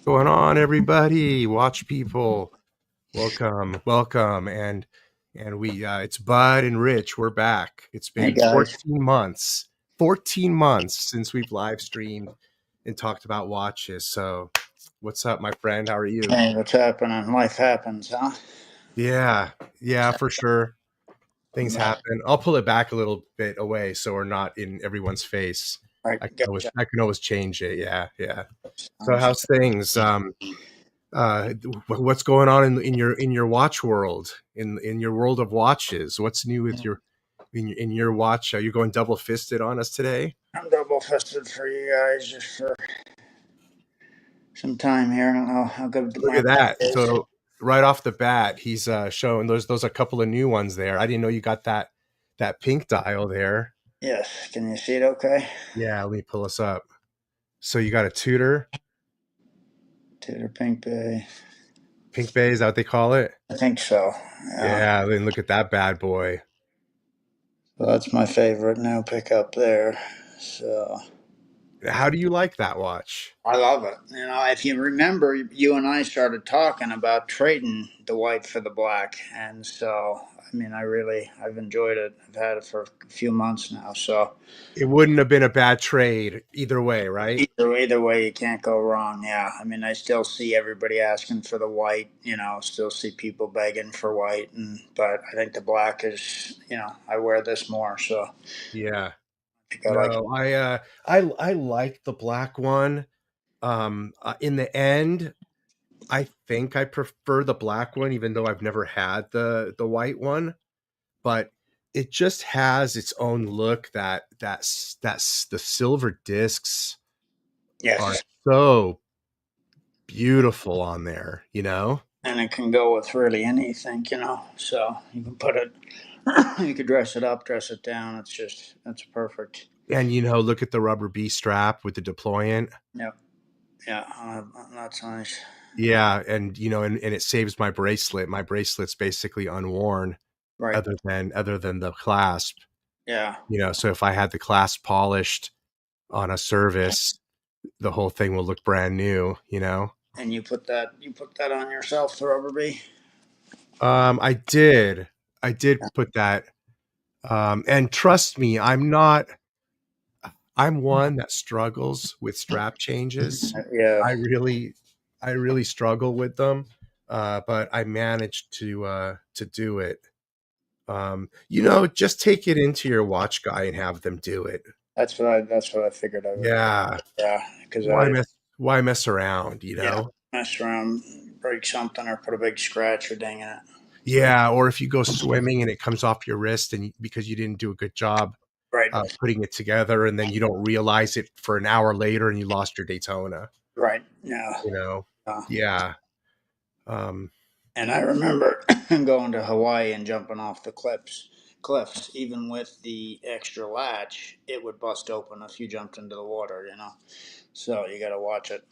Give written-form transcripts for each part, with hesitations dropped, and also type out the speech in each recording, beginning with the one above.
Going on, everybody? Watch people, welcome, and we it's Bud and Rich. We're back. It's Hey been guys. 14 months since we've live streamed and talked about watches. So, what's up, my friend? How are you? Hey, what's happening? Life happens, huh? Yeah, for sure. Things Yeah, happen. I'll pull it back a little bit away so we're not in everyone's face. I gotcha. I can always change it. Yeah. So, how's things? What's going on in your watch world, in your world of watches? What's new with your in your watch? Are you going double fisted on us today? I'm double fisted for you guys just for some time here. I don't know how good Look my at that. back is. So right off the bat, he's showing those a couple of new ones there. I didn't know you got that pink dial there. Yes, can you see it okay? Yeah, let me pull us up. So you got a Tudor Tudor Pink Bay. Pink Bay, is that what they call it? I think so. Yeah. Yeah, then look at that bad boy. So that's my favorite new pickup there. So How do you like that watch? I love it. You know, if you remember, you and I started talking about trading the white for the black, and so I mean, I've enjoyed it. I've had it for a few months now, so It wouldn't have been a bad trade either way, right? either way, you can't go wrong. Yeah, I mean, I still see everybody asking for the white. You know, still see people begging for white, but I think the black is. You know, I wear this more, so I Yeah. think I like it. No, I like the black one. In the end, I think I prefer the black one, even though I've never had the white one. But it just has its own look. That's the silver discs are Yes, so beautiful on there. and it can go with really anything. You know, so you can put it. You could dress it up, dress it down. That's perfect. And look at the rubber B strap with the deployant. Yeah, yeah, that's nice. Yeah, and it saves my bracelet. My bracelet's basically unworn, Right. other than the clasp. Yeah, So if I had the clasp polished on a service, the whole. Will look brand new. and you put that on yourself, the rubber bee. I did put that. And trust me, I'm one that struggles with strap changes. Yeah, I really struggle with them. But I managed to do it. Just take it into your watch guy and have them do it. that's what I figured I would. Yeah. Yeah, because Why mess around, yeah, mess around, break something, or put a big scratch or ding in it. Yeah, or if you go swimming and it comes off your wrist and because you didn't do a good job Right. putting it together, and then you don't realize it for an hour later, and you lost your Daytona. Right. Yeah. You know? Uh, Yeah. Um, and I remember going to Hawaii and jumping off the cliffs, even with the extra latch, it would bust open if you jumped into the water, you know. So you got to watch it.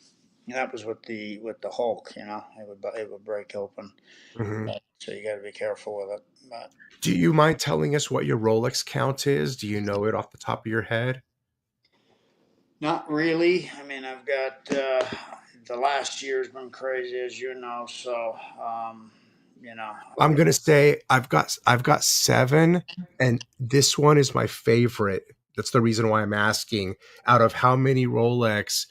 That was with the Hulk, you know, it would break open. mhm. So you got to be careful with it. But Do you mind telling us what your Rolex count is? Do you know it off the top of your head? not really. I mean, I've got the last year's been crazy, as you know. So you know, I'm gonna say I've got 7, and this one is my favorite. That's the reason why I'm asking. Out of how many Rolex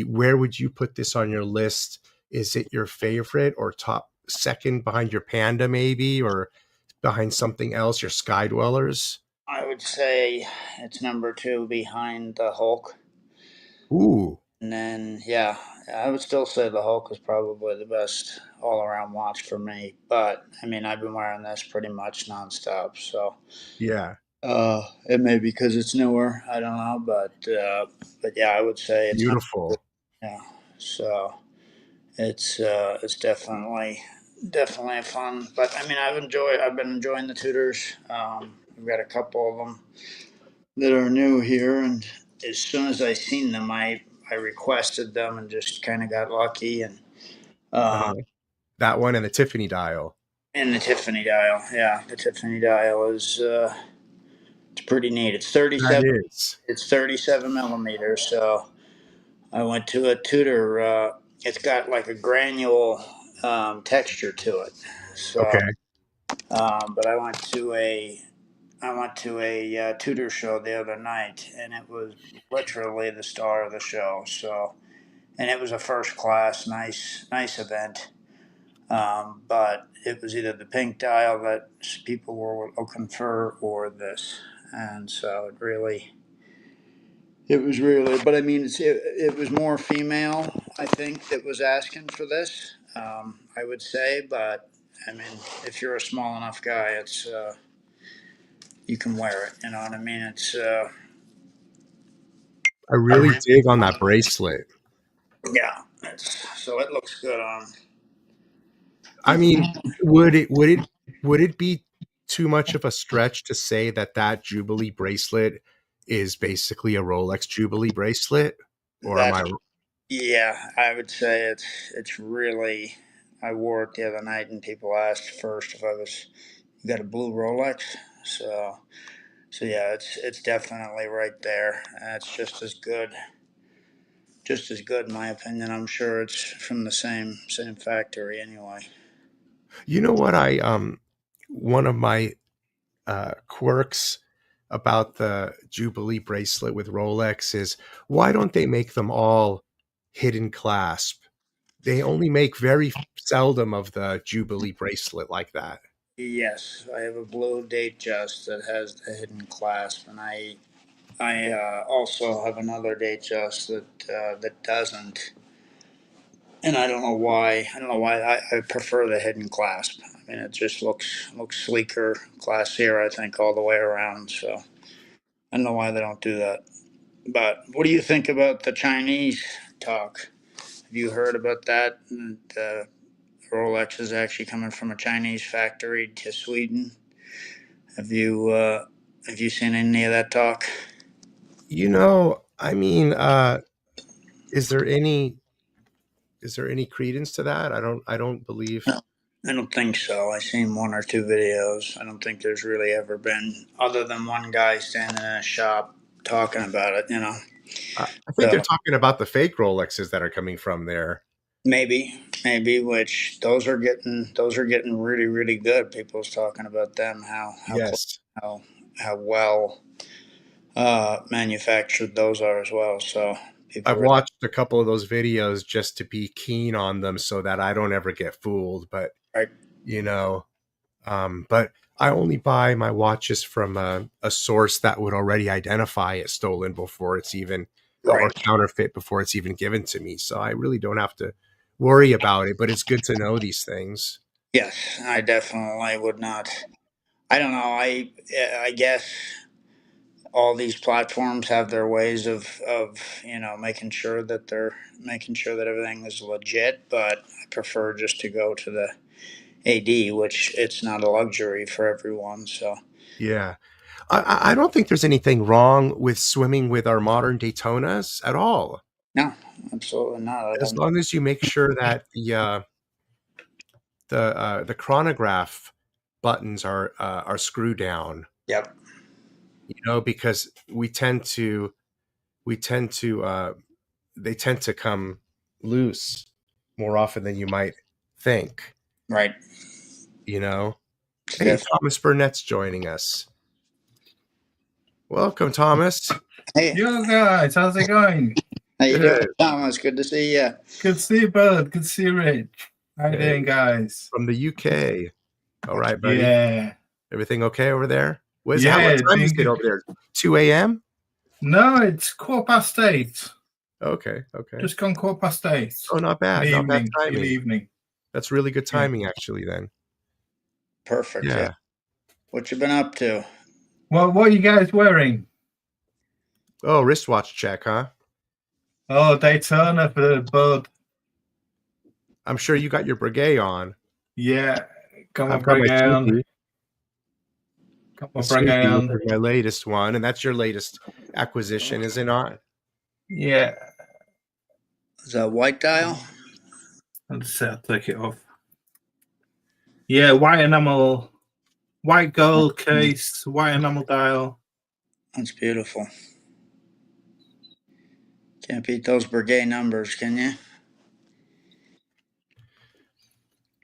where would you put this on your list? Is it your favorite or top second behind your Panda maybe, or behind something else, your Sky Dwellers? I would say it's number two behind the Hulk. Ooh, And then, yeah, I would still say the Hulk is probably the best all around watch for me. But I mean, I've been wearing this pretty much nonstop. So yeah, it may be because it's newer. I don't know, but yeah, I would say it's not. beautiful. Yeah, so it's definitely fun. But I mean, I've been enjoying the Tudors. We've got a couple of them that are new here, and as soon as I seen them, I requested them and just kind of got lucky uh, Uh-huh. That one and the Tiffany dial. and the Tiffany dial. Yeah, the Tiffany dial is it's pretty neat. That is. It's 37 millimeters. So I went to a Tudor. It's got like a granule texture to it. So, Okay. but I went to a Tudor show the other night, and it was literally the star of the show. So, and it was a first class, nice event. But it was either the pink dial that people were looking for or this, and so it was really. But I mean, it was more female, I think, that was asking for this. I would say, but I mean, if you're a small enough guy, it's you can wear it. You know what I mean? It's I really dig on that bracelet. yeah. So it looks good on. I mean, would it be too much of a stretch to say that that Jubilee bracelet is basically a Rolex Jubilee bracelet? Or am That's I yeah. I would say it's really. I wore it the other night, and people asked first if I was you got a blue Rolex. So yeah, it's definitely right there. It's just as good in my opinion. I'm sure it's from the same factory anyway. you know what I one of my quirks about the Jubilee bracelet with Rolex is why don't they make them all hidden clasp? They only make very seldom of the Jubilee bracelet like that. Yes, I have a blue Datejust that has the hidden clasp, and I also have another Datejust that doesn't. And I don't know why. I don't know why. I prefer the hidden clasp. I mean, it just looks sleeker, classier. I think all the way around. So I don't know why they don't do that. But what do you think about the Chinese talk? Have you heard about that? The Rolex is actually coming from a Chinese factory to Sweden. Have you uh, have you seen any of that talk? I mean, is there any credence to that? I don't believe. No, I don't think so. I've seen one or two videos. I don't think there's really ever been, other than one guy standing in a shop talking about it. You know, I think they're so talking about the fake Rolexes that are coming from there. maybe which those are getting really good. People's talking about them, how close, Yes. how how well manufactured those are as well. So people I've really watched a couple of those videos just to be keen on them so that I don't ever get fooled. But, right, you know, but I only buy my watches from a source that would already identify it stolen before it's even, or right. counterfeit before it's even given to me. So I really don't have to worry about it, but it's good to know these things. Yes, I definitely would not. I don't know. I guess all these platforms have their ways of making sure that everything is legit, but I prefer just to go to the AD, which it's not a luxury for everyone. So Yeah. I don't think there's anything wrong with swimming with our modern Daytonas at all, no, absolutely not. I as don't. long as you make sure that the chronograph buttons are screwed down. Yep. Because we tend to they tend to come loose more often than you might think. Right. You know. Hey, Steph. Thomas Burnett's joining us. Welcome, Thomas. Hey, Yo guys, how's it going? how you doing, Good. Thomas? Good to see you. Good to see you, Bud. Good to see you, Rich. How you Hey. doing, guys? From the UK. All right, buddy. Yeah. Everything okay over there? What Yeah, time is doing it over there? 2 a.m.? No, it's 8:15. Okay. Just gone 8:15. Oh, not bad. In the Not bad evening. In timing. the evening. That's really good timing, actually, then. Perfect. Yeah. What you been up to? Well, what are you guys wearing? Oh, wristwatch check, huh? Oh, Daytona for Bud. I'm sure you got your Breguet on. Yeah. Got my I've got my Breguet on. Snoopy. Got my The Snoopy, Breguet which on. is my latest one, and that's your latest acquisition, is it not? Yeah. Is that white dial? Let's see, I'll take it off. Yeah, white enamel, white gold case, white enamel dial. That's beautiful. Can't beat those Breguet numbers, can you?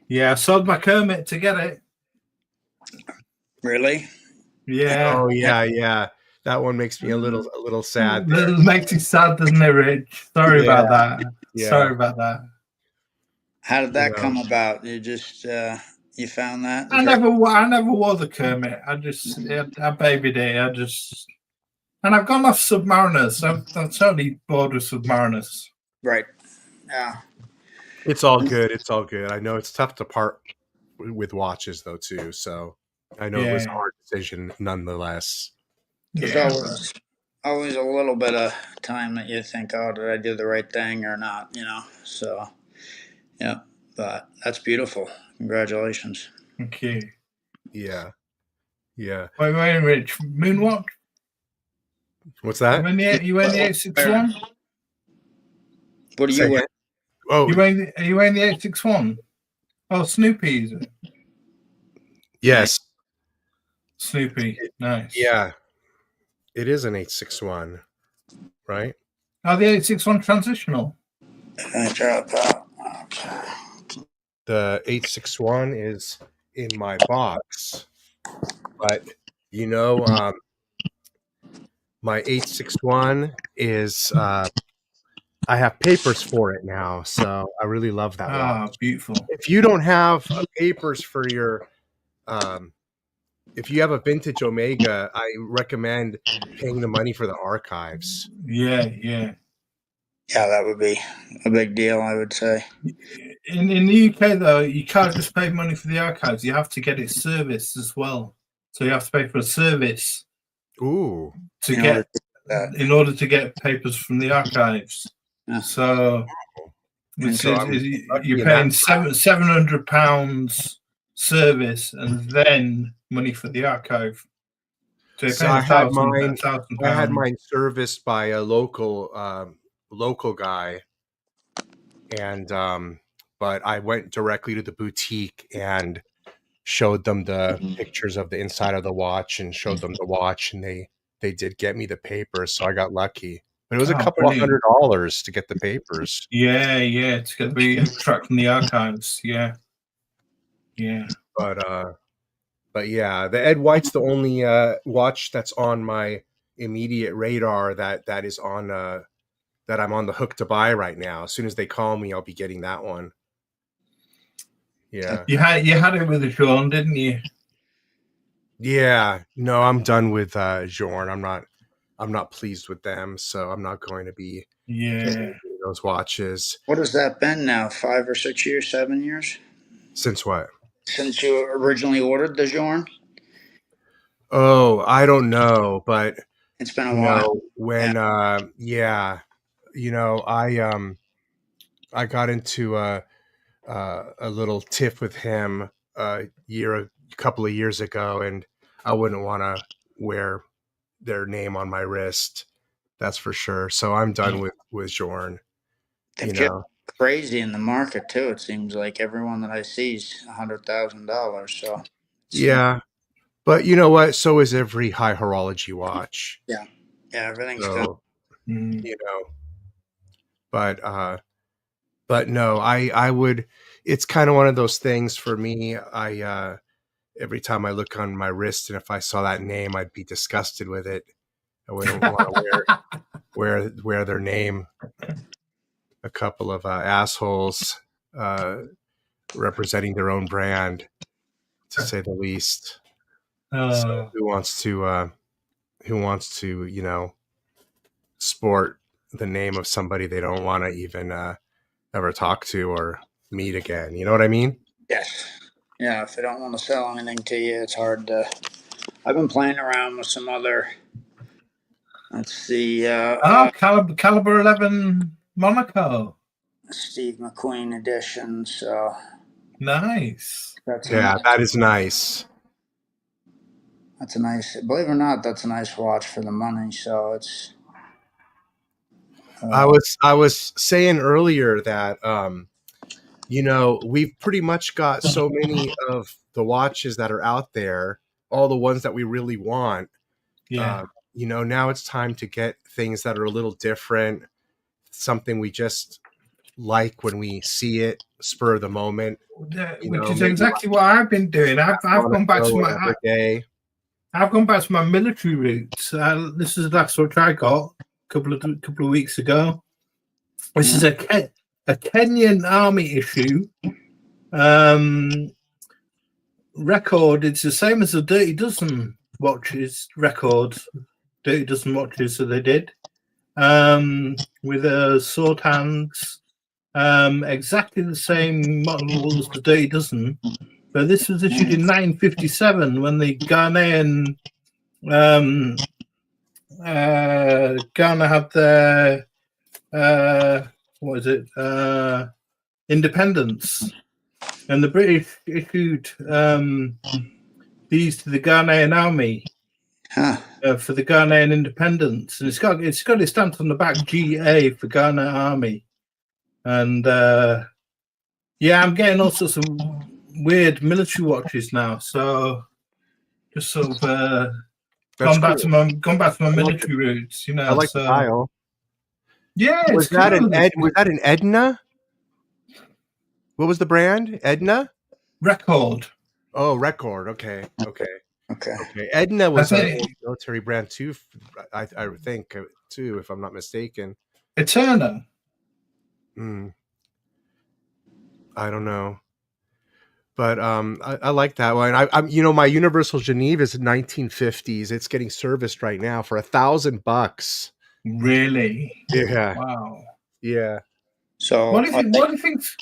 Yeah, I sold my Kermit to get it. Really? Yeah. Oh, yeah. That one makes me a little sad there. It makes you sad, doesn't it, Rich? Sorry about that. Yeah. Sorry about that. How did that Yeah. come about? You just you found that? I never wore the Kermit. I babied it. And I've gone off Submariners. I'm totally bored with Submariners. Right. Yeah. It's all good. It's all good. I know it's tough to part with watches, though, too. So I know it was a hard decision nonetheless. There's always a little bit of time that you think, oh, did I do the right thing or not? So yeah, but that's beautiful. Congratulations. Thank you. Yeah. Wait, Rich. Moonwalk? What's that? You wearing the 861? What are you wearing? Oh, Are you wearing the 861? Oh, Snoopy, is it? yes. Snoopy. Nice. Yeah. It is an 861, right? Oh, the 861 transitional. I drop out. Okay. The 861 is in my box, but my 861 is I have papers for it now, so I really love that watch. Beautiful. If you don't have papers for your if you have a vintage Omega, I recommend paying the money for the archives. Yeah. Yeah, that would be a big deal, I would say. In the UK, though, you can't just pay money for the archives. You have to get it serviced as well. So you have to pay for a service. Ooh. In order to get papers from the archives. Yeah. So you're paying £700 service and then money for the archive. So I had mine serviced by a local guy, and but I went directly to the boutique and showed them the pictures of the inside of the watch and showed them the watch, and they did get me the papers, so I got lucky. But it was a couple of $100 to get the papers. Yeah, to get the extract from the archives. Yeah. But yeah, the Ed White's the only watch that's on my immediate radar that is on that I'm on the hook to buy right now. As soon as they call me, I'll be getting that one. Yeah. You had it with the Journe, didn't you? Yeah. No, I'm done with Journe. I'm not pleased with them, so I'm not going to be getting those watches. What has that been now? 5 or 6 years, 7 years? Since what? Since you originally ordered the Journe? Oh, I don't know, but It's been a You while. know, when yeah, you know, I got into a little tiff with him a couple of years ago, and I wouldn't want to wear their name on my wrist. That's for sure. So I'm done with Jorn. They've You just know, crazy in the market too. It seems like everyone that I see is $100,000. So it's not. yeah. But you know what? So is every high horology watch. Yeah, yeah. Everything's gone. So Mm. you know, but no, I would. It's kind of one of those things for me. Every time I look on my wrist, and if I saw that name, I'd be disgusted with it. I wouldn't want to wear their name. A couple of assholes uh, representing their own brand, to say the least. So Uh, who wants to sport the name of somebody they don't want to even ever talk to or meet again? You know what I mean? Yes. Yeah. If they don't want to sell anything to you, it's hard to. I've been playing around with some other. Let's see. Caliber 11 Monaco. Steve McQueen edition. So Nice. that's a Yeah, that is nice. that's a nice. Believe it or not, that's a nice watch for the money. So it's. I was saying earlier that we've pretty much got so many of the watches that are out there, all the ones that we really want. Yeah. Now it's time to get things that are a little different, something we just like when we see it, spur of the moment. Which is Maybe exactly what I've been doing. I've gone back to my day. I've gone back to my military roots. This is the last watch I got a couple of weeks ago. This is a Kenyan Army issue record. It's the same as the Dirty Dozen watches record. Dirty Dozen watches that they did with sword hands, exactly the same model as the Dirty Dozen. But this was issued in 1957 when the Ghanaian Ghana had their independence, and the British issued these to the Ghanaian army for the Ghanaian independence, and it's got it stamped on the back GA for Ghana Army, and I'm getting all sorts of weird military watches now, so just sort of gone back to my military roots, I like the dial. Yeah, was that an Edna? What was the brand? Edna? Record. Oh, Record. Okay. Edna was a military brand too. I think too, if I'm not mistaken. Eterna. I don't know, but I like that one. I'm my Universal Geneve is 1950s. It's getting serviced right now for $1,000. Really? Yeah. Wow. Yeah. So what do you think's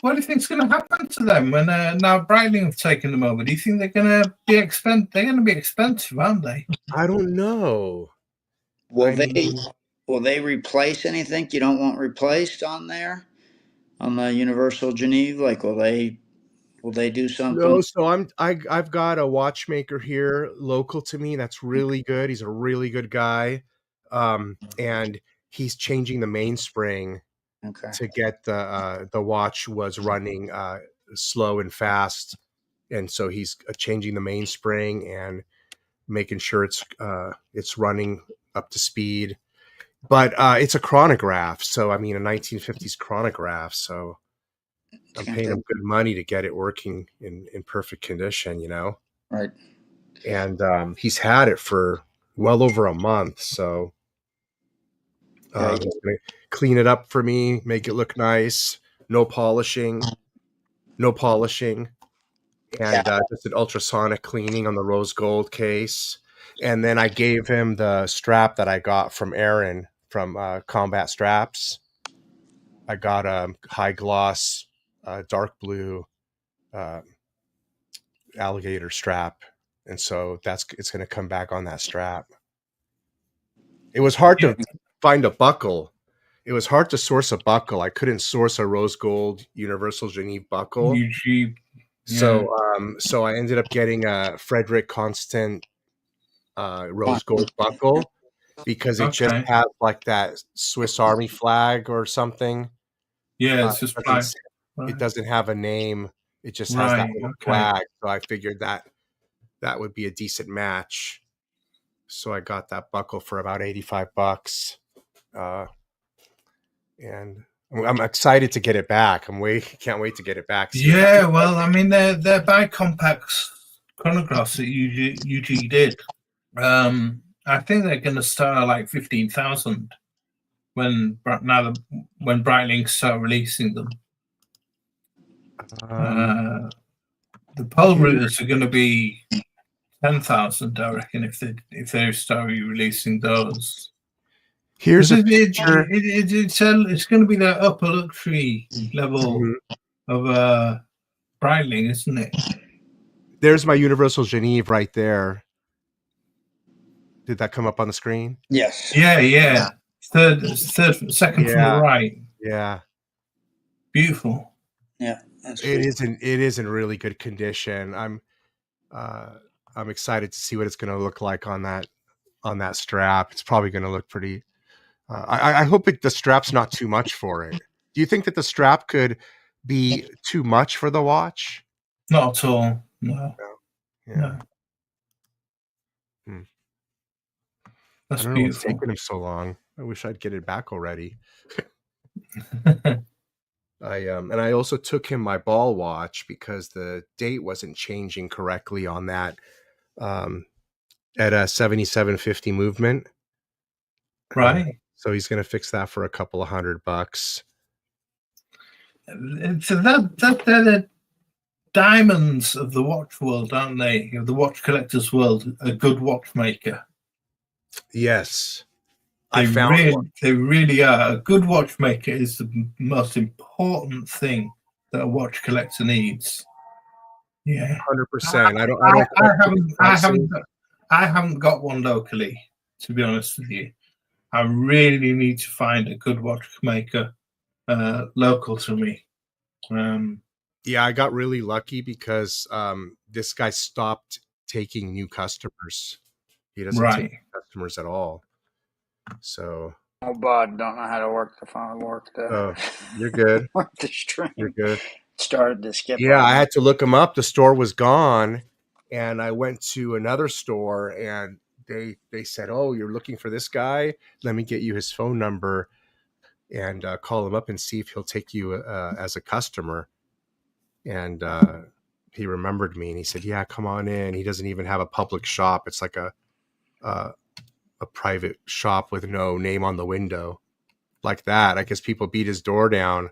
going to happen to them when now Breitling have taken them over? Do you think they're going to be expensive? They're going to be expensive, aren't they? I don't know. Will they replace anything you don't want replaced on there on the Universal Geneve? Like, will they do something? No, so I've got a watchmaker here local to me that's really good. He's a really good guy, and he's changing the mainspring to get the watch was running slow and fast, and so he's changing the mainspring and making sure it's running up to speed. But it's a chronograph, so I mean a 1950s chronograph, so I'm paying him good money to get it working in perfect condition, Right. And he's had it for well over a month, so he's gonna clean it up for me, make it look nice, no polishing, and just an ultrasonic cleaning on the rose gold case. And then I gave him the strap that I got from Aaron from Combat Straps. I got a high gloss, dark blue alligator strap, and so it's going to come back on that strap. It was hard to find a buckle. It was hard to source a buckle. I couldn't source a rose gold Universal Geneve buckle. UG, So I ended up getting a Frederick Constant rose gold buckle because it just has like that Swiss Army flag or something. Yeah, it's just flag. It doesn't have a name. It just has that little flag. So I figured that would be a decent match. So I got that buckle for about $85. And I'm excited to get it back. Can't wait to get it back. Yeah, well, I mean, they're bicompax chronographs that UG did. I think they're going to start at like 15,000 when Breitling start releasing them. The pole routers are going to be 10,000, I reckon, if they start releasing those. Here's a picture. It's going to be that upper luxury level of Breitling, isn't it? There's my Universal Geneve right there. Did that come up on the screen? Yes. Yeah. Second from the right. Yeah. Beautiful. Yeah. It is in really good condition. I'm excited to see what it's going to look like on that strap. It's probably going to look pretty. I hope the strap's not too much for it. Do you think that the strap could be too much for the watch? Not at all. No. Yeah. No. I don't know what's taking him so long. I wish I'd get it back already. I also took him my ball watch because the date wasn't changing correctly on that at a 7750 movement. Right. So he's going to fix that for a couple of $100. So they're the diamonds of the watch world, aren't they? Of the watch collector's world, a good watchmaker. Yes. They really are. A good watchmaker is the most important thing that a watch collector needs. Yeah, 100%. I haven't got one locally, to be honest with you. I really need to find a good watchmaker local to me. Yeah, I got really lucky because this guy stopped taking new customers. He doesn't take customers at all. So, Bud, don't know how to work the phone. You're good. Work the stream. You're good. Started to skip. Yeah, I had to look him up. The store was gone, and I went to another store, and they said, "Oh, you're looking for this guy? Let me get you his phone number, and call him up and see if he'll take you as a customer." And he remembered me, and he said, "Yeah, come on in." He doesn't even have a public shop. It's like a private shop with no name on the window, like that. I guess people beat his door down.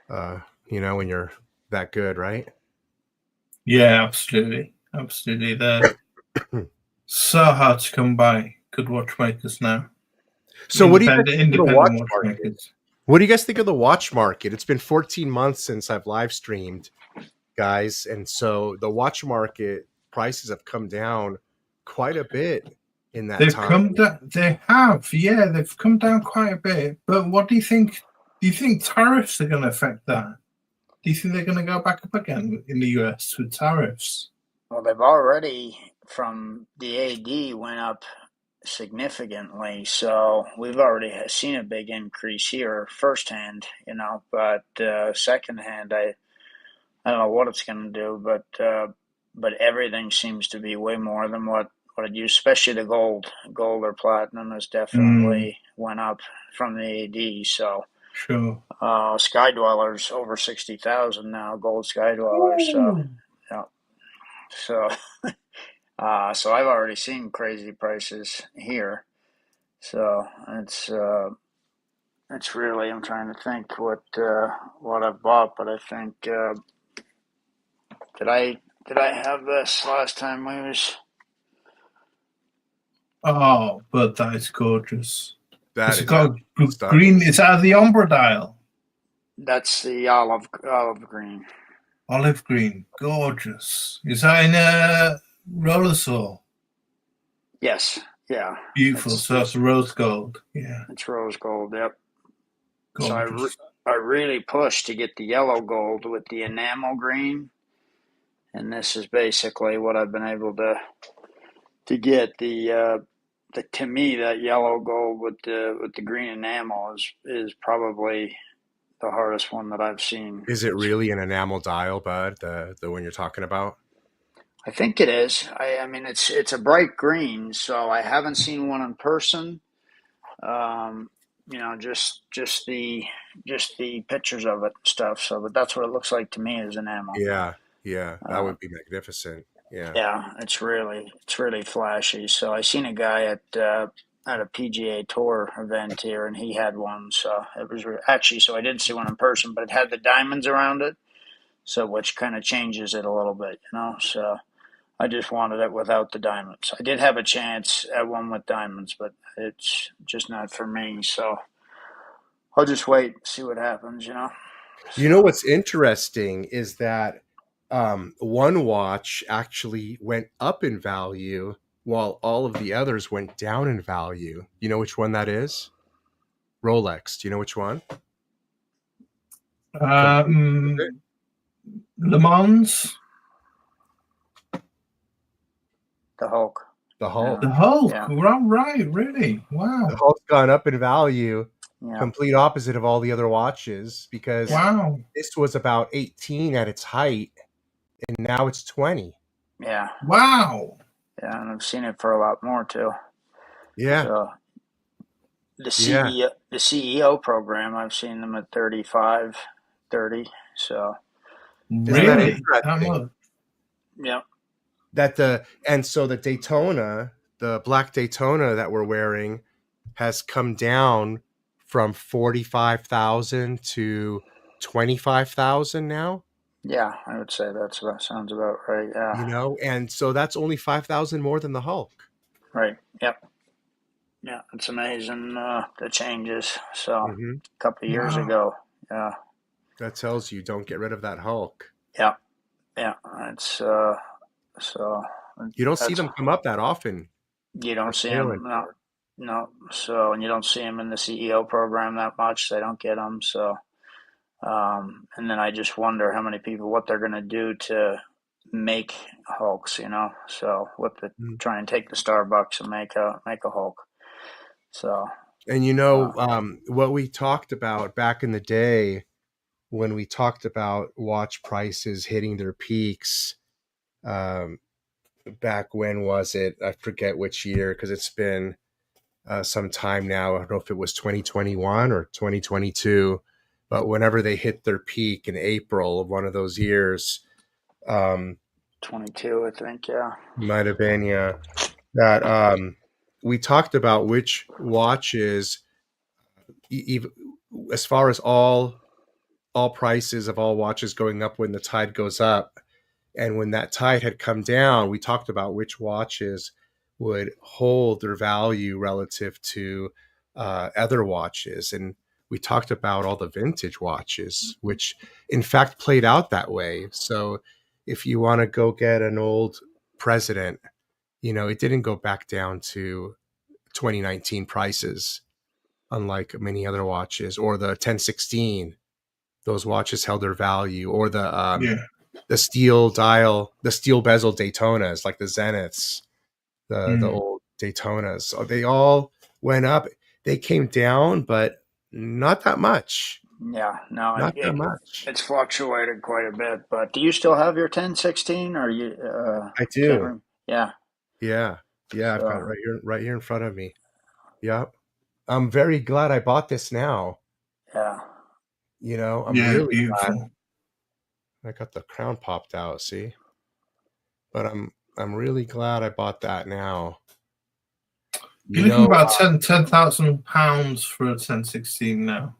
When you're that good, right? Yeah, absolutely. They're so hard to come by. Good watchmakers now. So what do you think of the watch market? What do you guys think of the watch market? It's been 14 months since I've live streamed, guys, and so the watch market prices have come down quite a bit in that time. They have, yeah, they've come down quite a bit. But what do you think? Do you think tariffs are going to affect that? Do you think they're going to go back up again in the US with tariffs? Well, they've already, from the AD, went up significantly. So we've already seen a big increase here firsthand, but secondhand, I don't know what it's going to do, but everything seems to be way more than what it used, especially the gold or platinum has definitely went up from the AD. So sure. Sky Dwellers over 60,000 now, gold Sky Dwellers. So yeah. So I've already seen crazy prices here. So it's really, I'm trying to think what I've bought, but I think did I have this last time we was? Oh, but that is gorgeous. It's got green. It's out of the Ombre dial. That's the olive green. Olive green, gorgeous. Is that in a roller saw? Yes. Yeah. Beautiful. So that's rose gold. Yeah. It's rose gold. Yep. Gorgeous. So I really pushed to get the yellow gold with the enamel green, and this is basically what I've been able to get. The to me, that yellow gold with the green enamel is probably the hardest one that I've seen. Is it really an enamel dial, bud? The one you're talking about? I think it is. I mean, it's a bright green, so I haven't seen one in person. You know, just the pictures of it and stuff. So, but that's what it looks like to me as enamel. Yeah, that would be magnificent. Yeah. Yeah, it's really flashy. So I seen a guy at a PGA Tour event here, and he had one. So it was actually, so I did see one in person, but it had the diamonds around it, so which kind of changes it a little bit, you know. So I just wanted it without the diamonds. I did have a chance at one with diamonds, but it's just not for me. So I'll just wait, see what happens, you know. You know what's interesting is that one watch actually went up in value while all of the others went down in value. You know which one that is? Rolex. Do you know which one? Le Mans. The Hulk. The Hulk. The Hulk. Yeah. Right, really? Wow. The Hulk's gone up in value. Yeah. Complete opposite of all the other watches, because this was about 18 at its height and now it's 20. Yeah. Wow. Yeah, and I've seen it for a lot more too. Yeah. So the CEO program, I've seen them at 35, 30. So really? Yeah. So the Daytona, the black Daytona that we're wearing, has come down from 45,000 to 25,000 now. Yeah, I would say that sounds about right. Yeah. You know, and so that's only 5,000 more than the Hulk. Right. Yep. Yeah, it's amazing the changes. So a couple of years ago, yeah. That tells you don't get rid of that Hulk. Yeah. Yeah. It's so. You don't see them come up that often. You don't see them. No. So, and you don't see them in the CEO program that much. They don't get them. So, and then I just wonder how many people, what they're going to do to make Hulks, you know. So, try and take the Starbucks and make a Hulk. So, and you know, what we talked about back in the day when we talked about watch prices hitting their peaks, back when was it? I forget which year, because it's been some time now. I don't know if it was 2021 or 2022, but whenever they hit their peak in April of one of those years, 22, I think, yeah, might have been, yeah, that we talked about which watches, as far as all prices of all watches going up when the tide goes up, and when that tide had come down, we talked about which watches would hold their value relative to other watches. And we talked about all the vintage watches, which in fact played out that way. So if you want to go get an old President, you know, it didn't go back down to 2019 prices, unlike many other watches, or the 1016. Those watches held their value, or the steel dial, the steel bezel Daytonas, like the Zeniths, the old Daytonas. So they all went up. They came down, but not that much. Yeah, no, not that much. It's fluctuated quite a bit. But do you still have your 1016? Or you? I do. Yeah. I've got it right here in front of me. Yep. I'm very glad I bought this now. Yeah. You know, I'm really beautiful. glad. I got the crown popped out, see? But I'm really glad I bought that now. You're looking about £10,000 for a 1016 now.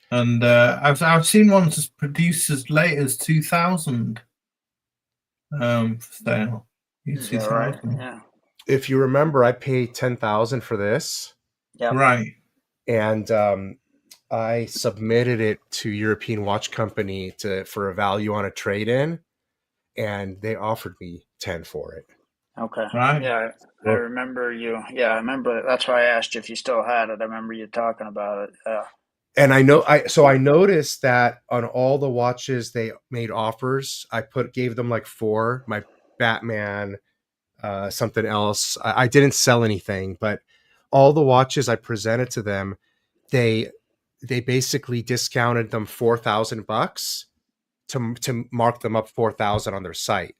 And I've seen ones produced as late as 2000 for sale. Right? Yeah. If you remember, I paid 10,000 for this. Yeah. Right. And I submitted it to European Watch Company for a value on a trade-in, and they offered me 10 for it. Okay. Right. Yeah, I remember you. Yeah, I remember. That's why I asked you if you still had it. I remember you talking about it. And I noticed that on all the watches they made offers. I gave them like 4. My Batman, something else. I didn't sell anything, but all the watches I presented to them, they basically discounted them $4,000 to mark them up 4,000 on their site.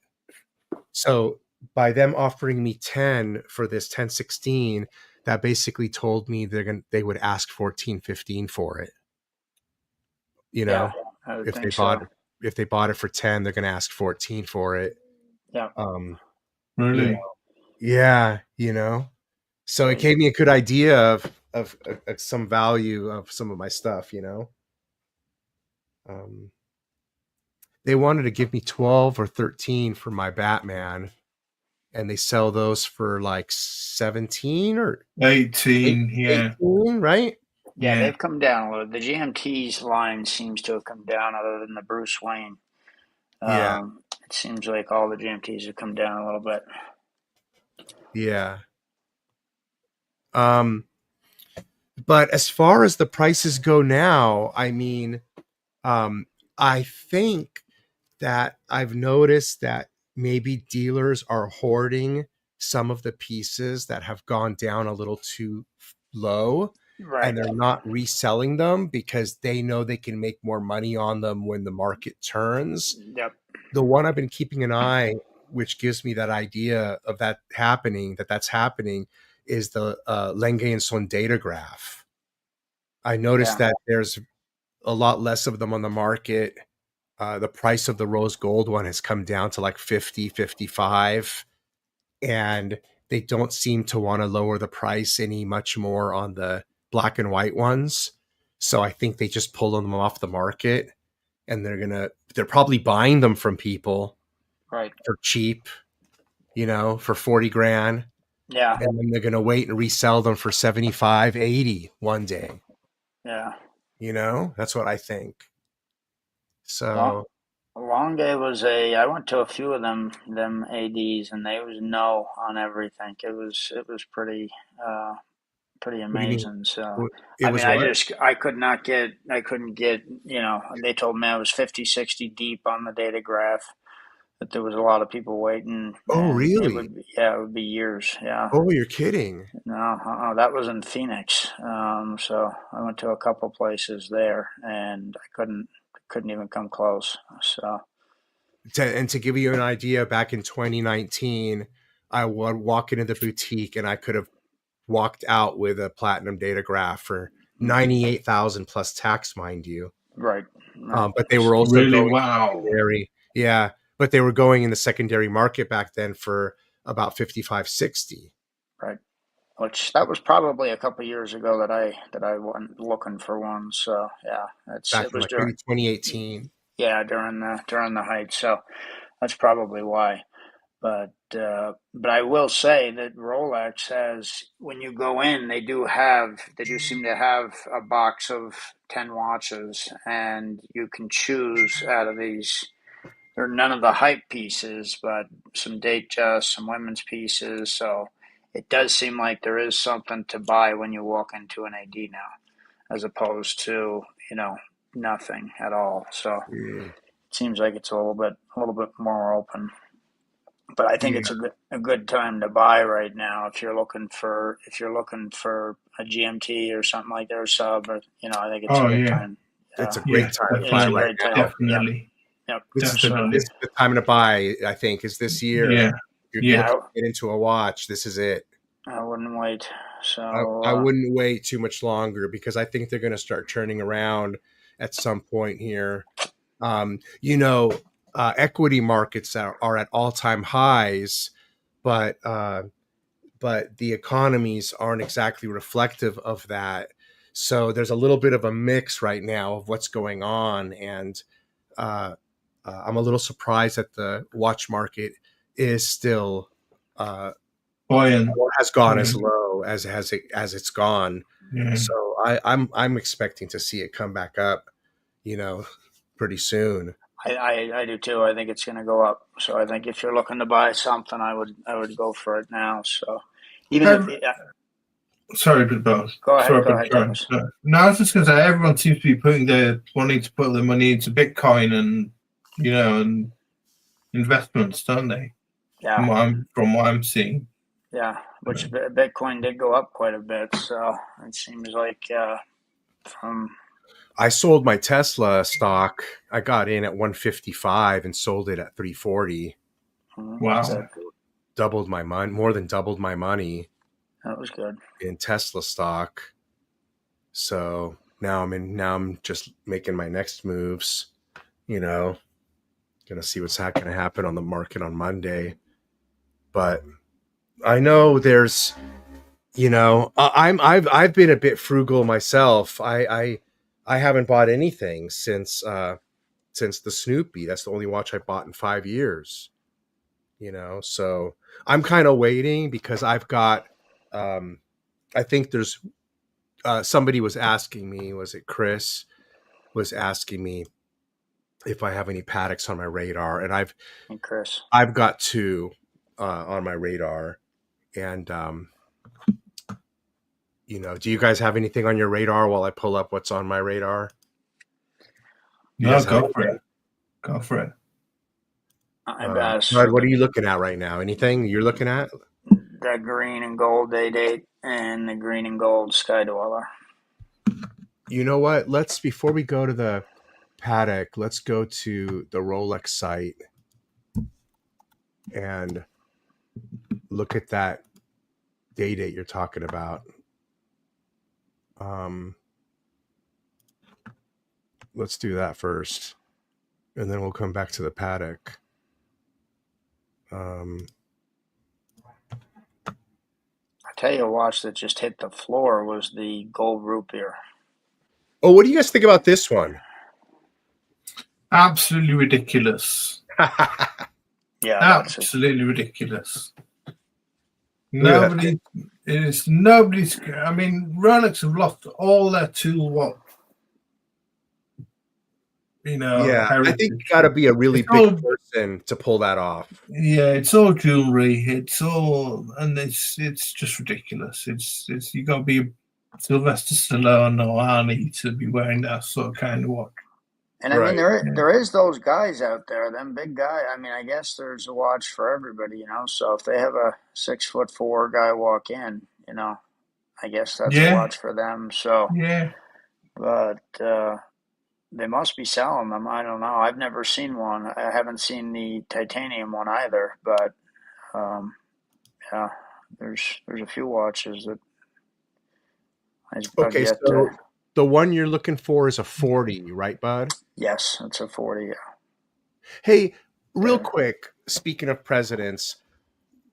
So by them offering me 10 for this 1016, that basically told me they would ask 14, 15 for it. You know, I would if they think bought so. if they bought it for 10, they're going to ask 14 for it. Yeah. You Really? know, yeah, So it gave me a good idea of some value of some of my stuff, They wanted to give me 12 or 13 for my Batman, and they sell those for like 17 or 18. Yeah. 18, right? Yeah, they've come down a little. The GMT's line seems to have come down, other than the Bruce Wayne. Yeah. It seems like all the GMTs have come down a little bit. Yeah. But as far as the prices go now, I mean, I think that I've noticed that maybe dealers are hoarding some of the pieces that have gone down a little too low, Right. and they're not reselling them because they know they can make more money on them when the market turns. Yep. The one I've been keeping an eye, which gives me that idea of that's happening, is the Lenge and Son Datograph. I noticed that there's a lot less of them on the market. The price of the rose gold one has come down to like 50, 55, and they don't seem to want to lower the price any much more on the black and white ones. So I think they just pulled them off the market, and they're probably buying them from people Right. for cheap, for 40 grand. Yeah. And then they're going to wait and resell them for 75, 80 one day. Yeah. That's what I think. So Longue was I went to a few of them ADs, and they was no on everything. It was pretty pretty what do you mean? amazing. So It was what? I couldn't get, they told me I was 50, 60 deep on the data graph, that there was a lot of people waiting. Oh, And really? it would be years. Yeah. Oh, you're kidding. No, that was in Phoenix. So I went to a couple places there, and I couldn't even come close. So To give you an idea, back in 2019, I would walk into the boutique and I could have walked out with a platinum datograph for 98,000 plus tax, mind you. Right. But they were also Really? going Wow. secondary. Yeah, but they were going in the secondary market back then for about 55, 60. Right. Which that was probably a couple years ago that I went looking for one. So yeah, Back it in was like maybe 2018. during the height. So that's probably why. But I will say that Rolex has, when you go in, they do seem to have a box of 10 watches, and you can choose out of these. There are none of the hype pieces, but some Datejust, some women's pieces. So it does seem like there is something to buy when you walk into an AD now, as opposed to, nothing at all. So it seems like it's a little bit more open. But I think it's a good time to buy right now if you're looking for a GMT or something like their sub, or I think it's a good time. It's a great time to buy right now. Definitely. Yep. This is the time to buy, I think, is this year. Yeah. You're going to get into a watch. This is it. I wouldn't wait. So I wouldn't wait too much longer, because I think they're going to start turning around at some point here. Equity markets are at all-time highs, but the economies aren't exactly reflective of that. So there's a little bit of a mix right now of what's going on, and I'm a little surprised that the watch market is still has gone as low as it's gone. Yeah. So I'm expecting to see it come back up, pretty soon. I do too. I think it's going to go up. So I think if you're looking to buy something, I would go for it now. So even if sorry, but go ahead, sorry. Thomas. No, I was just going to say everyone seems to be wanting to put their money into Bitcoin and and investments, don't they? Yeah. From what I'm seeing. Yeah, which Bitcoin did go up quite a bit. So it seems like from. I sold my Tesla stock. I got in at 155 and sold it at 340. Wow. So doubled my money, more than doubled my money. That was good. In Tesla stock. So now I'm just making my next moves, gonna see what's going to happen on the market on Monday. But I know there's, I've been a bit frugal myself. I haven't bought anything since the Snoopy. That's the only watch I bought in 5 years. So I'm kind of waiting because I've got. I think there's somebody was asking me. Was it Chris? Was asking me if I have any Pateks on my radar, and I've got 2 on my radar, and do you guys have anything on your radar while I pull up what's on my radar? No, go for it. Go for it. What are you looking at right now? Anything you're looking at? The green and gold Day-Date and the green and gold Sky Dweller. You know what? Before we go to the Patek, let's go to the Rolex site and look at that Day-Date you're talking about. Let's do that first, and then we'll come back to the Patek. I tell you, a watch that just hit the floor was the gold Rupier. Oh, what do you guys think about this one? Absolutely ridiculous. Yeah, absolutely ridiculous. Nobody's. I mean, Rolex have lost all their tool. Yeah, heritage. I think you got to be a really big person to pull that off. Yeah, it's all jewelry. It's just ridiculous. It's you got to be Sylvester Stallone or Arnie to be wearing that sort of kind of watch. And I mean, there is those guys out there, them big guys. I mean, I guess there's a watch for everybody, So if they have a 6'4" guy walk in, I guess that's a watch for them. So yeah, but they must be selling them. I don't know. I've never seen one. I haven't seen the titanium one either. But yeah, there's a few watches that. Okay, so the one you're looking for is a 40, right, bud? Yes, it's a 40. Yeah. Hey, real quick. Speaking of presidents,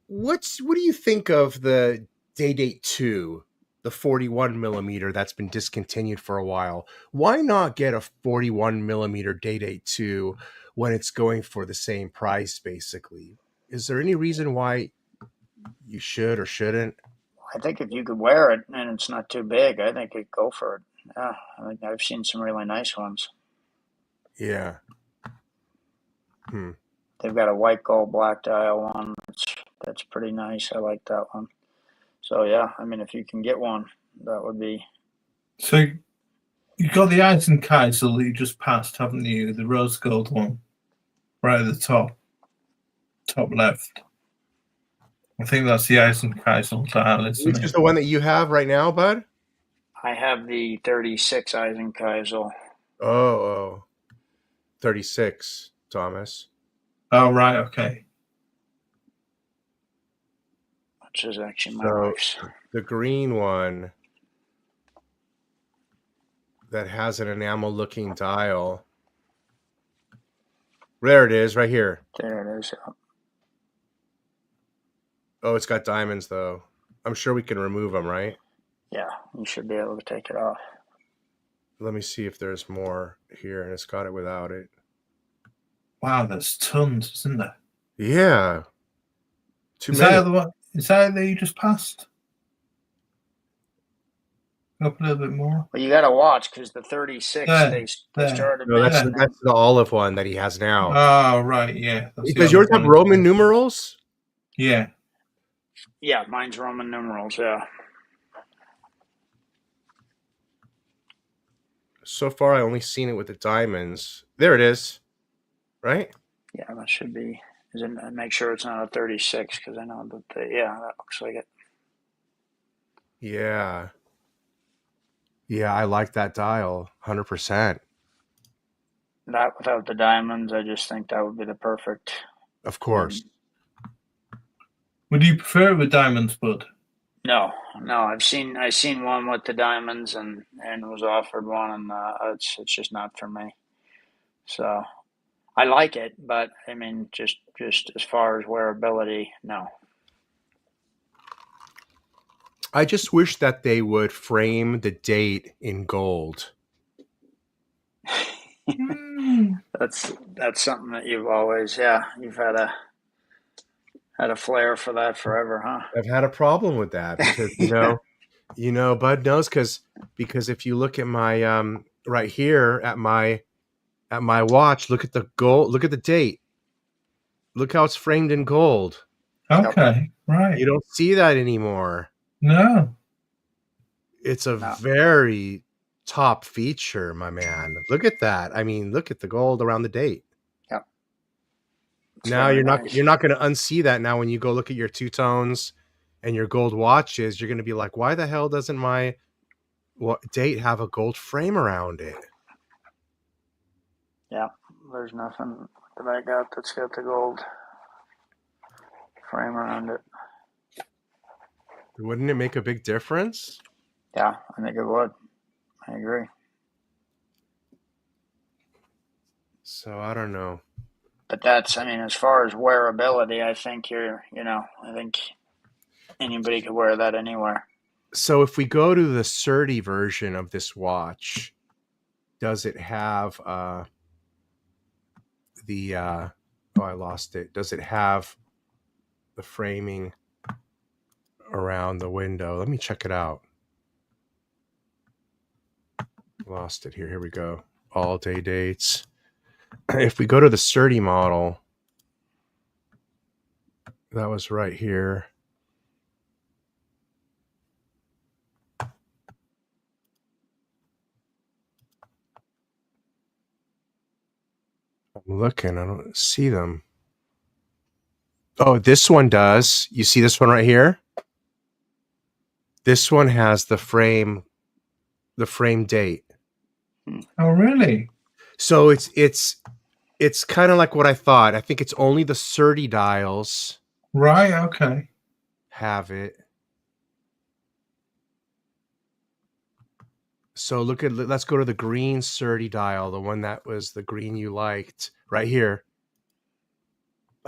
what do you think of the Day-Date 2, the 41 millimeter that's been discontinued for a while? Why not get a 41 millimeter Day-Date 2 when it's going for the same price, basically? Is there any reason why you should or shouldn't? I think if you could wear it and it's not too big, I think you'd go for it. Yeah, I think I've seen some really nice ones. Yeah. They've got a white gold black dial one. That's pretty nice. I like that one. So yeah, I mean, if you can get one, that would be. So you got the Eisenkaiser that you just passed, haven't you? The rose gold one, right at the top left. I think that's the Eisenkaiser dial. Which is the one that you have right now, bud? I have the 36 Eisenkaiser. Oh, 36, Thomas. Oh, right, okay. Which is actually my wife's. The green one that has an enamel-looking dial. There it is, right here. There it is. Oh, it's got diamonds, though. I'm sure we can remove them, right? Yeah, you should be able to take it off. Let me see if there's more here, and it's got it without it. Wow, there's tons, isn't there? Yeah. Is that the you just passed? Up a little bit more. Well, you got to watch because the 36 they There. started No, that's mentioning. that's the olive one that he has now. Oh, right, yeah. That's the Does yours other have one. Roman numerals? Yeah. Yeah, mine's Roman numerals. Yeah. So far, I only seen it with the diamonds. There it is, right? Yeah, that should be. Is it, make sure it's not a 36 because I know that. That looks like it. Yeah. Yeah, I like that dial, 100%. That without the diamonds, I just think that would be the perfect. Of course. Would you prefer it with diamonds, Bud? No. I've seen one with the diamonds and was offered one, and it's just not for me. So I like it, but I mean, just as far as wearability, no. I just wish that they would frame the date in gold. That's something that you've always you've had a flair for that forever, huh? I've had a problem with that because Bud knows because if you look at my right here at my watch, look at the gold, look at the date. Look how it's framed in gold. Okay, right. You don't see that anymore. No. It's a very top feature, my man. Look at that. I mean, look at the gold around the date. Yep. Now you're not going to unsee that now when you go look at your two-tones and your gold watches. You're going to be like, why the hell doesn't my date have a gold frame around it? Yeah, there's nothing that I got that's got the gold frame around it. Wouldn't it make a big difference? Yeah, I think it would. I agree. So I don't know. But that's, I mean, as far as wearability, I think I think anybody could wear that anywhere. So if we go to the Surdy version of this watch, does it have I lost it. Does it have the framing around the window? Let me check it out. Lost it here. Here we go. All day dates. If we go to the Surdy model, that was right here. I'm looking. I don't see them. Oh, this one does. You see this one right here? This one has the frame date. Oh, really? So it's kind of like what I thought. I think it's only the Surdy dials. Right, okay. Have it. So let's go to the green Surdy dial, the one that was the green you liked, right here.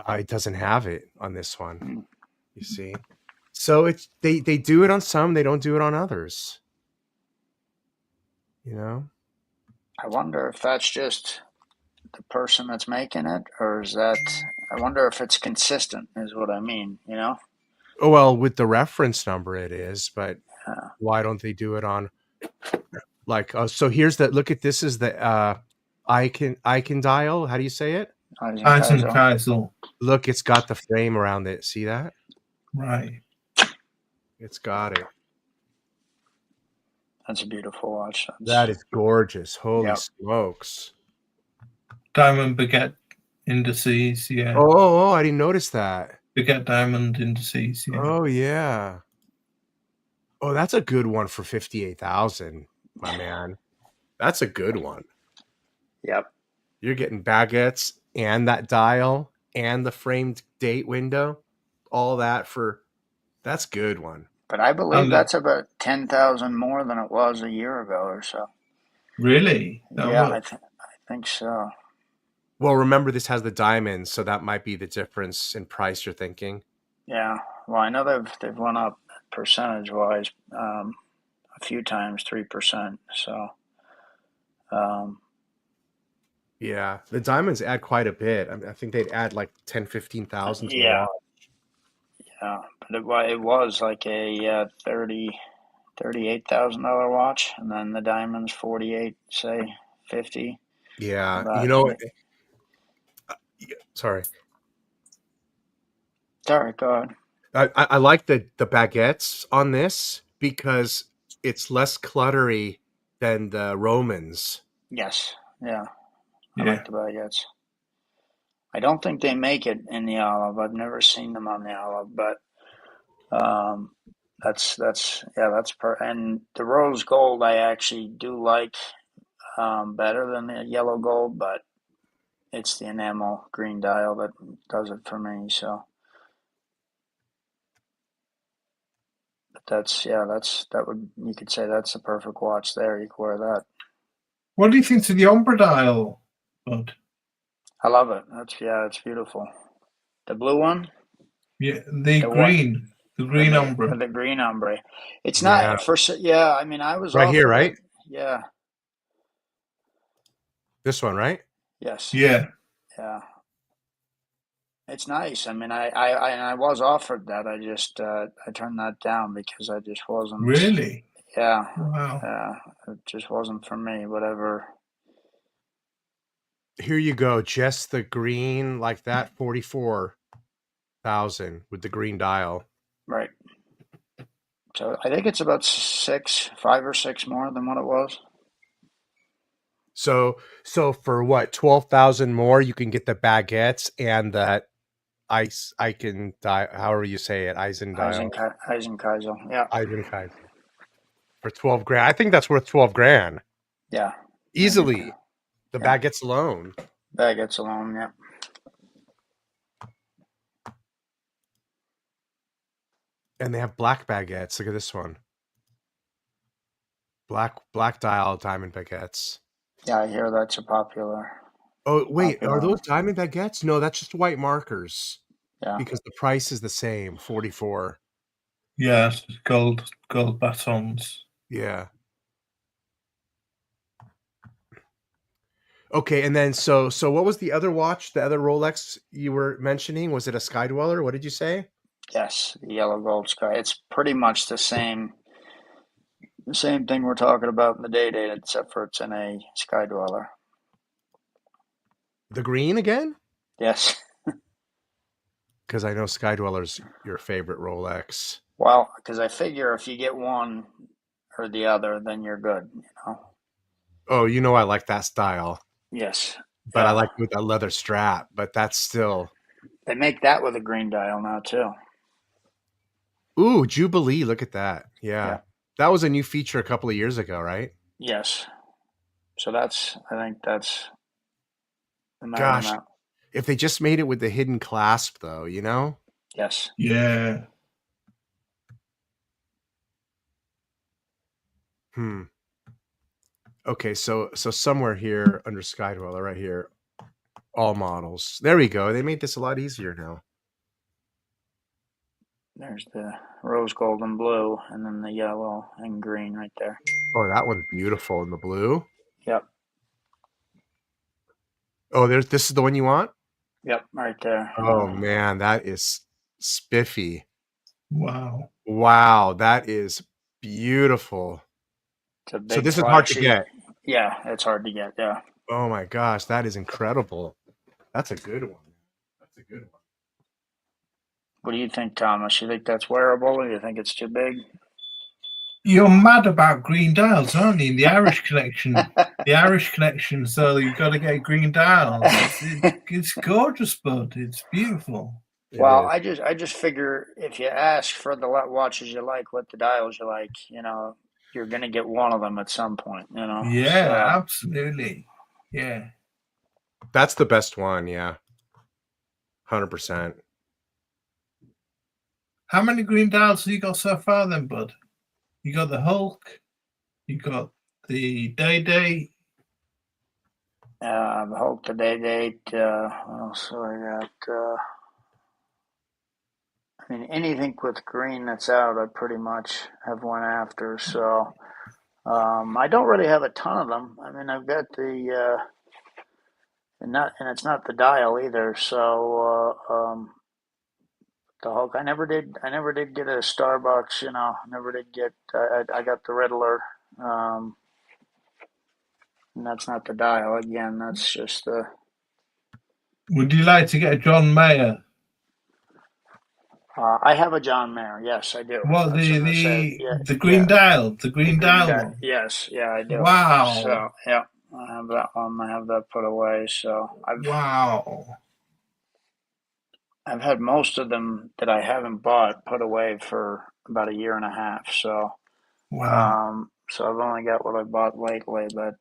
It doesn't have it on this one. You see? So it's they do it on some, they don't do it on others. You know? I wonder if that's just the person that's making it, or is that? I wonder if it's consistent. Is what I mean. You know? Oh well, with the reference number it is, but why don't they do it on? Like, so here's the look at this is the icon dial. How do you say it? Eisenkisel. Look, it's got the frame around it. See that? Right. It's got it. That's a beautiful watch. That is gorgeous. Holy smokes. Diamond baguette indices, yeah. Oh, I didn't notice that. Baguette diamond indices, yeah. Oh, yeah. Oh, that's a good one for 58,000, my man. That's a good one. Yep. You're getting baguettes and that dial and the framed date window. All that that's a good one. But I believe that's about 10,000 more than it was a year ago or so. Really? I think so. Well, remember this has the diamonds, so that might be the difference in price you're thinking. Yeah. Well, I know they've went up percentage wise a few times, 3%. So. Yeah, the diamonds add quite a bit. I think they'd add like 10, 15,000 to the watch. Yeah, but it was like a 30 $38,000 watch, and then the diamond's 48, say 50. Yeah, But you know, sorry. sorry, go ahead. I like the baguettes on this because it's less cluttery than the Romans. Yes, yeah, I Yeah. like the baguettes. I don't think they make it in the olive. I've never seen them on the olive, but that's and the rose gold I actually do like better than the yellow gold, but it's the enamel green dial that does it for me. So, but you could say that's the perfect watch there. You could wear that. What do you think of the ombre dial, bud? I love it. It's beautiful. The blue one. Yeah, the green ombre. The green ombre. It's Yeah. not for. Yeah, I mean, I was Right here, offered right? it. Yeah. This one, right? Yes. Yeah. Yeah. It's nice. I mean, I was offered that. I just I turned that down because I just wasn't. Really? Yeah. Wow. Yeah. It just wasn't for me. Whatever. Here you go. Just the green like that, 44,000 with the green dial. Right. So I think it's about 5 or 6 more than what it was. So for what, 12,000 more, you can get the baguettes and that Icon dial, however you say it, Eisenkeisel. Yeah. Eisenkaiser for 12 grand. I think that's worth 12 grand. Yeah. Easily. The Yeah. baguettes alone. Baguettes alone. Yeah. And they have black baguettes. Look at this one. Black dial diamond baguettes. Yeah, I hear that's a popular. Oh, wait, are Popular. those diamond baguettes? No, that's just white markers. Yeah. Because the price is the same, 44. Yes, gold batons. Yeah. Okay, and then so what was the other watch, the other Rolex you were mentioning? Was it a Sky Dweller? What did you say? Yes, the yellow gold sky. It's pretty much the same thing we're talking about in the day date, except for it's in a Sky Dweller. The green again? Yes. Because I know Sky Dweller's your favorite Rolex. Well, because I figure if you get one or the other, then you're good, you know? Oh, you know I like that style. Yes. But I like with that leather strap, but that's still... They make that with a green dial now, too. Ooh, Jubilee, look at that. Yeah. That was a new feature a couple of years ago, right? Yes. So I think that's the Gosh, amount. if they just made it with the hidden clasp, though, you know? Yes. Yeah. Okay, so somewhere here under Sky Dweller, right here, all models. There we go. They made this a lot easier now. There's the rose gold and blue, and then the yellow and green right there. Oh, that one's beautiful in the blue. Yep. Oh, this is the one you want? Yep, right there. Oh, man, that is spiffy. Wow. Wow, that is beautiful. It's a big So this is hard to get. Yeah, it's hard to get, yeah. Oh, my gosh, that is incredible. That's a good one. That's a good one. What do you think, Thomas? You think that's wearable, or you think it's too big? You're mad about green dials, aren't you? The Irish connection. The Irish connection, so you've got to get green dials. It's gorgeous, bud. It's beautiful. Well, I just figure if you ask for the watches you like, what the dials you like, you know, you're going to get one of them at some point, you know? Yeah, absolutely. Yeah. That's the best one, yeah. 100%. How many green dials have you got so far then, bud? You got the Hulk, you got the Day. The Hulk, the Day. What else do I got? I mean, anything with green that's out, I pretty much have one after. So I don't really have a ton of them. I mean, I've got the and it's not the dial either. So the Hulk. I never did get a Starbucks. You know, never did get. I got the Riddler. Um, and that's not the dial again. That's just the. Would you like to get a John Mayer? I have a John Mayer. Yes, I do. What That's what I'm gonna say. Yeah, the green yeah. dial, the The green green dial dot. one? Yes, yeah, I do. Wow, So yeah, I have that one. I have that put away. So wow. I've had most of them that I haven't bought put away for about a year and a half. So Wow. so I've only got what I bought lately, but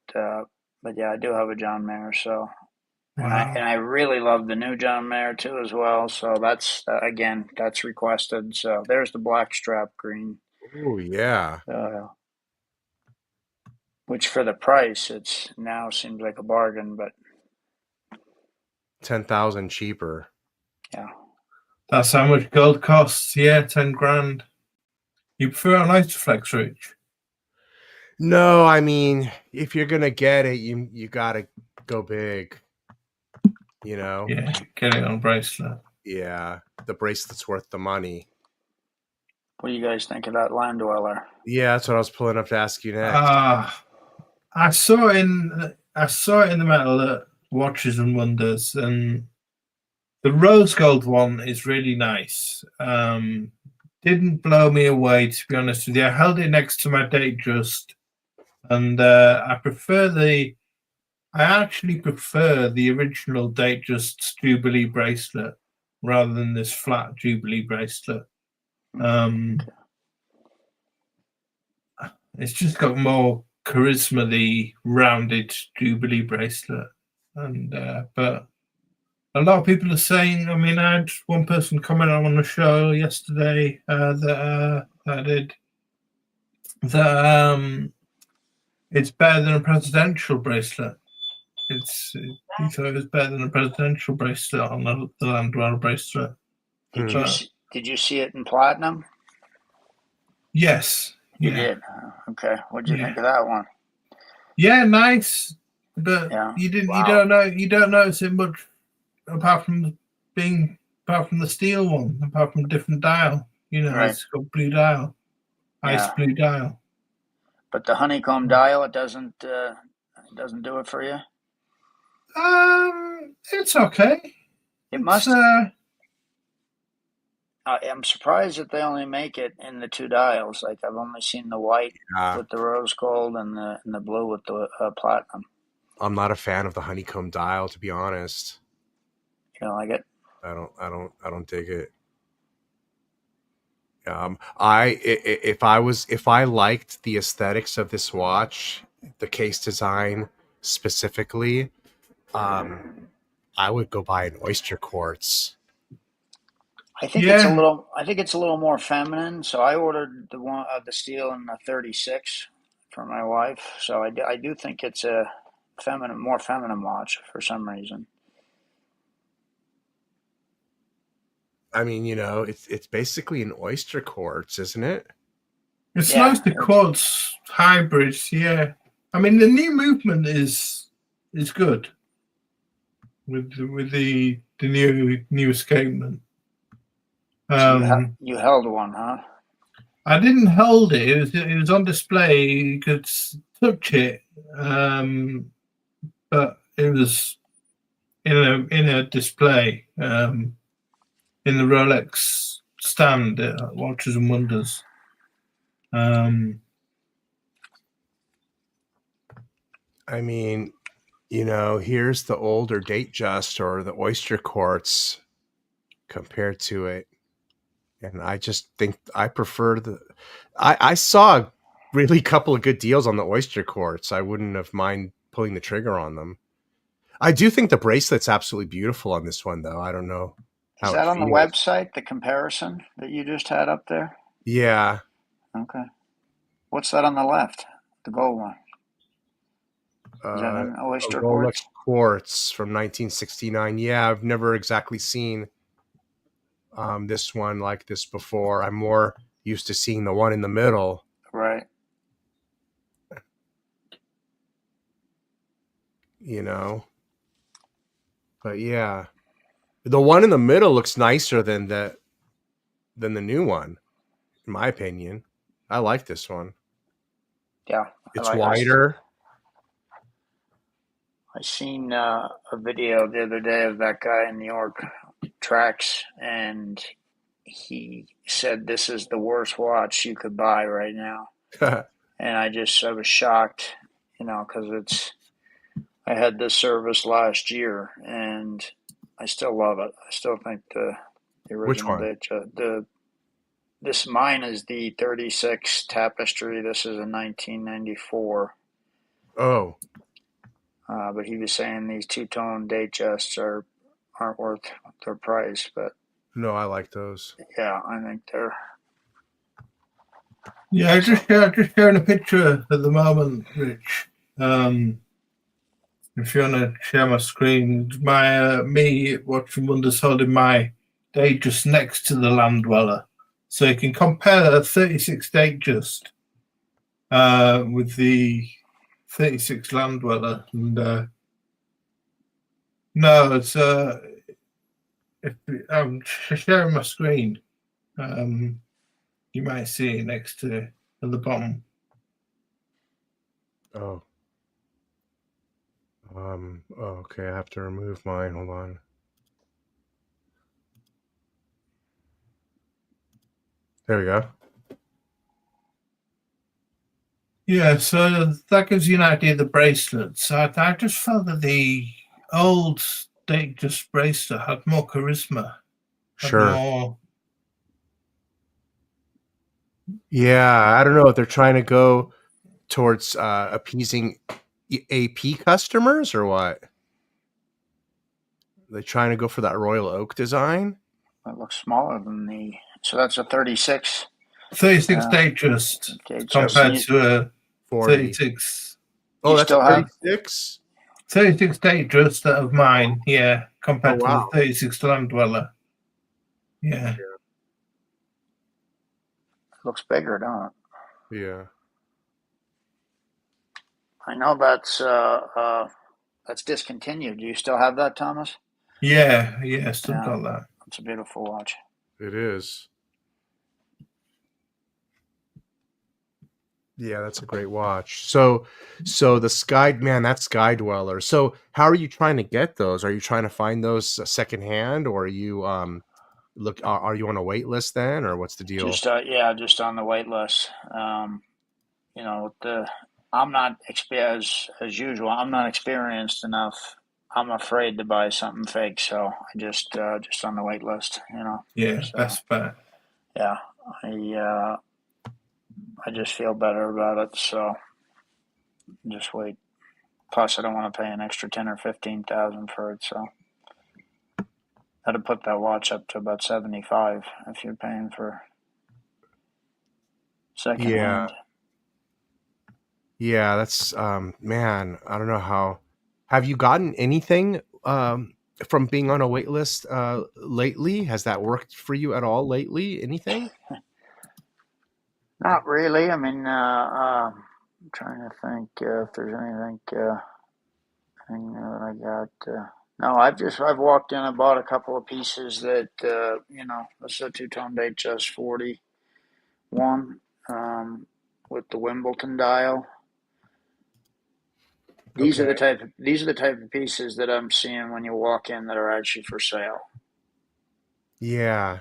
yeah, I do have a John Mayer. So Wow. and I really love the new John Mayer too as well. So that's again that's requested. So there's the black strap green. Oh yeah. Which for the price, it's now seems like a bargain, but 10,000 cheaper. yeah. That's how much gold costs. Yeah, 10 grand. You prefer an Isoflex, Rich? No, I mean, if you're gonna get it, you gotta go big. You know? Yeah, get it on a bracelet. Yeah, the bracelet's worth the money. What do you guys think of that Land Dweller? Yeah, that's what I was pulling up to ask you next. I saw it in the metal at Watches and Wonders, and the rose gold one is really nice. Didn't blow me away, to be honest with you. I held it next to my Datejust, and I actually prefer the original Datejust Jubilee bracelet rather than this flat Jubilee bracelet. It's just got more charisma, the rounded Jubilee bracelet, and but a lot of people are saying. I mean, I had one person comment on the show yesterday that it's better than a presidential bracelet. He thought it was better than a presidential bracelet on the Land Dweller bracelet. Did you see it in platinum? Yes. You did. Okay. What'd you think of that one? Yeah, nice. But you don't notice it much apart from the steel one, apart from a different dial. You know, It's got blue dial. Ice blue dial. But the honeycomb dial, it doesn't do it for you? It's okay. It must. I'm surprised that they only make it in the two dials. Like I've only seen the white with the rose gold and the blue with the platinum. I'm not a fan of the honeycomb dial, to be honest. You don't like it? I don't dig it. If I liked the aesthetics of this watch, the case design specifically, I would go buy an oyster quartz. I think it's a little more feminine. So I ordered the steel in the 36 for my wife. So I do think it's a more feminine watch for some reason. I mean, you know, it's basically an oyster quartz, isn't it? It's nice the quartz hybrids, yeah. I mean, the new movement is good with the new escapement. You held one, huh? I didn't hold it. It was on display. You could touch it, but it was in a display in the Rolex stand at Watches and Wonders. I mean, you know, here's the older Datejust or the oyster quartz compared to it. And I just think I prefer I saw a really couple of good deals on the oyster quartz. I wouldn't have mind pulling the trigger on them. I do think the bracelet's absolutely beautiful on this one, though. I don't know. Is that on the website, the comparison that you just had up there? Yeah. Okay. What's that on the left? The gold one. Is that an oyster quartz? Quartz from 1969. Yeah, I've never exactly seen this one like this before. I'm more used to seeing the one in the middle. Right. You know. But yeah. The one in the middle looks nicer than the than the new one, in my opinion. I like this one. Yeah, It's wider. I seen a video the other day of that guy in New York tracks, and he said this is the worst watch you could buy right now. And I was shocked, because I had this service last year, and I still love it. I still think the original Datejust. Mine is the 36 Tapestry. This is a 1994. Oh. But he was saying these two-tone Datejusts aren't worth their price, but no, I like those. Yeah, I think they're. Yeah, just sharing a picture at the moment, Rich. If you want to share my screen, my me watching Wonders holding my Datejust next to the Land Dweller, so you can compare a 36 Datejust with the 36 Land Dweller. And no, it's if I'm sharing my screen, you might see it next to at the bottom. Oh. Okay, I have to remove mine. Hold on. There we go. Yeah, so that gives you an idea of the bracelets. I just felt that the old Datejust bracelet had more charisma. Sure. Yeah, I don't know if they're trying to go towards appeasing AP customers or what. They're trying to go for that Royal Oak design. It looks smaller than so that's a 36. 36 Datejust compared to a 36. Oh, that's a 36? 36 Datejust of mine, yeah, compared to the 36 Land Dweller. Yeah. Looks bigger, don't it? Yeah. I know that's discontinued. Do you still have that, Thomas? Yeah, still got that. It's a beautiful watch. It is. Yeah, that's a great watch. So the Sky, man, that's Sky Dweller. So how are you trying to get those? Are you trying to find those secondhand, or are you are you on a wait list then, or what's the deal? Just on the wait list. I'm not as usual. I'm not experienced enough. I'm afraid to buy something fake, so I just on the wait list. Yeah, so, best bet. Yeah, I just feel better about it, so just wait. Plus, I don't want to pay an extra 10 or 15,000 for it, so that'd put that watch up to about 75 if you're paying for second hand. Yeah, that's man, I don't know how. Have you gotten anything from being on a wait list lately? Has that worked for you at all lately? Anything? Not really. I mean, I'm trying to think if there's anything that I got. No, I've walked in. I bought a couple of pieces that this is a two-tone Datejust 41 with the Wimbledon dial. These are the type of pieces that I'm seeing when you walk in that are actually for sale. Yeah.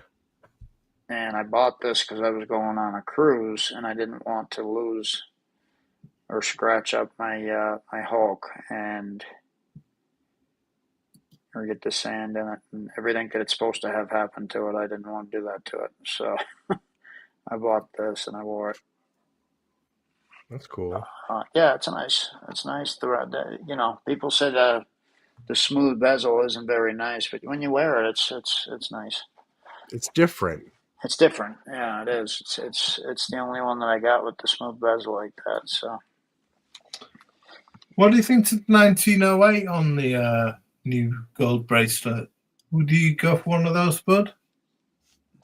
And I bought this because I was going on a cruise and I didn't want to lose or scratch up my my Hulk or get the sand in it and everything that it's supposed to have happened to it. I didn't want to do that to it, so I bought this and I wore it. That's cool. Yeah, it's nice. People say the smooth bezel isn't very nice, but when you wear it, it's nice. It's different. It's different. Yeah, it is. It's the only one that I got with the smooth bezel like that. So, what do you think of 1908 on the new gold bracelet? Would you go for one of those, Bud?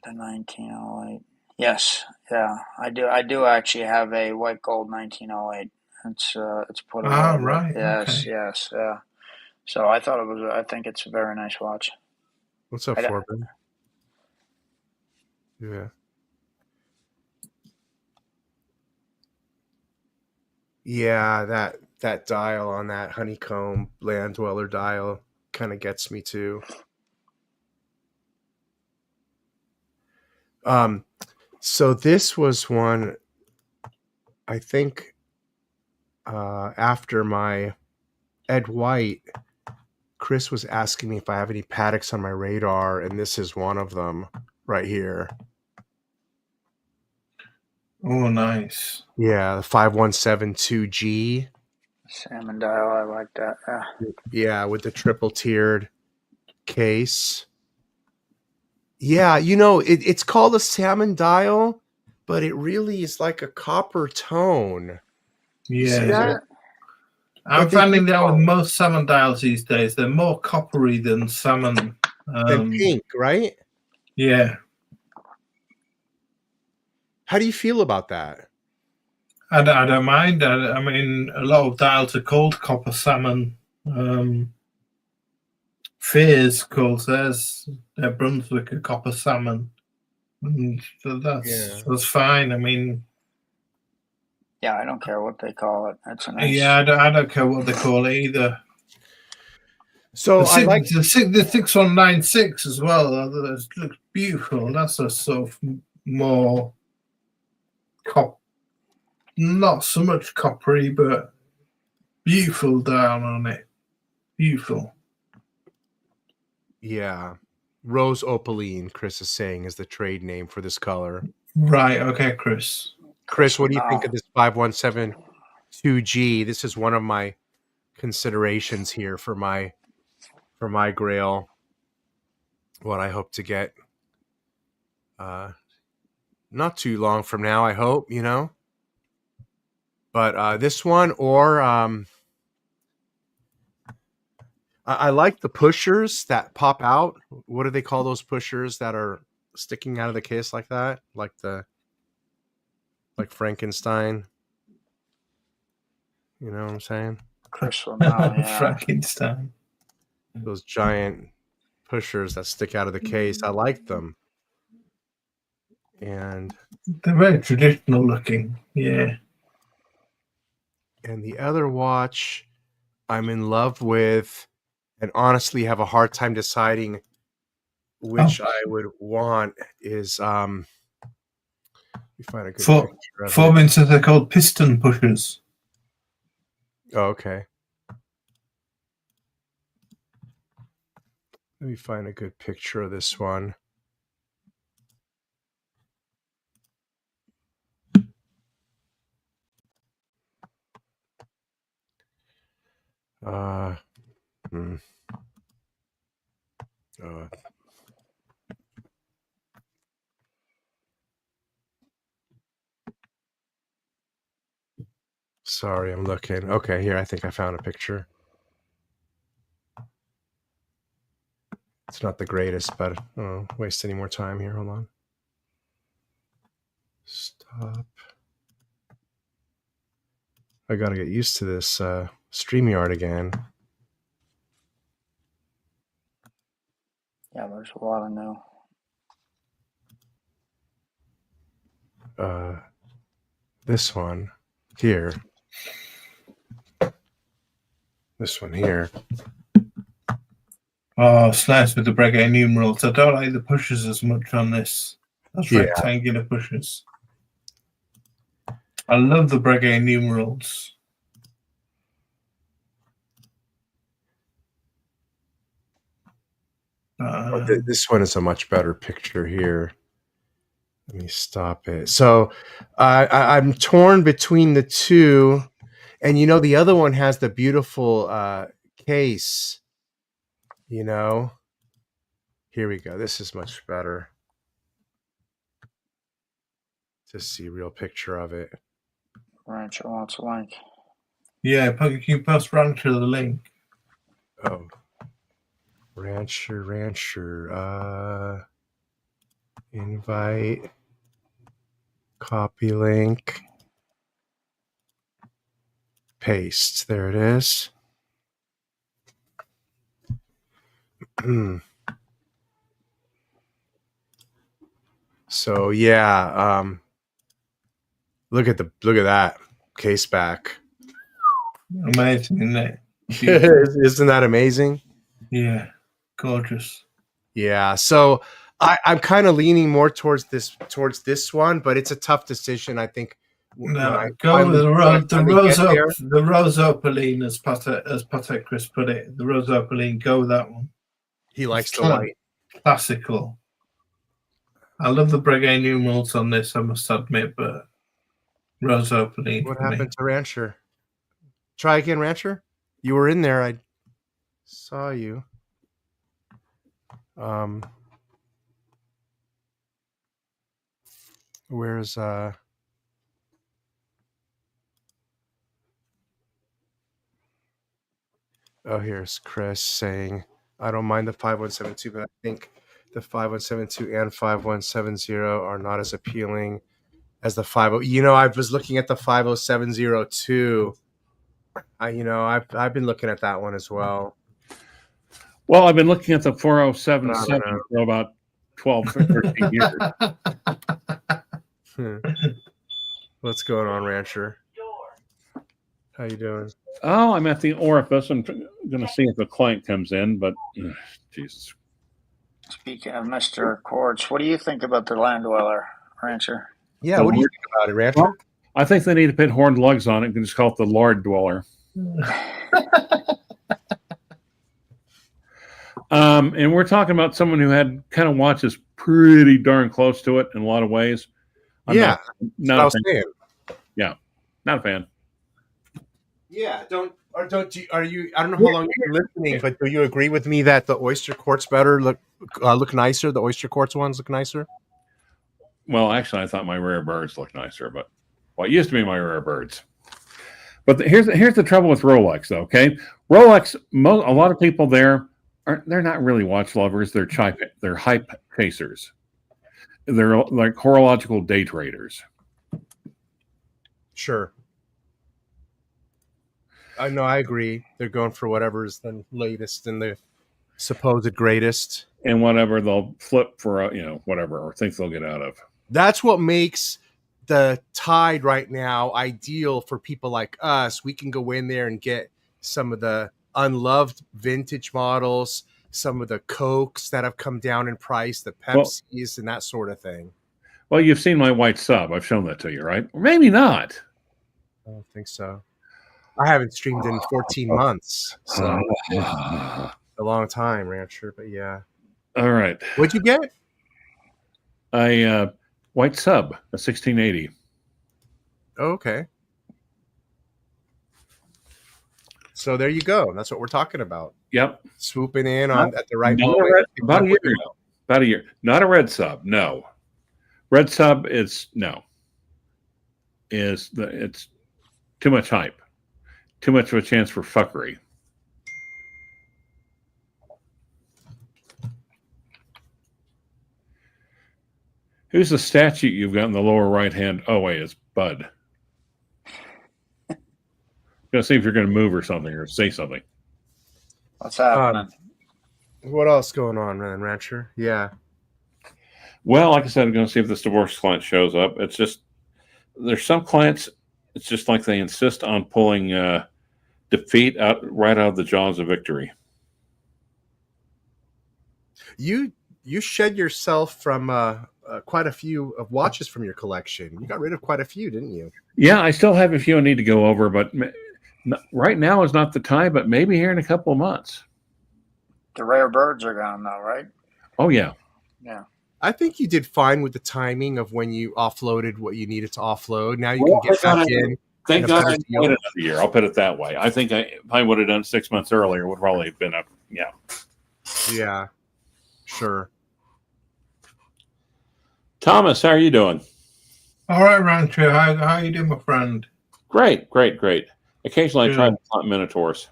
The 1908. Yes, yeah, I do. I do actually have a white gold 1908. It's put away. Right. Yes, okay. Yes, yeah. So I thought it was. I think it's a very nice watch. What's up, Forbin? Yeah. Yeah, that dial on that honeycomb land dweller dial kind of gets me too. So this was one, I think, after my Ed White, Chris was asking me if I have any paddocks on my radar, and this is one of them right here. Oh, nice. Yeah, the 5172G. Salmon dial, I like that. Yeah, with the triple tiered case. Yeah, it's called a salmon dial, but it really is like a copper tone. You see Yeah. that? I'm But they finding do that with call it most salmon dials these days, they're more coppery than salmon. and pink, right? Yeah. How do you feel about that? I don't mind. I mean, a lot of dials are called copper salmon. Fears calls theirs their Brunswick a copper salmon. And so that's fine. I mean, Yeah, I don't care what they call it. That's a nice. yeah, I don't care what they call it either. So the 6196 as well. That looks beautiful. That's a sort of more not so much coppery, but beautiful dial on it. Beautiful. Yeah. Rose opaline, Chris is saying, is the trade name for this color. Right. Okay, Chris. Chris, what do you think of this 5172G? This is one of my considerations here for my grail. What I hope to get not too long from now, I hope, But this one, or I like the pushers that pop out. What do they call those pushers that are sticking out of the case like that? Like Frankenstein. You know what I'm saying? Frankenstein. Those giant pushers that stick out of the case. I like them. And they're very traditional looking. Yeah. And the other watch I'm in love with, and honestly have a hard time deciding which I would want, is let me find a good picture of Foremints they're called piston pushers. Oh, okay. Let me find a good picture of this one. Sorry, I'm looking. Okay, here, I think I found a picture. It's not the greatest, but I don't waste any more time here. Hold on. Stop. I got to get used to this StreamYard again. Yeah, there's a lot of new. This one here. This one here. Oh, it's nice with the Breguet numerals. I don't like the pushers as much on this. Those rectangular pushers. I love the Breguet numerals. This one is a much better picture here. Let me stop it. So I'm torn between the two. And, the other one has the beautiful case, Here we go. This is much better to see a real picture of it. Rancher wants a link. Yeah, you can post Rancher the link. Oh. Rancher. Invite. Copy link. Paste. There it is. So yeah, look at that case back. Amazing, isn't it? Isn't that amazing? Yeah, gorgeous. Yeah. So I'm kind of leaning more towards this one, but it's a tough decision. I think. No, go with the Rose Opaline, as Patek Chris put it. The Rose Opaline, go with that one. He likes the white. Classical. I love the Breguet numerals on this, I must admit, but Rose Opaline. What happened to Rancher? Try again, Rancher. You were in there. I saw you. Where's Oh, here's Chris saying, I don't mind the 5172, but I think the 5172 and 5170 are not as appealing as the 50. You know, I was looking at the 5070 too. I've been looking at that one as well. Well, I've been looking at the 4077 for about 12 or 13 years. What's going on, Rancher? How you doing? Oh, I'm at the orifice. I'm going to see if the client comes in, but Jesus. Speaking of Mr. Quartz, what do you think about the Land Dweller, Rancher? Yeah, what do you think about it, Rancher? Well, I think they need to put horned lugs on it and just call it the Lard Dweller. And we're talking about someone who had kind of watches pretty darn close to it in a lot of ways. I'm not a fan. Yeah, not a fan. Yeah, I don't know how long you've been listening, but do you agree with me that the Oyster Quartz look nicer? The Oyster Quartz ones look nicer? Well, actually, I thought my Rare Birds looked nicer, but it used to be my Rare Birds. But here's the trouble with Rolex, though. Okay, Rolex. A lot of people they're not really watch lovers. They're hype chasers. They're like horological day traders. Sure. No, I agree. They're going for whatever's the latest and the supposed greatest. And whatever they'll flip for, whatever, or think they'll get out of. That's what makes the Tide right now ideal for people like us. We can go in there and get some of the unloved vintage models, some of the Cokes that have come down in price, the Pepsis, and that sort of thing. Well, you've seen my white sub. I've shown that to you, right? Or maybe not. I don't think so. I haven't streamed in 14 months, so a long time, Rancher. But yeah. All right. What'd you get? A white sub, a 1680. Oh, okay. So there you go. That's what we're talking about. Yep. Swooping in at the right moment. About a year ago. About a year. Not a red sub. No. Red sub is no. It's too much hype. Too much of a chance for fuckery. Who's the statue you've got in the lower right hand? Oh, wait, it's Bud. Gonna see if you're gonna move or something or say something. What's happening? What else going on, man, Rancher? Yeah. Well, like I said, I'm gonna see if this divorce client shows up. It's just there's some clients. It's just like they insist on pulling defeat right out of the jaws of victory. You shed yourself from quite a few of watches from your collection. You got rid of quite a few, didn't you? Yeah, I still have a few I need to go over, but right now is not the time. But maybe here in a couple of months. The Rare Birds are gone, though, right? Oh yeah. Yeah. I think you did fine with the timing of when you offloaded what you needed to offload. Now you can get back in. Thank God I waited another year. I'll put it that way. I think if I would have done 6 months earlier, would probably have been up. Yeah. Yeah. Sure. Thomas, how are you doing? All right, Rancher. How you doing, my friend? Great. Occasionally I try to plant Minotaurs.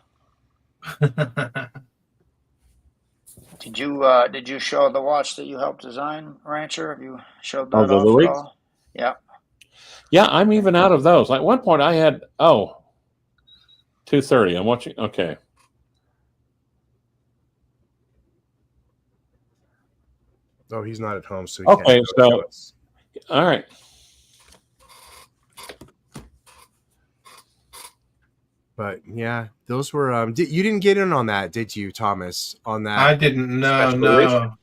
Did you show the watch that you helped design, Rancher? Have you showed that the off Louis? at all? Yeah. Yeah, I'm even out of those. Like, at one point I had 230. I'm watching. Okay. Oh, he's not at home, so okay. So All right. But yeah, those were. You didn't get in on that, did you, Thomas? On that? I didn't know. special No.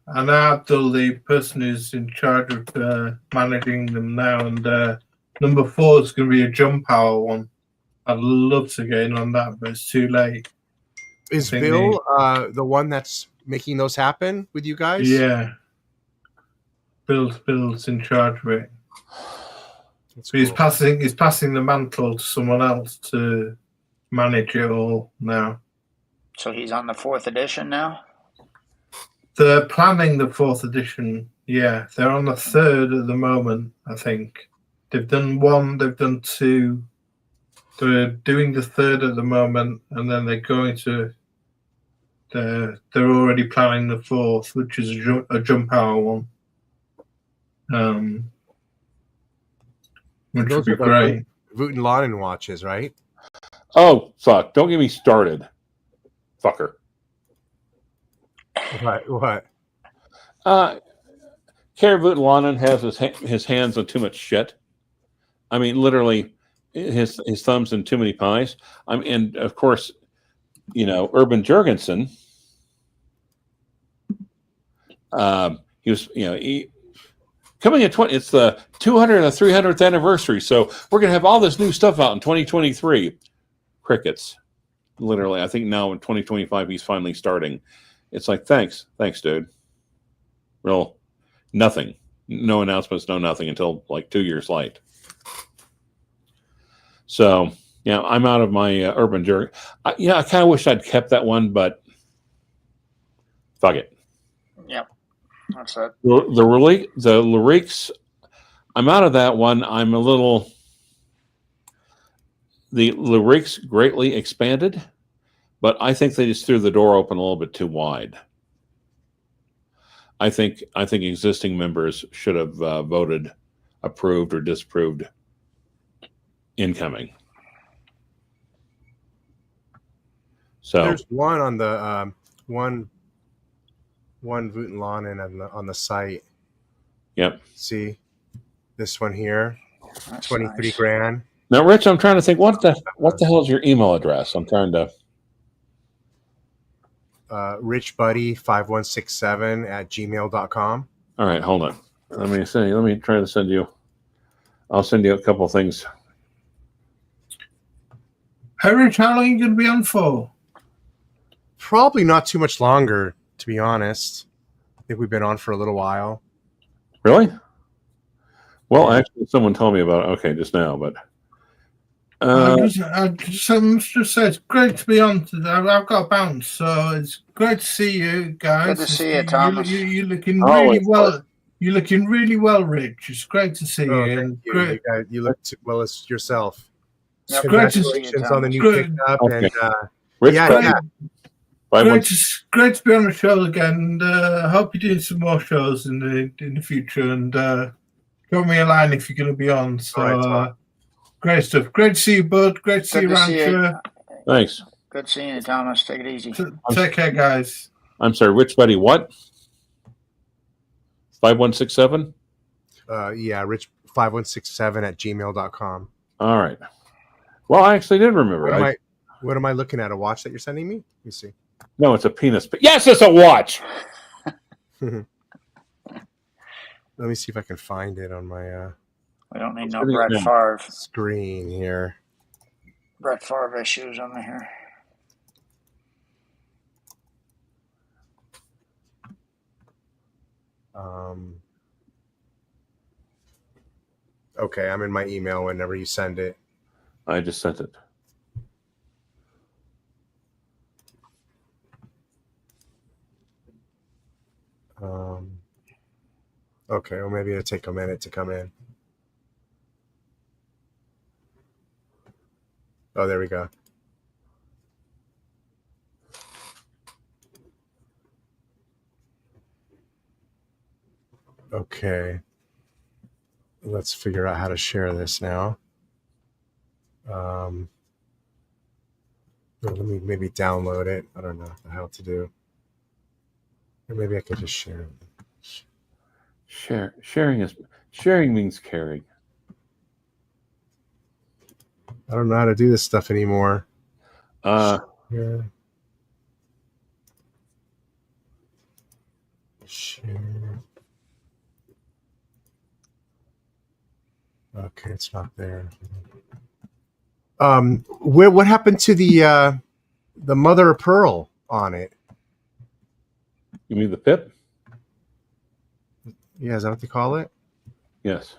And Abdul, the person who's in charge of managing them now, and number 4 is going to be a jump hour one. I'd love to get in on that, but it's too late. Is Bill the one that's making those happen with you guys? Yeah. Bill's in charge of it. That's But he's cool. passing the mantle to someone else to manage it all now. So he's on the 4th edition now? They're planning the 4th edition. Yeah, they're on the 3rd at the moment, I think. They've done 1, they've done 2. They're doing the 3rd at the moment, and then they're going to. They're already planning the 4th, which is a jump hour one. Which would be great. Wooten Laden watches, right? Oh, fuck. Don't get me started. Fucker. What? Kerry Wooten Laden has his hands on too much shit. I mean, literally, his thumbs in too many pies. And of course, Urban Jurgensen. He was, coming at 20. It's the 200th and 300th anniversary, so we're gonna have all this new stuff out in 2023. Crickets. Literally, I think now in 2025 he's finally starting. It's like, thanks, dude. Real nothing. No announcements, no nothing until like 2 years late. So, yeah, I'm out of my Urban Jerk. I kind of wish I'd kept that one, but fuck it. Yep. That's it. The lyrics, I'm out of that one. I'm a little. The lyrics greatly expanded, but I think they just threw the door open a little bit too wide. I think existing members should have voted, approved or disapproved incoming. So there's one on the one Wooten Laden on the site. Yep. See this one here, That's 23 nice. grand. Now, Rich, I'm trying to think what the hell is your email address? I'm trying to. richbuddy5167@gmail.com. All right, hold on. Let me try to send you. I'll send you a couple things. Hey, Rich, how long are you going to be on for? Probably not too much longer, to be honest. I think we've been on for a little while. Really? Well, actually, someone told me about it. Okay, just now, but. I must just say it's great to be on today. I've got a bounce, so it's great to see you guys. Good to see you, Thomas. You're looking really well. You're looking really well, Rich. It's great to see you. Thank you. Great. You look as well as yourself. Yep. Congratulations on the new pickup. Okay. And Rich, Great to be on the show again. And I hope you're doing some more shows in the future. And drop me a line if you're going to be on. So. Right, great stuff. Great to see you, bud. Great to see you, Rancher. Thanks. Good seeing you, Thomas. Take it easy. Take care, guys. I'm sorry, Rich Buddy, what? 5167? Yeah, rich5167@gmail.com. All right. Well, I actually did remember. What am I looking at? A watch that you're sending me? Let me see. No, it's a penis. Yes, it's a watch. Let me see if I can find it on my we don't need no Brett Favre screen here. Brett Favre issues on here. Okay, I'm in my email whenever you send it. I just sent it. Okay, well, maybe it'll take a minute to come in. Oh, there we go. Okay. Let's figure out how to share this now. Let me maybe download it. I don't know how to do. Or maybe I could just share it. Sharing Sharing means caring. I don't know how to do this stuff anymore. Uh, Yeah. Share. Okay, it's not there. What happened to the mother of pearl on it? you mean the pip? Yeah, is that what they call it? Yes.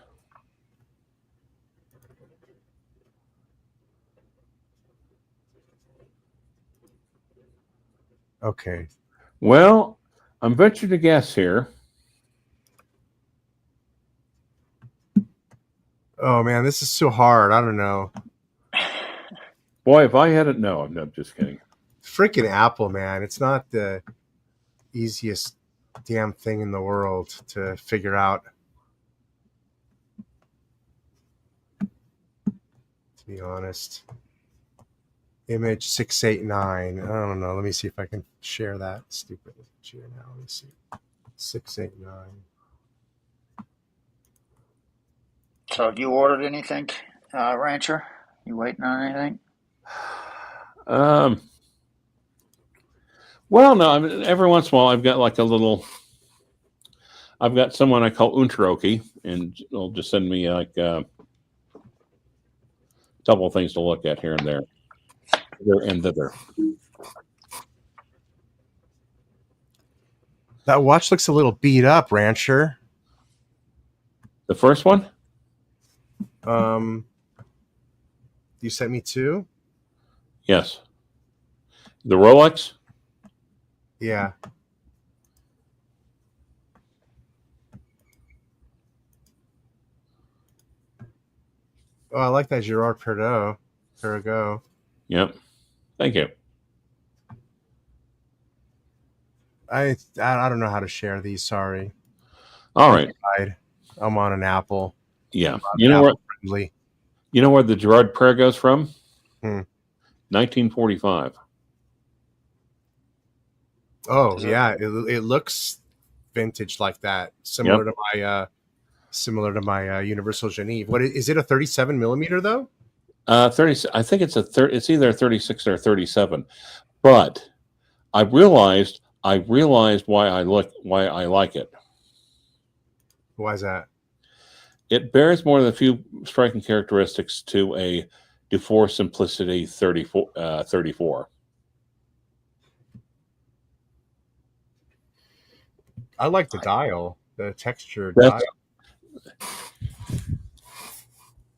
Okay. Well, I'm venturing to guess here. Oh man, this is so hard. I don't know. Boy, if I had it, no, I'm just kidding. Freaking Apple, man. It's not the easiest damn thing in the world to figure out. To be honest. Image 689. I don't know. Let me see if I can share that stupid share now. Let me see. 689. So have you ordered anything, Rancher? You waiting on anything? Well, no. I mean, every once in a while, I've got like a little. I've got someone I call Untaroki, and they'll just send me like a couple of things to look at here and there, there and thither. That watch looks a little beat up, Rancher. The first one? You sent me two? Yes. The Rolex? Yeah. Oh, I like that Gerard Perregaux. Yep. Thank you. I don't know how to share these. Sorry. All right. I'm on an Apple. Yeah. You know where? Friendly. You know where the Gerard Perregaux's from? 1945. Oh yeah, it looks vintage like that. Similar to my Universal Geneve. What is it? A 37 millimeter though? 30. I think it's it's either 36 or 37. But I realized why I like it. Why is that? It bears more than a few striking characteristics to a Dufour Simplicity 34. I like the dial, the textured That's- dial.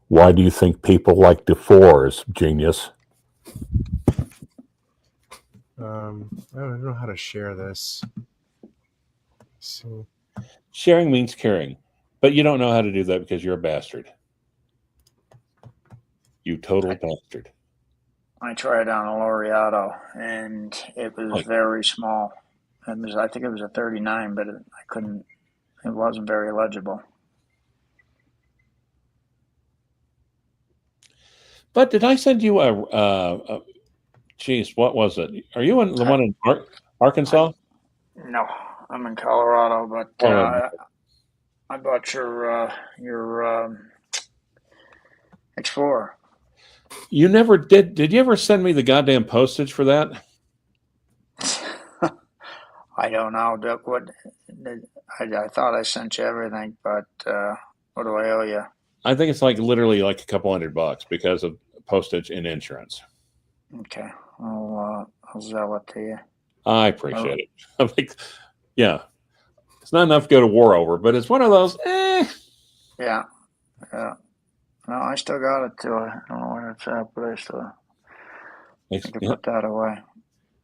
Why do you think people like Dufours, genius? I don't know how to share this. So Sharing means caring, but you don't know how to do that because you're a bastard. You total bastard. I tried on a Laureato, and it was very small. I think it was a 39, but it wasn't very legible. But did I send you geez, what was it? Are you the one in Arkansas? No, I'm in Colorado, but I bought your Explorer. You never did. Did you ever send me the goddamn postage for that? I don't know. I thought I sent you everything, but what do I owe you? I think it's like literally like a couple $100 because of postage and insurance. Okay, I'll sell it to you. I appreciate it. I'm like, yeah, it's not enough to go to war over, but it's one of those. Yeah. No, I still got it too. I don't know where it's at, but I still can put that away.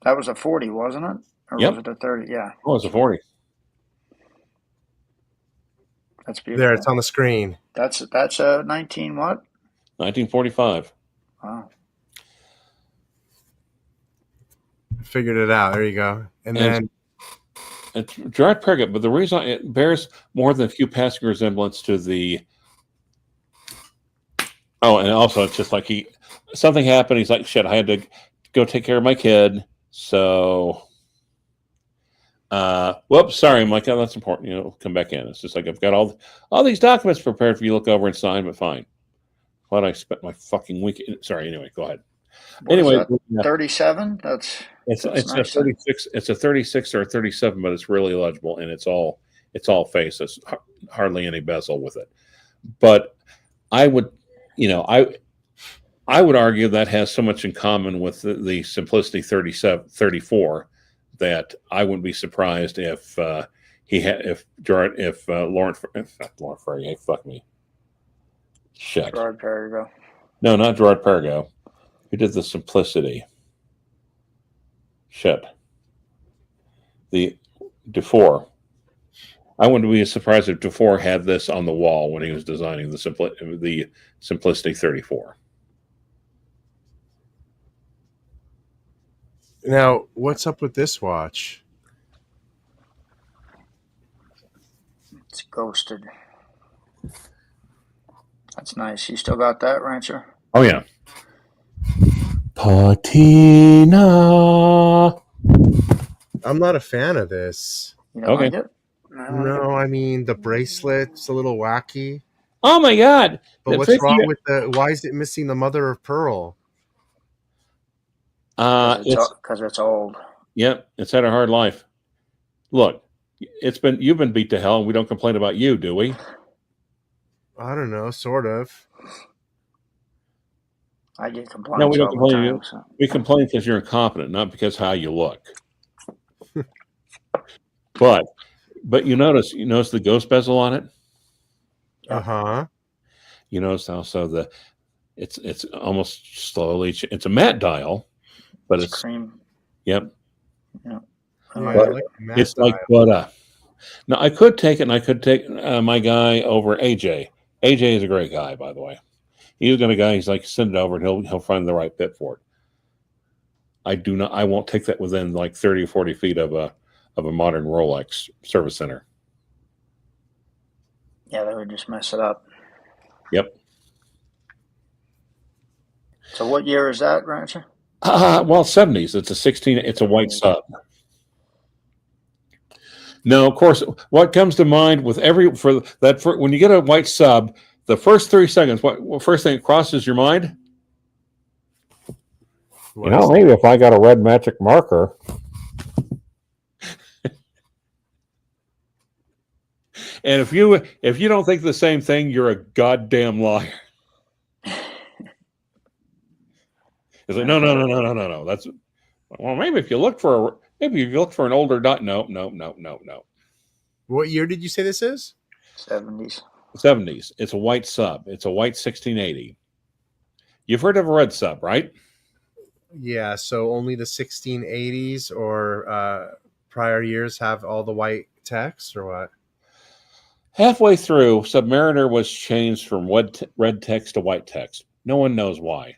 That was a 40, wasn't it? Or was it a 30? Yeah. Oh, it was a 40. That's beautiful. there, it's on the screen. That's a 19 what? 1945. Wow. Figured it out. There you go. And then it's Gerard Perregaux, but the reason it bears more than a few passing resemblance to the. Oh, and also it's just like something happened. He's like, shit, I had to go take care of my kid. So Whoops, sorry. I'm like, oh, that's important. You know, come back in. It's just like I've got all these documents prepared for you to look over and sign, but fine. What I spent my fucking weekend. Sorry. Anyway, go ahead. What is Anyway, that, 37? That's it's nice. a 36. It's a 36 or a 37, but it's really legible, and it's all face. It's hardly any bezel with it. But I would, you know, I would argue that has so much in common with the Simplicity 34 that I wouldn't be surprised if Laurent Ferrier, fuck me, shit, Gerard Perregaux. no, not Gerard Perregaux, who did the Simplicity, shit, the Dufour. I wouldn't be surprised if Dufour had this on the wall when he was designing the Simplicity 34. Now, what's up with this watch? It's ghosted. That's nice. You still got that, Rancher? Oh yeah. Patina. I'm not a fan of this. You don't Okay. like it? No, I mean the bracelet's a little wacky. Oh my God! But what's wrong with why is it missing the mother of pearl? Because it's old. Yep, it's had a hard life. Look, you've been beat to hell, and we don't complain about you, do we? I don't know, sort of. I get complaints. No, we don't all the complain. time, so. We complain because you're incompetent, not because how you look. But you notice the ghost bezel on it. Uh-huh. You notice also it's almost slowly. It's a matte dial, but it's cream. Yep. Yeah. It's like butter. Now I could take it, and I could take my guy over AJ. AJ is a great guy, by the way. He's going to guy. He's like, send it over, and he'll find the right bit for it. I won't take that within like 30 or 40 feet of a modern Rolex service center. Yeah, they would just mess it up. Yep. So what year is that, Rancher? Well, 70s. It's a 16. It's a white sub. No, of course. What comes to mind with when you get a white sub, the first 3 seconds, what first thing that crosses your mind? Maybe if I got a red magic marker. And if you don't think the same thing, you're a goddamn liar. It's like no. That's maybe if you look for an older dot. No. What year did you say this is? 70s. 70s. It's a white sub. It's a white 1680. You've heard of a red sub, right? Yeah. So only the 1680s or prior years have all the white text, or what? Halfway through, Submariner was changed from red text to white text. No one knows why.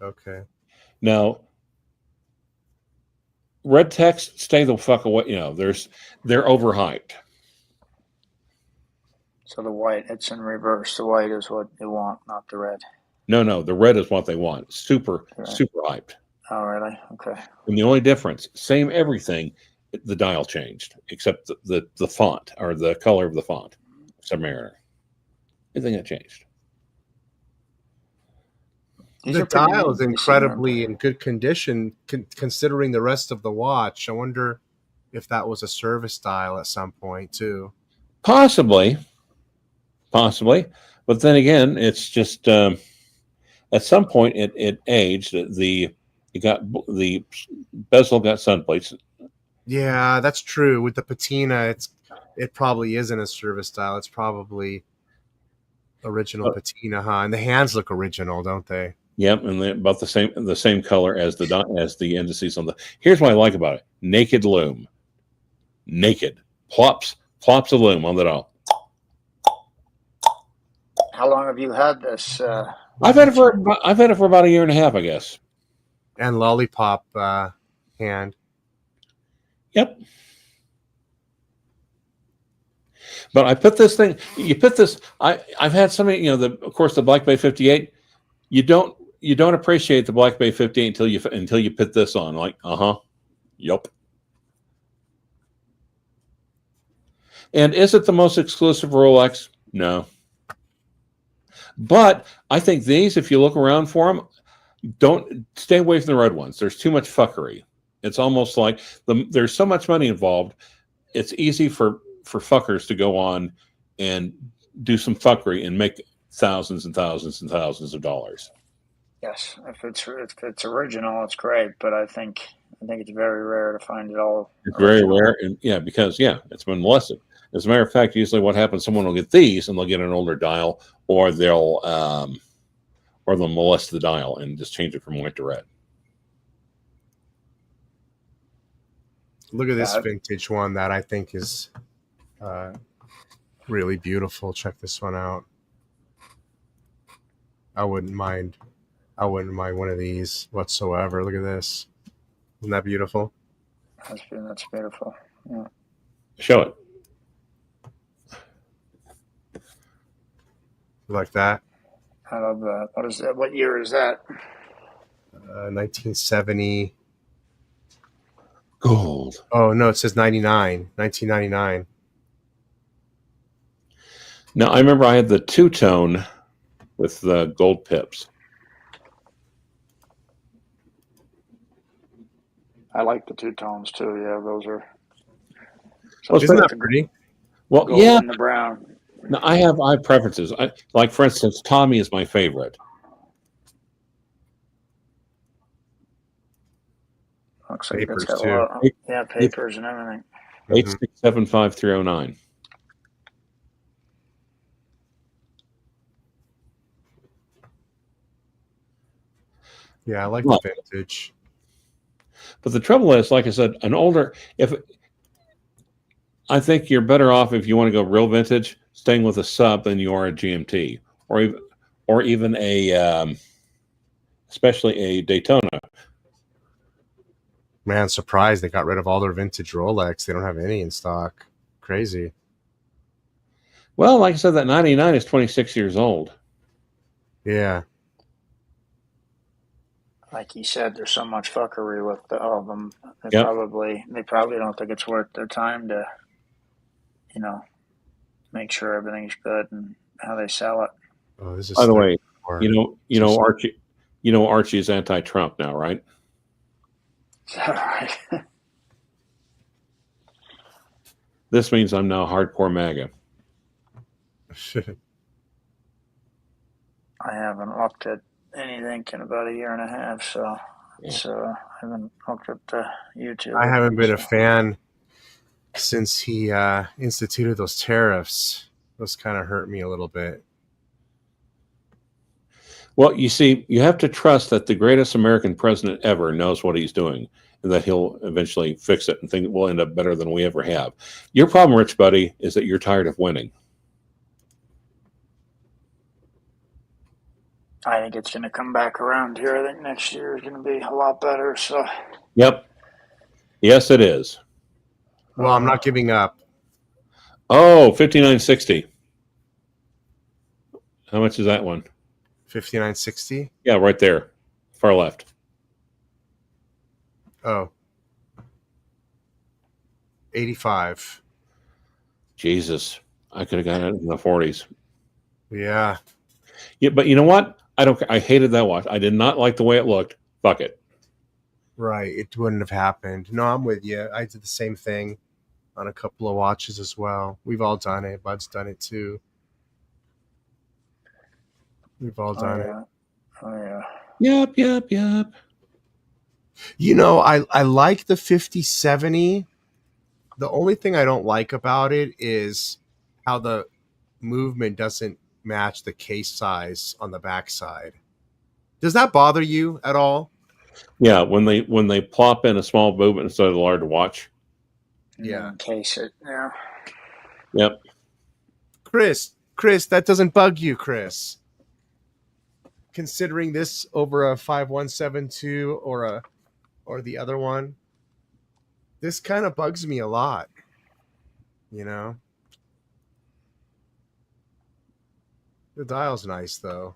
Okay. Now, red text, stay the fuck away. They're overhyped. So the white, it's in reverse. The white is what they want, not the red. No, the red is what they want. Super hyped. Oh, really? Okay. And the only difference, same everything, the dial changed, except the font or the color of the font. Submariner. Everything that changed. The dial is incredibly in good condition considering the rest of the watch. I wonder if that was a service dial at some point too. Possibly. But then again, it's just at some point it aged. The bezel got sun plates. Yeah, that's true. With the patina, it probably isn't a service dial. It's probably original patina, huh? And the hands look original, don't they? Yep, and they're about the same color as the indices on the. Here's what I like about it: naked loom, naked plops of loom on the dial. How long have you had this? I've had it for about a year and a half, I guess. And lollipop hand. Yep. But I put this thing. You put this. I've had so many. Of course, the Black Bay 58. You don't. you don't appreciate the Black Bay 58 until you put this on. Like, yup. And is it the most exclusive Rolex? No. But I think these, if you look around for them, don't stay away from the red ones. There's too much fuckery. It's almost like there's so much money involved. It's easy for fuckers to go on and do some fuckery and make thousands and thousands and thousands of dollars. Yes, if it's original, it's great. But I think it's very rare to find it all. It's very rare, and because it's been molested. As a matter of fact, usually what happens, someone will get these and they'll get an older dial, or they'll molest the dial and just change it from white to red. Look at this vintage one that I think is really beautiful. Check this one out. I wouldn't mind one of these whatsoever. Look at this. Isn't that beautiful? That's beautiful. Yeah. Show it. Like that? I love that. What is that? What year is that? 1970. Gold. Oh, no, it says 1999. Now, I remember I had the two-tone with the gold pips. I like the two tones too. Yeah, those are. Isn't that pretty? Well, gold and the brown. No, I have preferences. Like, for instance, Tommy is my favorite. Looks like Papers, it's got too. a lot. Yeah, papers and everything. 8675309. Yeah, I like the vintage. But the trouble is, like I said, I think you're better off if you want to go real vintage, staying with a sub than you are a GMT, or even especially a Daytona. Man, surprised they got rid of all their vintage Rolex. They don't have any in stock. Crazy. Well, like I said, that 99 is 26 years old. Yeah. Like he said, there's so much fuckery with all of them. They probably don't think it's worth their time to, make sure everything's good and how they sell it. Oh, this is. By the way, Archie's anti-Trump now, right? Is that right? This means I'm now hardcore MAGA. I haven't looked at anything in about a year and a half, so I haven't looked at YouTube. I haven't been a fan since he instituted those tariffs. Those kind of hurt me a little bit. Well, you see, you have to trust that the greatest American president ever knows what he's doing, and that he'll eventually fix it and think we'll end up better than we ever have. Your problem, Rich Buddy, is that you're tired of winning. I think it's going to come back around here. I think next year is going to be a lot better. So. Yep. Yes, it is. Well, I'm not giving up. Oh, 5960. How much is that one? 5960? Yeah, right there. Far left. Oh. 85. Jesus. I could have got it in the 40s. Yeah. Yeah, but you know what? I hated that watch. I did not like the way it looked. Fuck it. Right. It wouldn't have happened. No, I'm with you. I did the same thing on a couple of watches as well. We've all done it. Bud's done it too. We've all done it. Oh, yeah. Yep. I like the 5070. The only thing I don't like about it is how the movement doesn't match the case size on the backside. Does that bother you at all? Yeah, when they plop in a small movement instead of a large watch. Yeah. Case it. Yeah. Yep. Chris, that doesn't bug you, Chris. Considering this over a 5172 or the other one, this kind of bugs me a lot. The dial's nice though.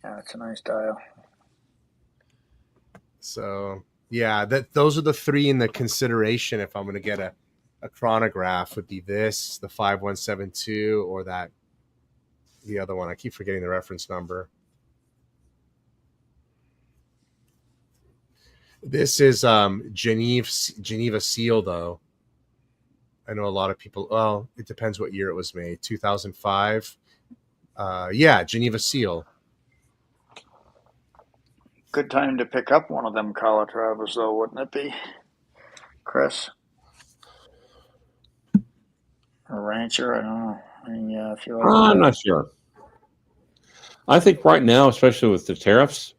Yeah, it's a nice dial. So yeah, those are the three in the consideration if I'm going to get a chronograph. Would be this, the 5172, or the other one. I keep forgetting the reference number. This is Geneva Seal, though. I know a lot of people. Well, it depends what year it was made. 2005. Yeah, Geneva Seal. Good time to pick up one of them Calatravas, though, wouldn't it be, Chris? A rancher? I don't know. I mean, yeah, if you like. I'm not sure. I think right now, especially with the tariffs,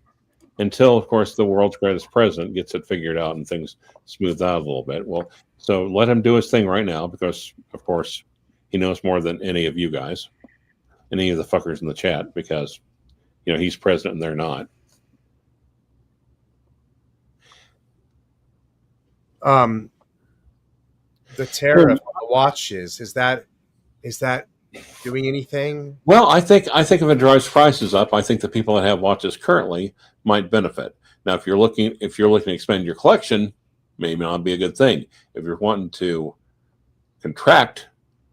until, of course, the world's greatest president gets it figured out and things smooth out a little bit. Well, so let him do his thing right now because, of course, he knows more than any of you guys, any of the fuckers in the chat, because, you know, he's president and they're not. The tariff on the watches, is that doing anything? Well, I think if it drives prices up, I think the people that have watches currently might benefit. Now, if you're looking to expand your collection, maybe not be a good thing. If you're wanting to contract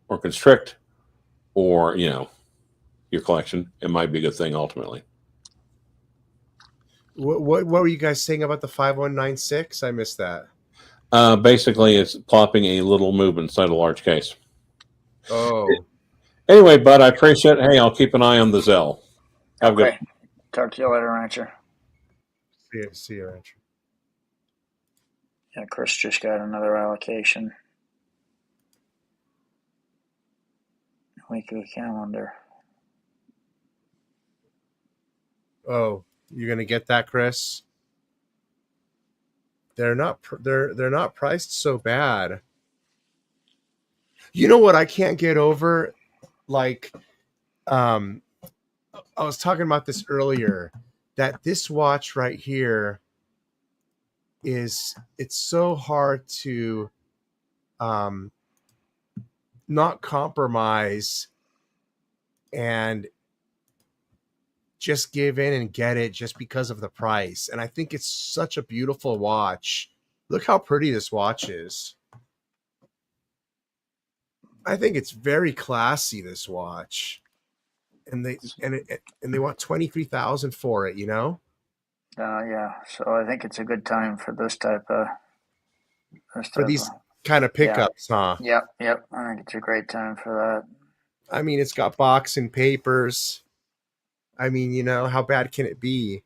or constrict, or your collection, it might be a good thing ultimately. What were you guys saying about the 5196? I missed that. Basically, it's plopping a little move inside a large case. Oh. Anyway, bud, I appreciate it. Hey, I'll keep an eye on the Zelle. Have okay. Talk to you later, Rancher. See you, Rancher. Yeah, Chris just got another allocation. Weekly calendar. Oh, you're gonna get that, Chris? They're not priced so bad. You know what I can't get over? Like, I was talking about this earlier, that this watch right here it's so hard to not compromise and just give in and get it just because of the price. And I think it's such a beautiful watch. Look how pretty this watch is. I think it's very classy, this watch. And they want 23,000 for it, Yeah. So I think it's a good time for this type of for these kind of pickups, huh? Yep. I think it's a great time for that. I mean, it's got box and papers. I mean, how bad can it be?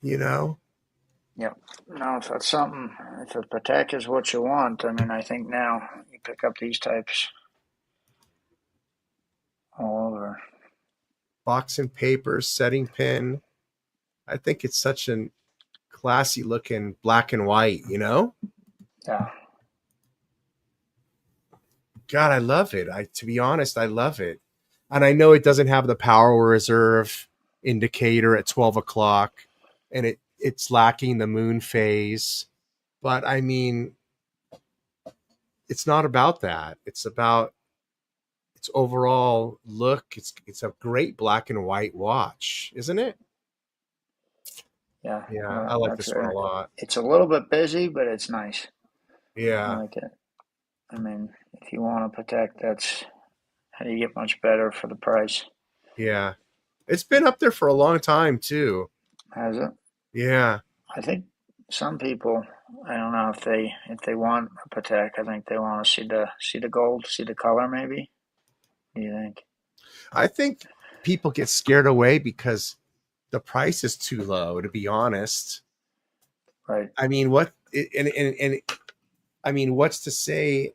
Yep. No, if that's something, if a Patek is what you want, I mean, I think now you pick up these types all over. Box and papers, setting pin. I think it's such a classy looking black and white, Yeah. God, I love it. To be honest, I love it. And I know it doesn't have the power reserve indicator at 12 o'clock, and it's lacking the moon phase. But I mean, it's not about that. It's about its overall look. It's a great black and white watch, isn't it? Yeah. I like this one a lot. It's a little bit busy, but it's nice. Yeah. I like it. I mean, if you want a Patek, that's how you get much better for the price. Yeah. It's been up there for a long time too. Has it? Yeah. I think some people, I don't know if they want a Patek, I think they want to see the gold, see the color maybe. What do you think? I think people get scared away because the price is too low, to be honest. Right. I mean, I mean, what's to say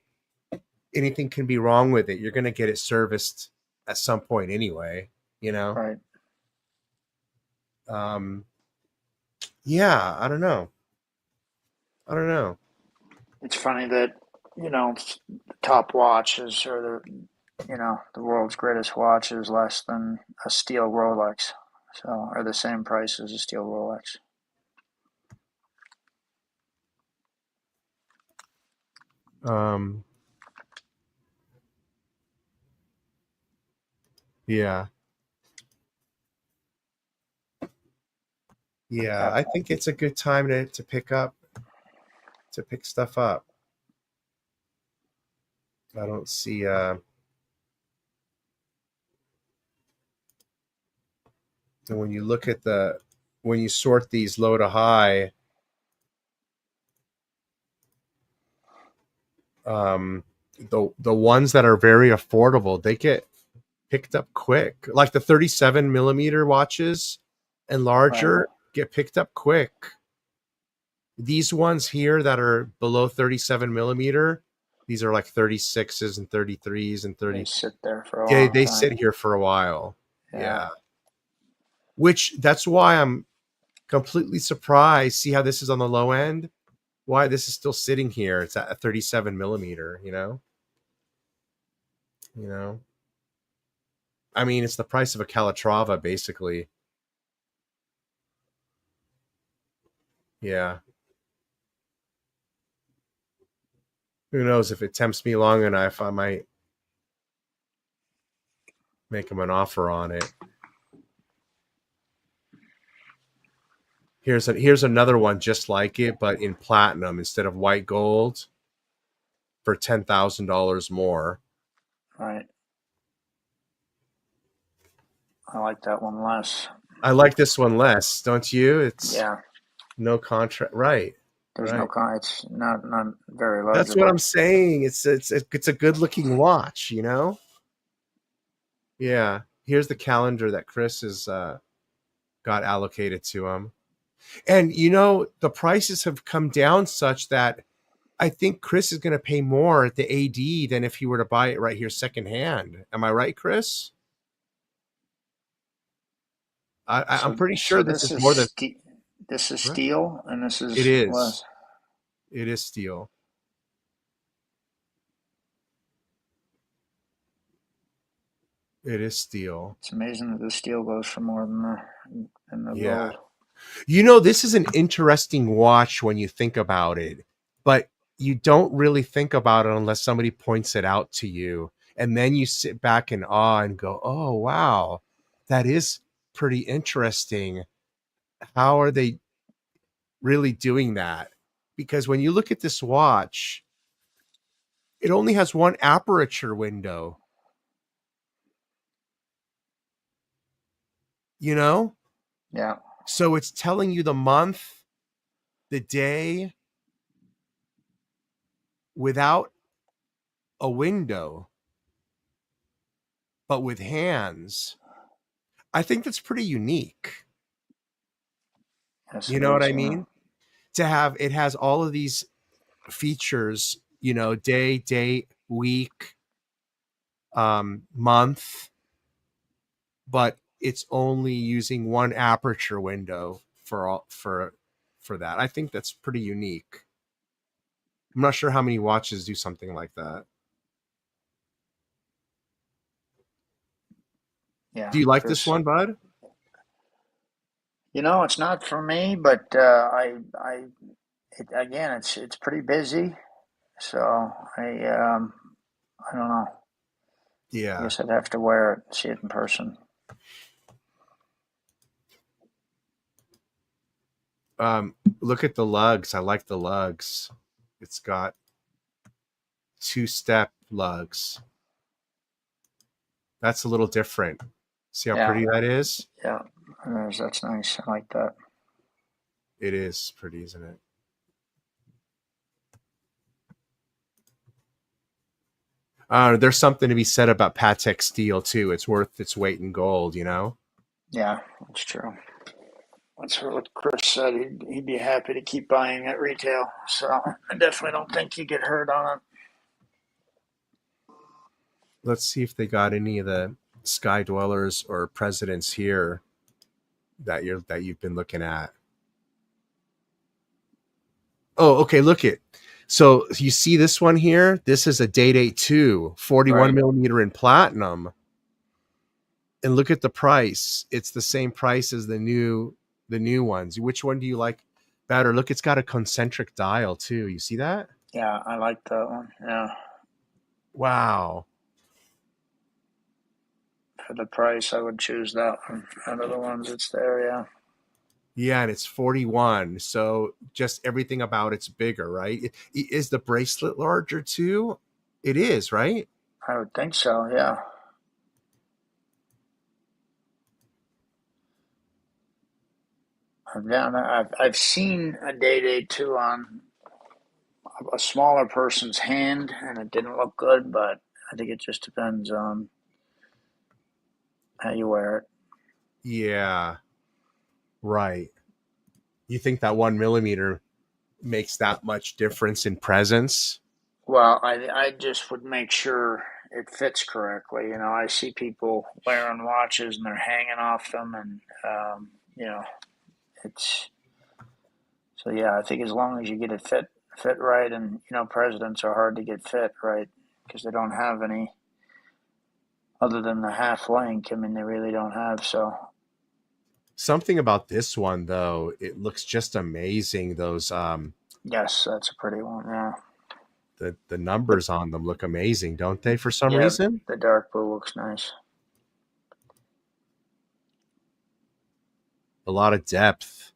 anything can be wrong with it? You're going to get it serviced at some point anyway, Right. Yeah, I don't know. It's funny that, the top watches or the world's greatest watch is less than a steel Rolex. So, are the same price as a steel Rolex. Yeah. Yeah, I think it's a good time to pick stuff up. I don't see and when you look at when you sort these low to high, the ones that are very affordable, they get picked up quick. Like the 37 millimeter watches and larger get picked up quick. These ones here that are below 37 millimeter, these are like 36s and 33s and 30. They sit there for a Yeah, long they time. sit here for a while. Yeah. Yeah. Which that's why I'm completely surprised. See how this is on the low end? Why this is still sitting here. It's at a 37 millimeter, you know? I mean, it's the price of a Calatrava, basically. Yeah. Who knows? If it tempts me long enough, I might make him an offer on it. Here's another one just like it, but in platinum instead of white gold for $10,000 more. Right. I like that one less. I like this one less, don't you? It's Yeah. no contract, right? There's right. It's not very large. That's what I'm saying. It's a good looking watch, you know. Yeah. Here's the calendar that Chris has got allocated to him, and the prices have come down such that I think Chris is going to pay more at the AD than if he were to buy it right here secondhand. Am I right, Chris? I'm pretty sure this is more than. This is steel, and this is It is. less. It is steel. It is steel. It's amazing that the steel goes for more than the Yeah. gold. This is an interesting watch when you think about it, but you don't really think about it unless somebody points it out to you. And then you sit back in awe and go, oh, wow, that is pretty interesting. How are they really doing that? Because when you look at this watch, it only has one aperture window. Yeah. So it's telling you the month, the day, without a window, but with hands. I think that's pretty unique. Yes, You know what I mean? It has all of these features, day, date, week, month, but it's only using one aperture window for that. I think that's pretty unique. I'm not sure how many watches do something like that. Yeah. Do you like this one, bud? It's not for me, but it's pretty busy, so I don't know. Yeah. I guess I'd have to wear it, see it in person. Look at the lugs. I like the lugs. It's got 2-step lugs. That's a little different. See how pretty that is? Yeah, that's nice. I like that. It is pretty, isn't it? There's something to be said about Patek steel too. It's worth its weight in gold, Yeah, that's true. That's what Chris said. He'd be happy to keep buying at retail. So I definitely don't think you get hurt on it. Let's see if they got any of the Sky Dwellers or Presidents here that you've been looking at. Oh, okay. Look it. So you see this one here? This is a Day-Date 2, 41 millimeter in platinum. And look at the price. It's the same price as the new ones. Which one do you like better? Look, it's got a concentric dial too. You see that? Yeah, I like that one. Yeah. Wow. For the price, I would choose that one out of the ones that's there. Yeah. Yeah, and it's 41. So just everything about it's bigger, right? Is the bracelet larger too? It is, right? I would think so. Yeah. I've seen a Day 2 on a smaller person's hand, and it didn't look good. But I think it just depends on how you wear it. Yeah, right. You think that 1 millimeter makes that much difference in presence? Well, I just would make sure it fits correctly. You know, I see people wearing watches and they're hanging off them, and you know, it's so yeah. I think as long as you get it fit right, and you know, presidents are hard to get fit right because they don't have any other than the half link. I mean, they really don't have. So Something about this one though, it looks just amazing. Those yes, that's a pretty one. Yeah, the numbers on them look amazing, don't they? For some yeah. reason, The dark blue looks nice, a lot of depth.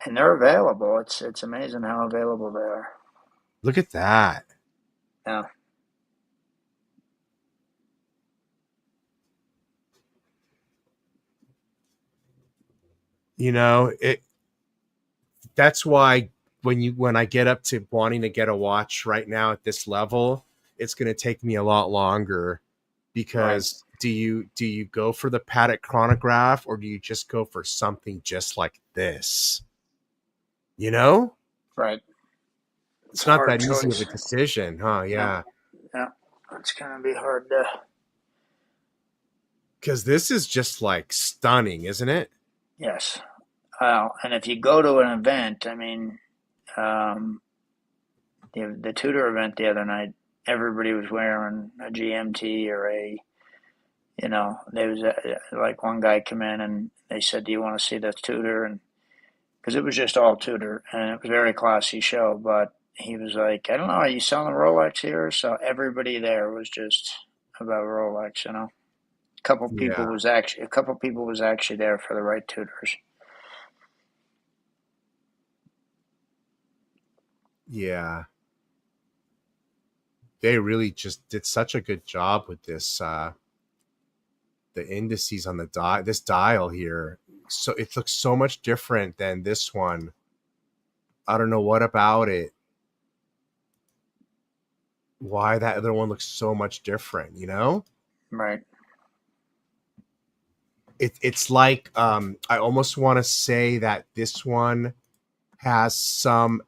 and they're available. It's amazing how available they are. Look at that. Yeah. You know, it that's why when I get up to wanting to get a watch right now at this level, it's going to take me a lot longer because do you go for the Patek chronograph or do you just go for something just like this? You know? Right. It's A not hard that easy of choice. a decision, huh? Yeah. Yeah, it's gonna be hard to. Cuz this is just like stunning, isn't it? Yes. And if you go to an event, I mean, um, the Tudor event the other night, everybody was wearing a GMT or a, you know, there was like one guy come in and they said, "Do you want to see the Tudor?" And because it was just all Tudor and it was a very classy show, but he was like, "I don't know, are you selling Rolex here?" So everybody there was just about Rolex, you know. Yeah. A couple people was actually there for the right Tudors. Yeah. They really just did such a good job with this the indices on the this dial here. So it looks so much different than this one. I don't know what about it. Why that other one looks so much different, you know? Right. It's like I almost want to say that this one has some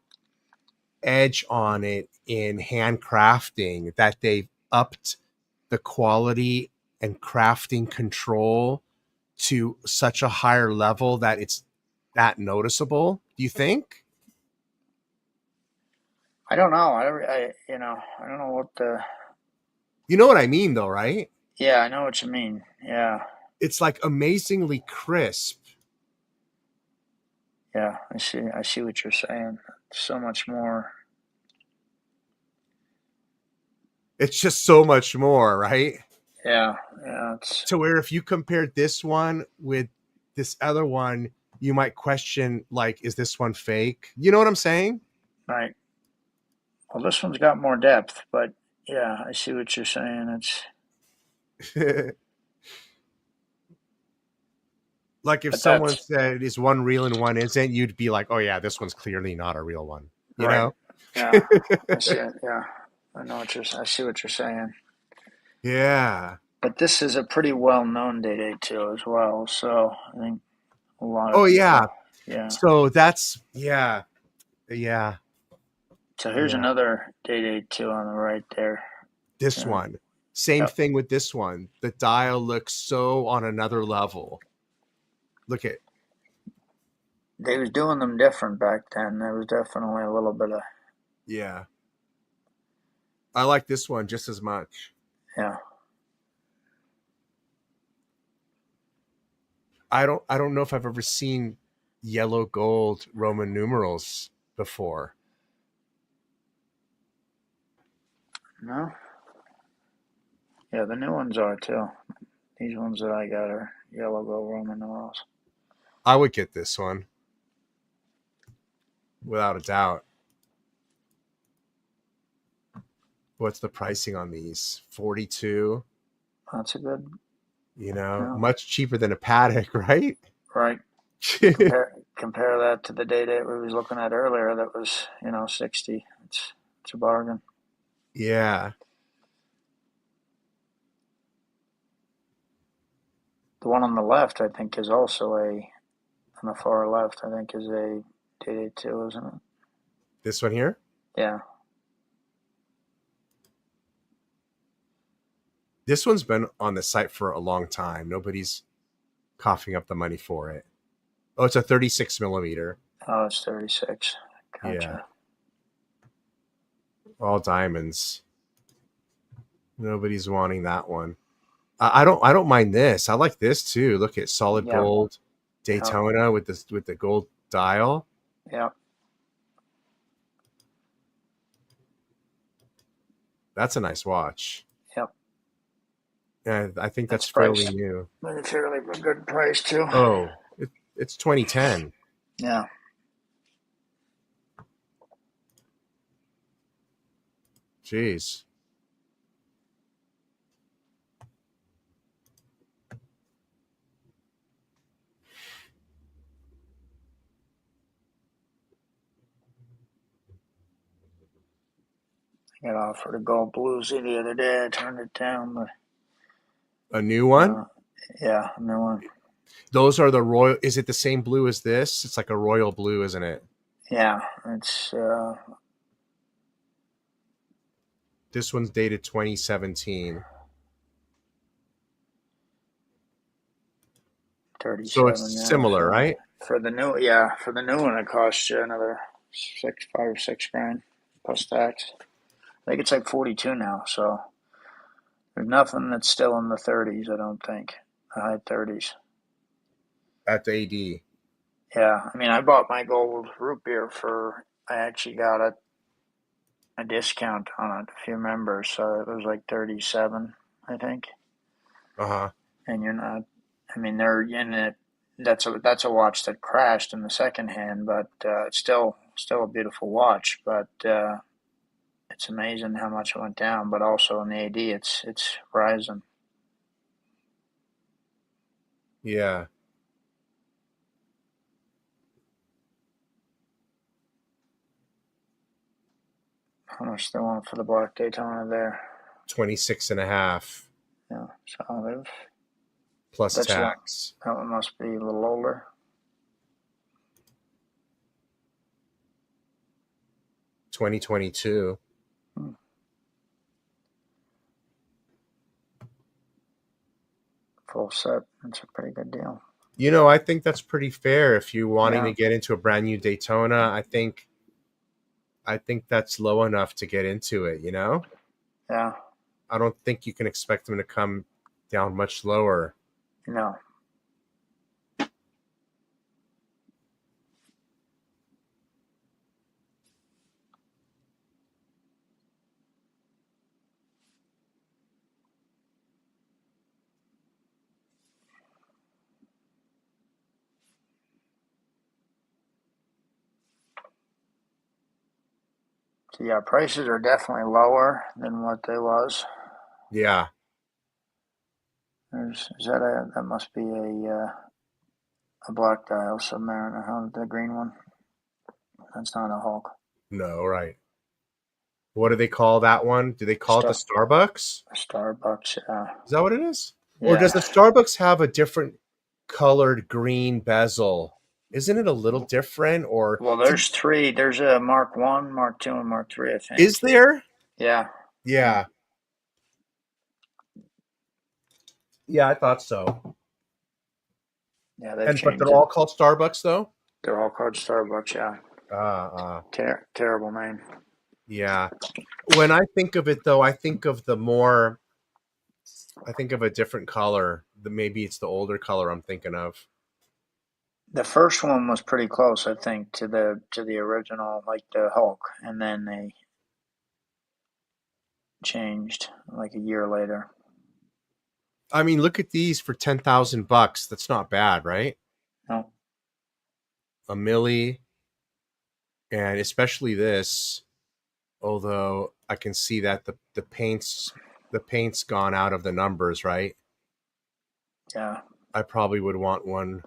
edge on it in handcrafting, that they've upped the quality and crafting control to such a higher level that it's that noticeable. Do you think? I don't know. I don't know what the. You know what I mean, though, right? Yeah, I know what you mean. Yeah, It's like amazingly crisp. yeah. I see. I see what you're saying. So much more. It's just so much more, right? Yeah, yeah. It's To where if you compared this one with this other one, you might question, like, is this one fake? You know what I'm saying? right. Well, this one's got more depth, but yeah, I see what you're saying. It's. Like if But someone that's said is one real and one isn't, you'd be like, oh yeah, this one's clearly not a real one. You right. know? Yeah, I see it. Yeah, I know what you're. I see what you're saying. Yeah. But this is a pretty well-known Day 2 as well. So I think a lot of Oh yeah. people. Yeah. So that's yeah. Yeah. So here's Yeah. another Day 2 on the right there. This Yeah. one. Same Yep. thing with this one. The dial looks so on another level. Look at They was doing them different back then. There was definitely a little bit of yeah. I like this one just as much. yeah. I don't know if I've ever seen yellow gold Roman numerals before. No? Yeah, the new ones are too. These ones that I got are yellow gold Roman numerals. I would get this one without a doubt. What's the pricing on these? 42. That's a good, Yeah. Much cheaper than a Patek, right? Right. compare that to the data we was looking at earlier. That was 60. It's a bargain. Yeah. The one on the left, I think, is also on the far left, I think, is a data too, isn't it? This one here? Yeah. This one's been on the site for a long time. Nobody's coughing up the money for it. Oh, it's a 36 millimeter. Oh, it's 36. Gotcha. Yeah. All diamonds. Nobody's wanting that one. I don't mind this. I like this too. Look at solid gold Daytona with the gold dial. Yeah. That's a nice watch. Yep. Yeah, I think that's fairly new. A fairly good price too. Oh, it's 2010. Yeah. Jeez. I got offered a gold bluesy the other day. I turned it down. But, a new one? Yeah, a new one. Those are the royal. Is it the same blue as this? It's like a royal blue, isn't it? Yeah, it's. This one's dated 2017. 37. So it's similar, right? For the new one, it costs you another $5 or $6 plus tax. I think it's like 42 now. So there's nothing that's still in the 30s. I don't think the high 30s. At the AD. Yeah, I mean, I bought my gold root beer I actually got a discount on it, if you remember. So it was like 37, I think. And you're not. I mean, they're in it. That's a watch that crashed in the second hand, but it's still a beautiful watch. But it's amazing how much it went down. But also in the AD, it's rising. Yeah. How much they want for the black Daytona there? 26.5. Yeah, so plus tax. That one must be a little older. $2022. Full set. That's a pretty good deal. I think that's pretty fair if you're wanting to get into a brand new Daytona. I think that's low enough to get into it, Yeah. I don't think you can expect them to come down much lower. No. So yeah, prices are definitely lower than what they was. Yeah. That must be a black dial Submariner, huh? The green one. That's not a Hulk. No, right. What do they call that one? Do they call it the Starbucks? Starbucks, yeah. Is that what it is? Yeah. Or does the Starbucks have a different colored green bezel? Isn't it a little different? Or well, there's three. There's a Mark 1, Mark 2, and Mark 3, I think. Is there? Yeah. Yeah. Yeah, I thought so. Yeah, but they're all called Starbucks, though? They're all called Starbucks, yeah. Terrible name. Yeah. When I think of it, though, I think of a different color. Maybe it's the older color I'm thinking of. The first one was pretty close, I think, to the original, like the Hulk, and then they changed like a year later. I mean, look at these for $10,000. That's not bad, right? No. a milli, and especially this. Although I can see that the paint's gone out of the numbers, right? Yeah. I probably would want one.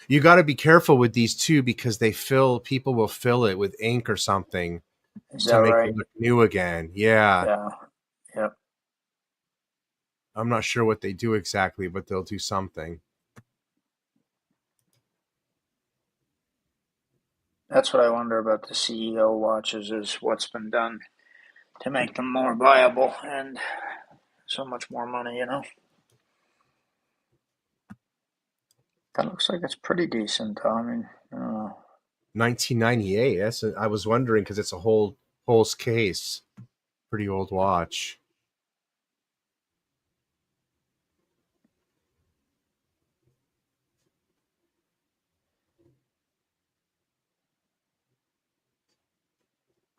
You got to be careful with these too, because people will fill it with ink or something Is to that make right? it look new again. Yeah. Yeah. Yep. I'm not sure what they do exactly, but they'll do something. That's what I wonder about the CEO watches, is what's been done to make them more viable and so much more money, you know? That looks like it's pretty decent, though. I mean, 1998. I was wondering, because it's a whole case. Pretty old watch.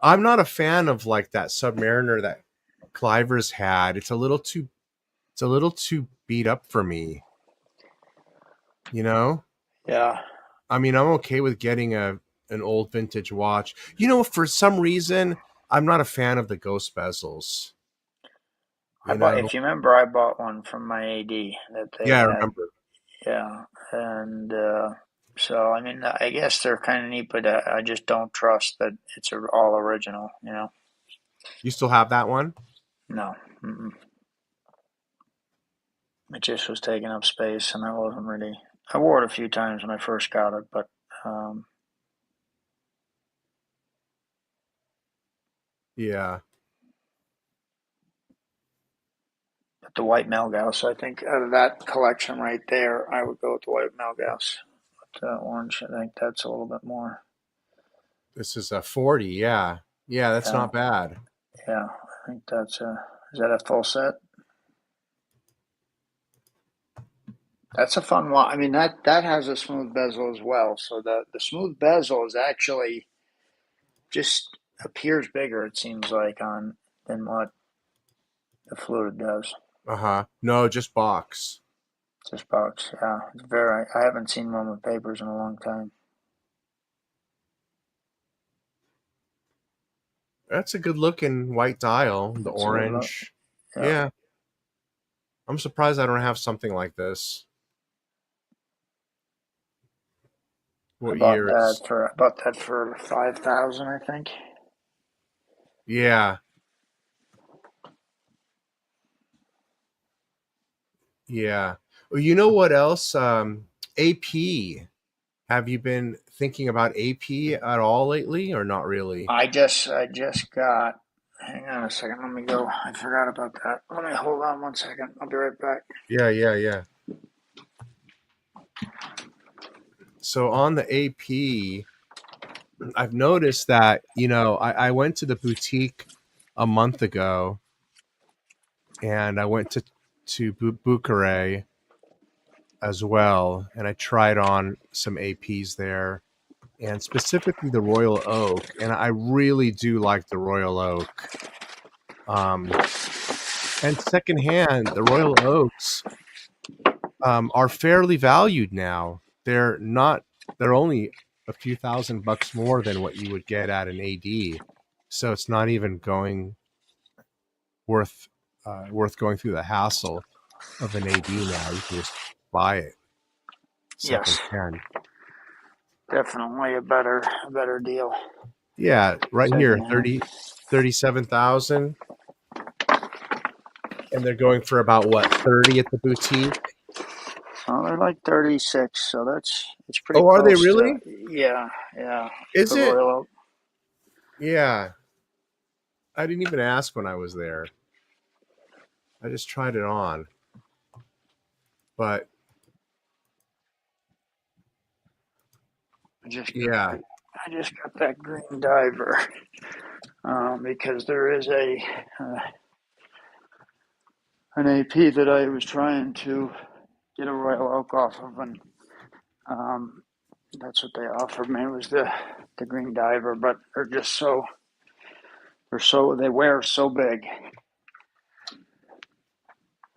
I'm not a fan of like that Submariner that Cliver's had. It's a little too beat up for me. You know? yeah. I mean, I'm okay with getting an old vintage watch. You know, for some reason, I'm not a fan of the ghost bezels. If you remember, I bought one from my AD that they Yeah, I had. remember. Yeah. And so, I mean, I guess they're kind of neat, but I just don't trust that it's all original, you know? You still have that one? No. Mm-mm. It just was taking up space, and I wasn't really. I wore it a few times when I first got it, but Yeah. the white Melgauss, I think, out of that collection right there, I would go with the white Melgauss. But orange, I think that's a little bit more. This is a 40. Yeah. Yeah, that's Yeah. not bad. Yeah, I think that's is that a full set? That's a fun one. I mean, that has a smooth bezel as well. So the smooth bezel is actually just appears bigger, it seems like, on than what the fluid does. No, just box. Just box, yeah. It's very. I haven't seen one with papers in a long time. That's a good looking white dial. The That's a good look. orange. Yeah. I'm surprised I don't have something like this. What year is? I bought that for 5,000, I think. Yeah. Yeah. Well, you know what else? AP. Have you been thinking about AP at all lately, or not really? I just got. Hang on a second. Let me go. I forgot about that. Let me hold on 1 second. I'll be right back. Yeah. So on the AP, I've noticed that, I went to the boutique a month ago, and I went to Bucharest as well, and I tried on some APs there, and specifically the Royal Oak, and I really do like the Royal Oak. And secondhand, the Royal Oaks are fairly valued now. They're only a few $1,000 more than what you would get at an AD, so it's not even worth going through the hassle of an AD now. You can just buy it secondhand. Yes, definitely a better deal. Yeah, right here, Secondhand. 37,000, and they're going for about what, 30 at the boutique. Oh, they're like 36, so it's pretty. Oh, are they close really? Yeah. Is it? Royal Oak. Yeah. I didn't even ask when I was there. I just tried it on. But I just got that green diver because there is an AP that I was trying to get a Royal Oak off of, and that's what they offered me, was the green diver. But they're just they wear so big.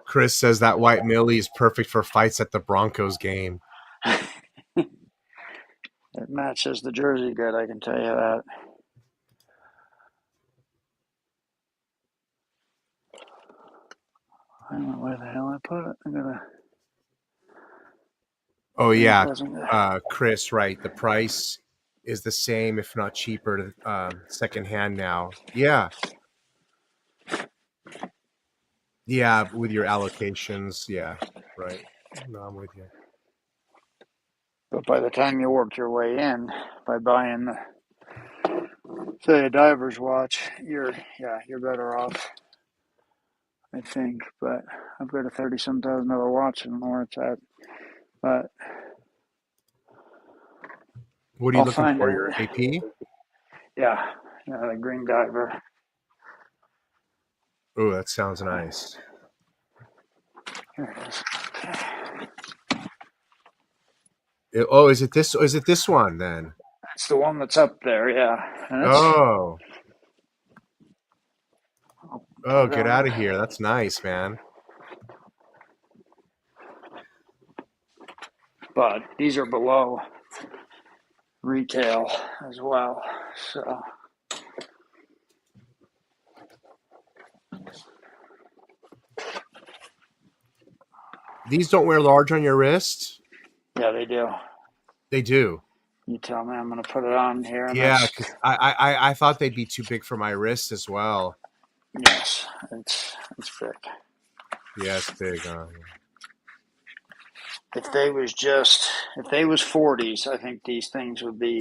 Chris says that white Millie is perfect for fights at the Broncos game. It matches the jersey good, I can tell you that. I don't know where the hell I put it. I'm gonna. Oh It yeah, wasn't. Chris, right. The price is the same, if not cheaper, secondhand now. Yeah. Yeah, with your allocations. Yeah, right. No, I'm with you. But by the time you work your way in by buying, say, a diver's watch, you're better off, I think. But I've got a $30-some thousand watch. I don't know where it's at, but What are you I'll looking find for? it. Your AP? Yeah, the green diver. Oh, that sounds nice. Here it is. Oh, is it this? Is it this one then? That's the one that's up there. Yeah. And it's, Oh, put it get on. out of here. That's nice, man. But these are below retail as well. So These don't wear large on your wrist? yeah, they do. They do. You tell me. I'm going to put it on here. And Yeah, because I thought they'd be too big for my wrist as well. yes, it's big. Yeah, it's big. If they was 40s, I think these things would be.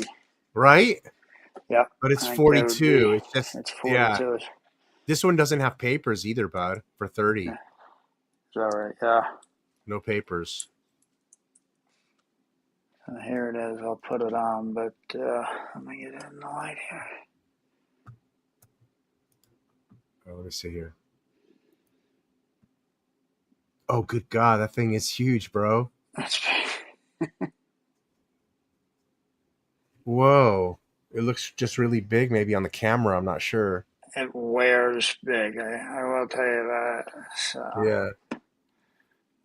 Right? Yeah. But it's I think 42. It's just, it's 42. yeah. This one doesn't have papers either, bud, for 30. Is that right? Yeah. No papers. Here it is. I'll put it on, but let me get it in the light here. Oh, let me see here. Oh, good God. That thing is huge, bro. That's big. Whoa. It looks just really big, maybe on the camera. I'm not sure. It wears big. I will tell you that. So Yeah.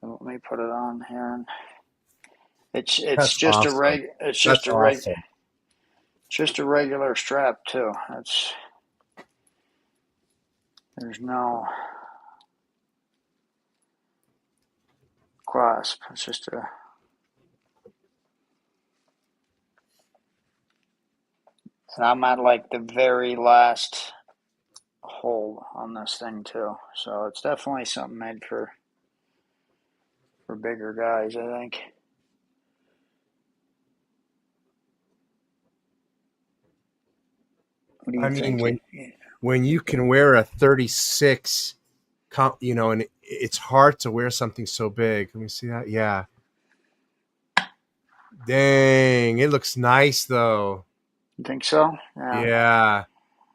let me put it on here. And it's That's just awesome. it's That's just awesome. just a regular strap too. There's no clasp. It's just a. And I'm at like the very last hole on this thing too. So it's definitely something made for bigger guys, I think. What do you think? When you can wear a 36, and it's hard to wear something so big. Let me see that. Yeah. Dang, it looks nice though. You think so? Yeah. Yeah.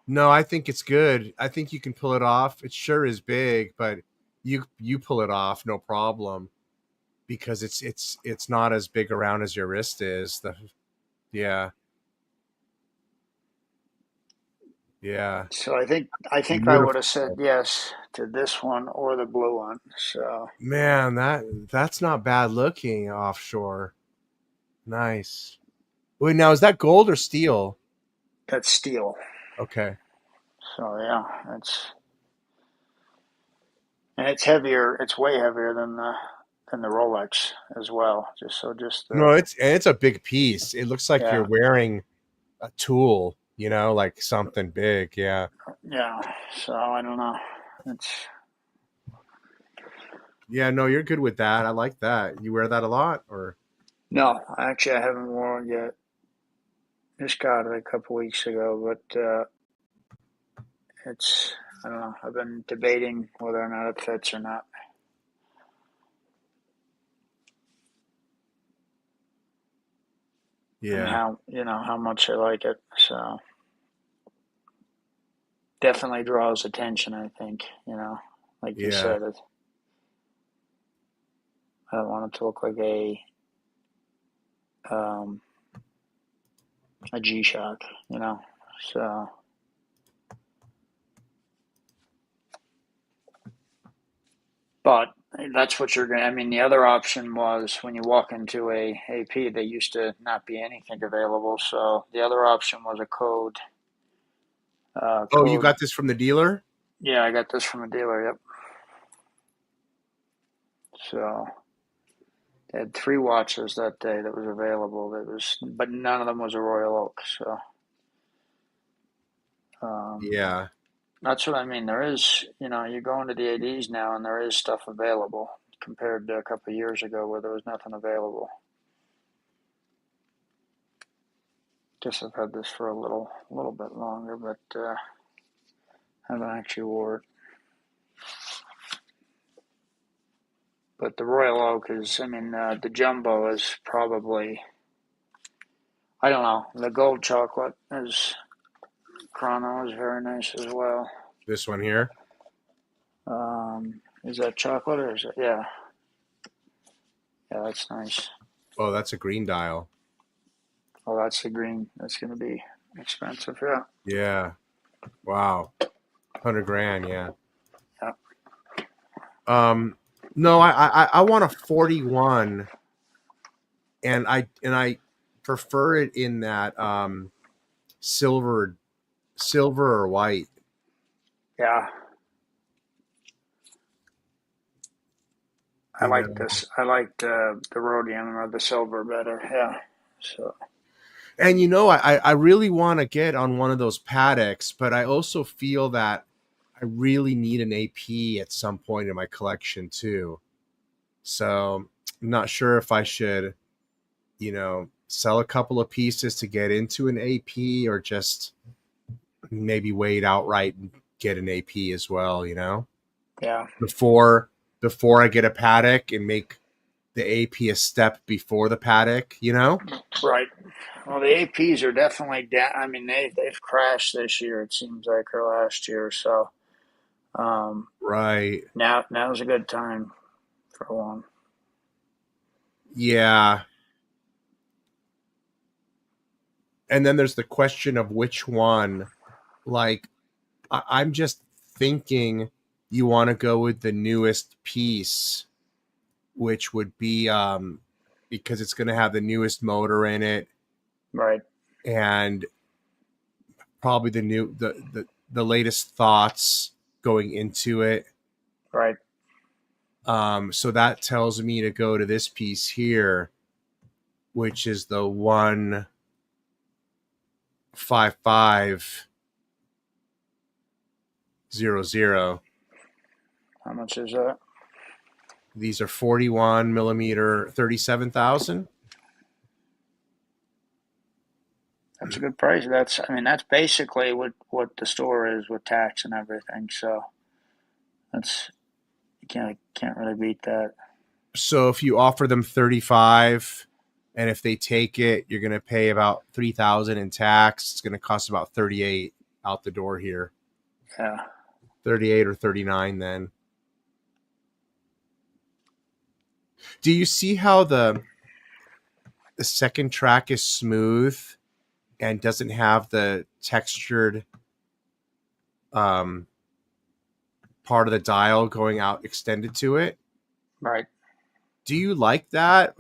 No, I think it's good. I think you can pull it off. It sure is big, but you pull it off no problem because it's not as big around as your wrist is. Yeah. Yeah. So I think I would have said yes to this one or the blue one. So man, that's not bad looking offshore. Nice. Wait, now is that gold or steel? that's steel. Okay. So yeah, it's heavier. It's way heavier than the Rolex as well. No, it's a big piece. It looks like you're wearing a tool, like something big. Yeah. Yeah. So I don't know. Yeah, no, you're good with that. I like that. You wear that a lot, or? No, actually, I haven't worn it yet. Just got it a couple weeks ago, but I don't know. I've been debating whether or not it fits or not. Yeah. And how much I like it. So definitely draws attention, I think, like you said. I don't want it to look like a G-Shock, so. But That's what you're going to, I mean, the other option was when you walk into a AP, they used to not be anything available. So the other option was a code. Oh, you got this from the dealer? Yeah, I got this from a dealer. Yep. So they had 3 watches that day that was available. But none of them was a Royal Oak. So Yeah. that's what I mean. There is, you go into the ADs now and there is stuff available compared to a couple of years ago where there was nothing available. Guess I've had this for a little bit longer, but haven't actually wore it. But the Royal Oak is, the Jumbo is probably, I don't know. The gold chocolate is Chrono is very nice as well. This one here? Is that chocolate or is it? Yeah. Yeah, that's nice. Oh, that's a green dial. Oh, that's the green. That's going to be expensive. Yeah. Yeah. Wow. 100 grand. Yeah. Yeah. No, I want a 41, and I prefer it in that silver or white. Yeah. I like this. I like the rhodium or the silver better. Yeah. So. And I really want to get on one of those Patek's, but I also feel that I really need an AP at some point in my collection too. So I'm not sure if I should, sell a couple of pieces to get into an AP or just maybe wait outright and get an AP as well, Yeah. Before I get a Patek and make the AP a step before the Patek, Right. Well, the APs are definitely down. I mean, they've crashed this year. It seems like, or last year. So, right. Now's a good time for one. Yeah. And then there's the question of which one. Like, I'm just thinking you want to go with the newest piece, which would be because it's going to have the newest motor in it. Right. And probably the latest thoughts going into it. Right. So that tells me to go to this piece here, which is the 15500. How much is that? These are 41 millimeter, 37,000. That's a good price. That's basically what the store is with tax and everything. So that's, you can't really beat that. So if you offer them 35, and if they take it, you're going to pay about 3,000 in tax. It's going to cost about 38 out the door here. Yeah. 38 or 39 then. Do you see how the second track is smooth and doesn't have the textured part of the dial going out extended to it? Right. Do you like that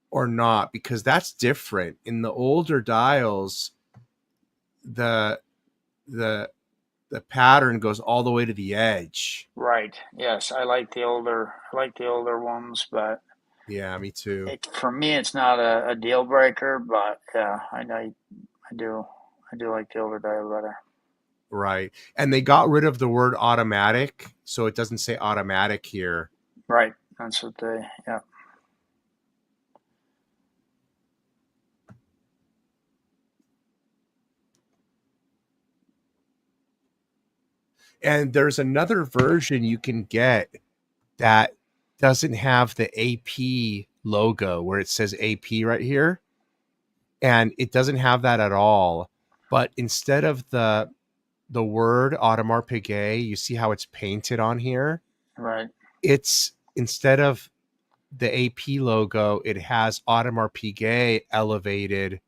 or not? Because that's different. In the older dials, the pattern goes all the way to the edge. Right. Yes, I like the older ones, but yeah, me too. For me, it's not a deal breaker, but yeah, I do like the older dial better. Right. And they got rid of the word automatic, so it doesn't say automatic here. Right. That's what yeah. And there's another version you can get that doesn't have the AP logo where it says AP right here. And it doesn't have that at all. But instead of the word Audemars Piguet, you see how it's painted on here? Right. It's, instead of the AP logo, it has Audemars Piguet elevated,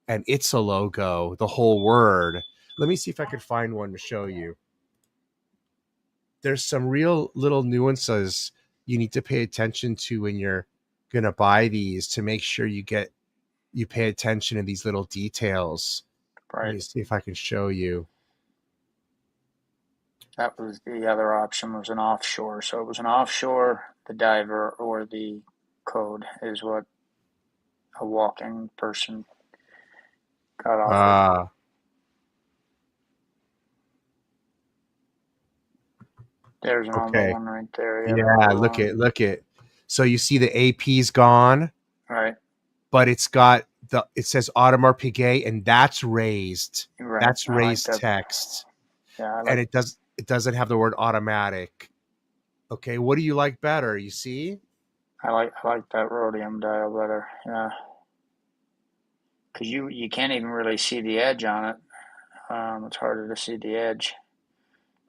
and it's a logo, the whole word. Let me see if I could find one to show you. There's some real little nuances you need to pay attention to when you're going to buy these, to make sure you pay attention to these little details. Let me Right. see if I can show you. That was the other option, was an offshore. So it was an offshore, the diver, or the code is what a walking person got offered. There's an normal Okay. one right there. Yeah, look at. So you see the AP's gone, Right. but it says Audemars Piguet, and that's raised. Right. That's I like raised that. text. Yeah, And it doesn't have the word automatic. Okay, what do you like better? You see? I like that rhodium dial better. Yeah, because you can't even really see the edge on it. It's harder to see the edge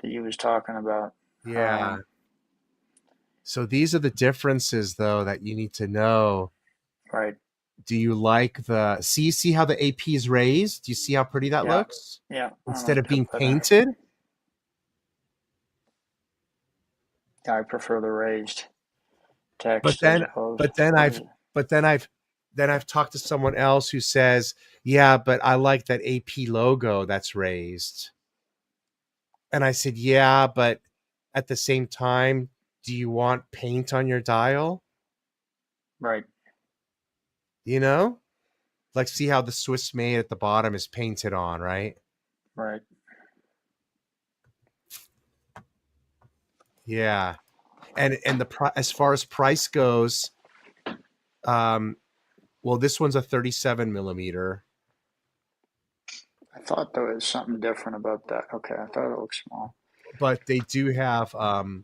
that you was talking about. Yeah. So these are the differences, though, that you need to know. Right. Do you like see how the AP is raised? Do you see how pretty that Yeah. looks? Yeah. Instead like of being that better. painted? Yeah, I prefer the raised text. But then I've talked to someone else who says, yeah, but I like that AP logo that's raised. And I said, yeah, but at the same time, do you want paint on your dial? Right. You know? Like, see how the Swiss made at the bottom is painted on, right? Right. Yeah. And as far as price goes, well, this one's a 37 millimeter. I thought there was something different about that. Okay, I thought it looked small. But they do have the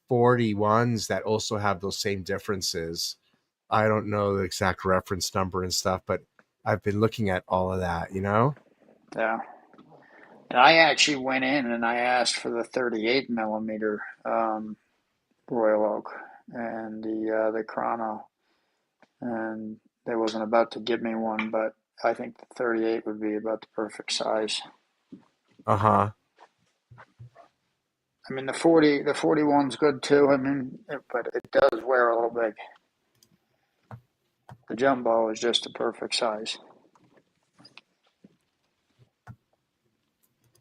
41s that also have those same differences. I don't know the exact reference number and stuff, but I've been looking at all of that, you know? Yeah. And I actually went in and I asked for the 38 millimeter Royal Oak and the Chrono, and they wasn't about to give me one, but I think the 38 would be about the perfect size. Uh-huh. I mean, the 41's good too. I mean, but it does wear a little big. The Jumbo is just the perfect size.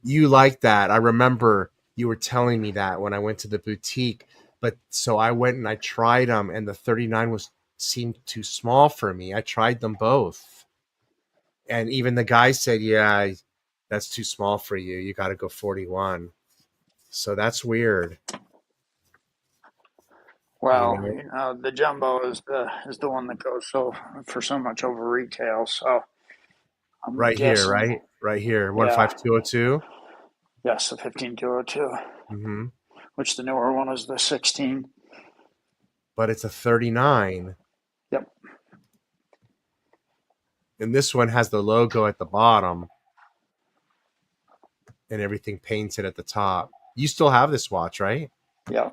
You like that. I remember you were telling me that when I went to the boutique. But so I went and I tried them, and the 39 seemed too small for me. I tried them both. And even the guy said, yeah, that's too small for you. You got to go 41. So that's weird. Well, the Jumbo is the one that goes for so much over retail. So I'm right guessing, here, right here, 15202. Yes, the 15202. Mm-hmm. Which the newer one is the 16. But it's a 39. Yep. And this one has the logo at the bottom and everything painted at the top. You still have this watch, right? Yeah.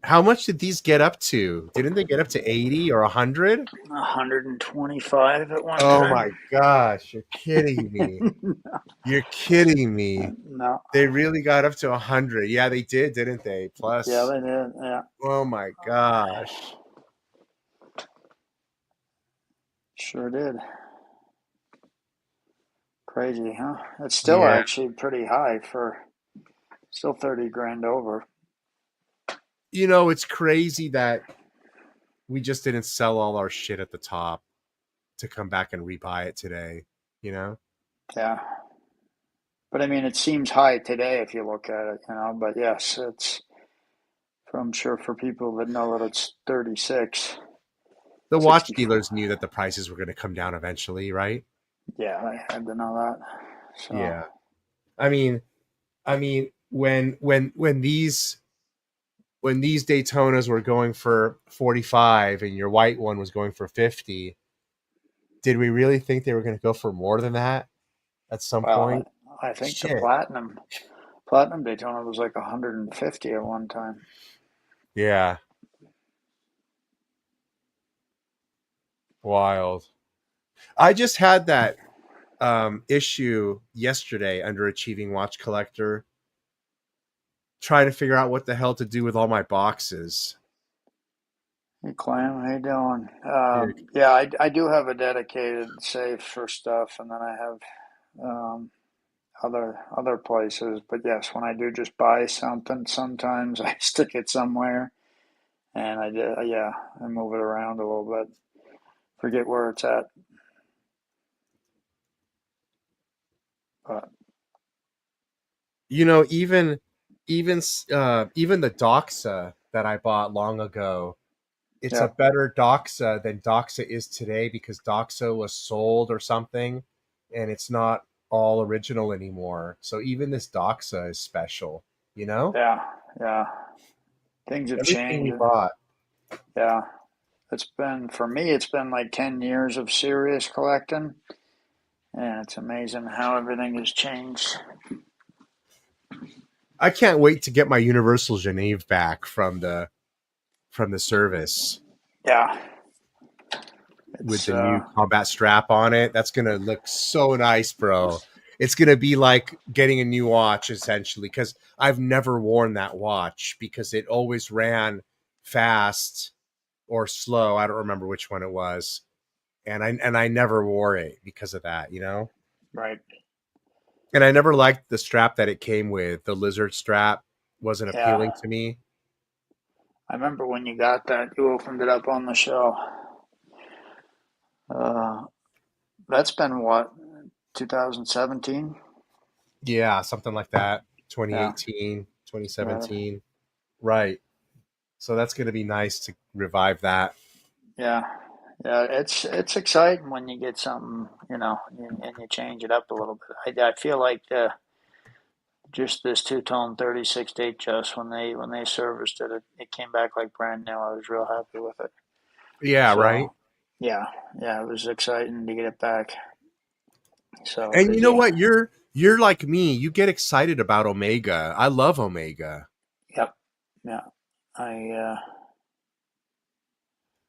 How much did these get up to? Didn't they get up to 80 or 100? 125 at one time. Oh my gosh, you're kidding me. No. You're kidding me. No. They really got up to 100. Yeah, they did, didn't they? Plus. Yeah, they did. Yeah. Oh my gosh. Sure did. Crazy, huh? It's still actually pretty high for still 30 grand over. You know, it's crazy that we just didn't sell all our shit at the top to come back and rebuy it today, you know? Yeah. But I mean, it seems high today if you look at it, you know, but yes, it's, I'm sure for people that know that it's 36. The watch dealers knew that the prices were going to come down eventually, right? Yeah, I had to know that. So. Yeah. I mean, when these Daytonas were going for 45 and your white one was going for 50, did we really think they were going to go for more than that at some point? I think the platinum Daytona was like 150 at one time. Yeah. Wild. I just had that issue yesterday under Achieving Watch Collector, trying to figure out what the hell to do with all my boxes. Hey, Clam, how you doing? Here, Yeah, I do have a dedicated safe for stuff, and then I have other places. But yes, when I do just buy something, sometimes I stick it somewhere, and I move it around a little bit. Forget where it's at. But you know, even the Doxa that I bought long ago, it's a yeah, better Doxa than Doxa is today because Doxa was sold or something, and it's not all original anymore. So even this Doxa is special, you know? yeah, yeah. Things have Everything we changed. bought. Yeah, it's been for me. It's been like 10 years of serious collecting, and it's amazing how everything has changed. I can't wait to get my Universal Genève back from the service Yeah, with it's the new combat strap on it. That's gonna look so nice, bro. It's gonna be like getting a new watch essentially, because I've never worn that watch because it always ran fast or slow. I don't remember which one it was, and I never wore it because of that, you know. right. And I never liked the strap that it came with. The lizard strap wasn't Yeah, appealing to me. I remember when you got that. You opened it up on the show. Uh, that's been what, 2017? Yeah, something like that. Yeah, 2018, yeah, 2017. Right. So that's going to be nice to revive that. yeah, yeah. It's exciting when you get something, and you change it up a little bit. I feel like just this two-tone 36 date just when they serviced it, it came back like brand new. I was real happy with it. Yeah, right. So yeah, yeah, it was exciting to get it back. So And you because know yeah, what? You're like me. You get excited about Omega. I love Omega. yep, yeah. I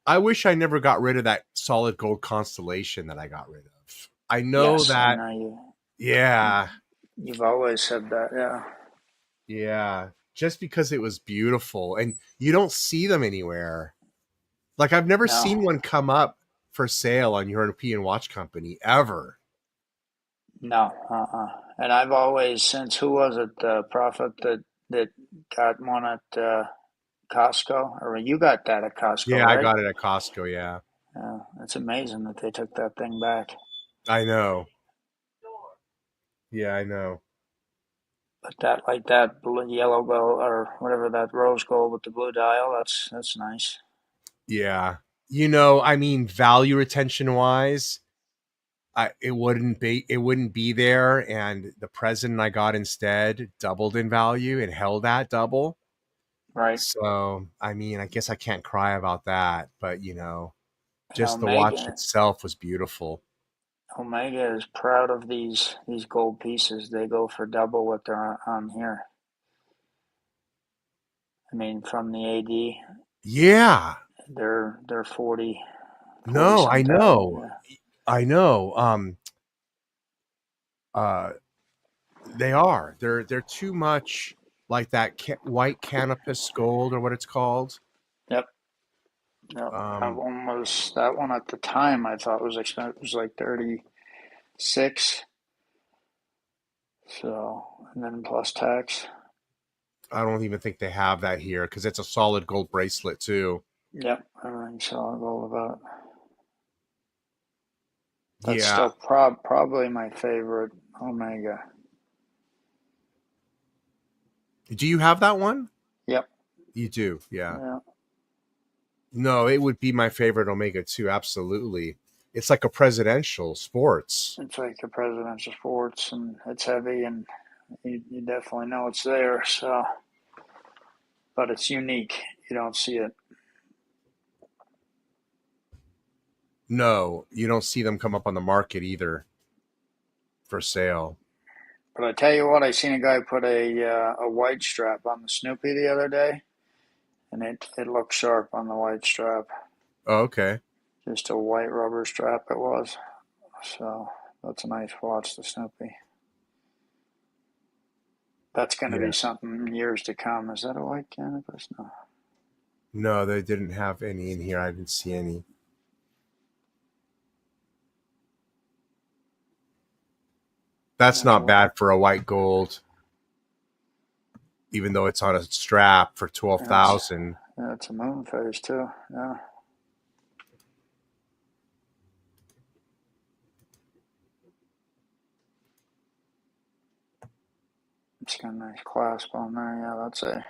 I wish I never got rid of that solid gold constellation that I got rid of. I know Yes, I that. know you Yeah, you've always said that. Yeah, yeah. Just because it was beautiful, and you don't see them anywhere. Like I've never no, seen one come up for sale on European Watch Company ever. no, And I've always since who was it, the prophet that got one at Costco, or you got that at Costco, Yeah, I right? got it at Costco. Yeah, It's amazing that they took that thing back. I know. Yeah, I know. But that like that blue, yellow gold or whatever that rose gold with the blue dial, that's nice. Yeah. You know, I mean, value retention wise, it wouldn't be there, and the present I got instead doubled in value and held that double. Right. So, I mean, I guess I can't cry about that, but And just the watch itself was beautiful. Omega is proud of these gold pieces. They go for double what they're on here. I mean, from the AD, Yeah. they're 40 No, I some thousand. know. Yeah. I know. Uh they are. They're too much like that white canopus gold or what it's called. Yep. Yep. Um That one at the time I thought was expensive. It was like 36. So, and then plus tax. I don't even think they have that here because it's a solid gold bracelet too. Yep. Everything's solid gold about. That's Yeah. still probably my favorite Omega. Do you have that one? Yep. You do. Yeah. Yeah. No, it would be my favorite Omega too. Absolutely. It's like a presidential sports. It's like a presidential sports, and it's heavy, and you definitely know it's there. So, but it's unique. You don't see it. No, you don't see them come up on the market either for sale. But I tell you what, I seen a guy put a white strap on the Snoopy the other day, and it looked sharp on the white strap. Oh, okay. Just a white rubber strap it was. So That's a nice watch, the Snoopy. That's going to Yeah. be something in years to come. Is that a white canopus? No. No, they didn't have any in here. I didn't see any. That's not bad for a white gold, even though it's on a strap for 12,000. Yeah, it's a moon phase too. Yeah. It's got a nice clasp on there. Yeah, it's a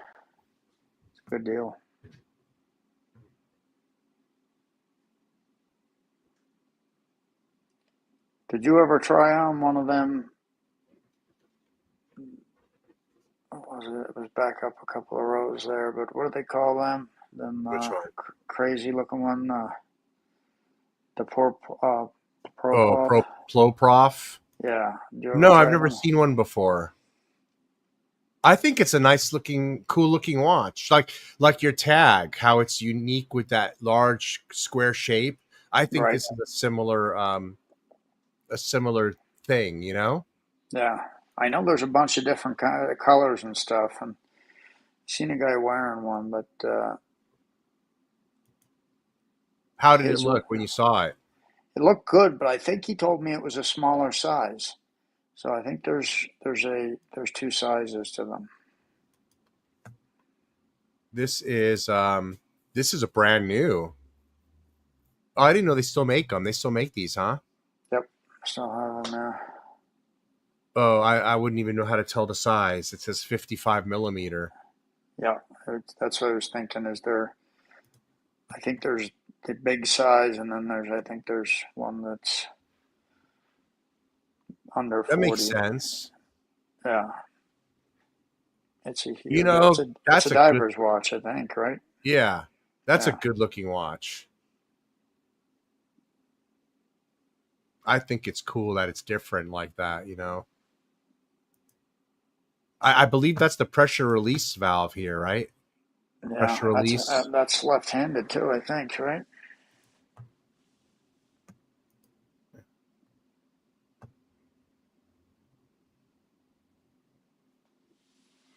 good deal. Did you ever try on one of them? What was it? It was back up a couple of rows there, but what do they call them? Them Which one? crazy looking one. The Pro Oh, Pop. Ploprof. Yeah. No, I've never seen one before. I think it's a nice looking, cool looking watch. Like your tag, how it's unique with that large square shape. I think Right. this is a similar thing, you know? Yeah. I know there's a bunch of different kind of colors and stuff, and I've seen a guy wearing one, but How did it look when you saw it? it looked good, but I think he told me it was a smaller size. So I think there's two sizes to them. This is a brand new. Oh, I didn't know they still make them. They still make these, huh? Yep, still have them there. Oh, I wouldn't even know how to tell the size. It says 55 millimeter. Yeah, that's what I was thinking. I think there's the big size, and then I think there's one that's under 40. That makes sense. Yeah. It's a You know, that's a diver's watch, I think, right? Yeah, that's a good looking watch. I think it's cool that it's different like that, you know. I believe that's the pressure release valve here, right? Yeah, Pressure release. that's left-handed too, I think, right?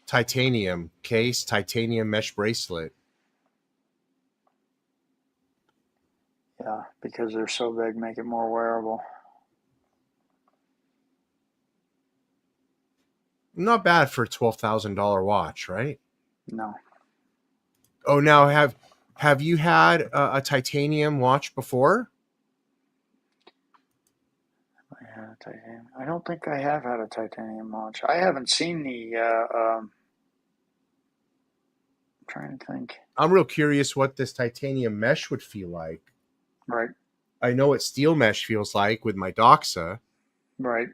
Titanium case, titanium mesh bracelet. Yeah, because they're so big, make it more wearable. Not bad for a $12,000 watch, right? No. Oh, now have you had a titanium watch before? I don't think I have had a titanium watch. I haven't seen the. I'm trying to think. I'm real curious what this titanium mesh would feel like. Right. I know what steel mesh feels like with my Doxa. Right.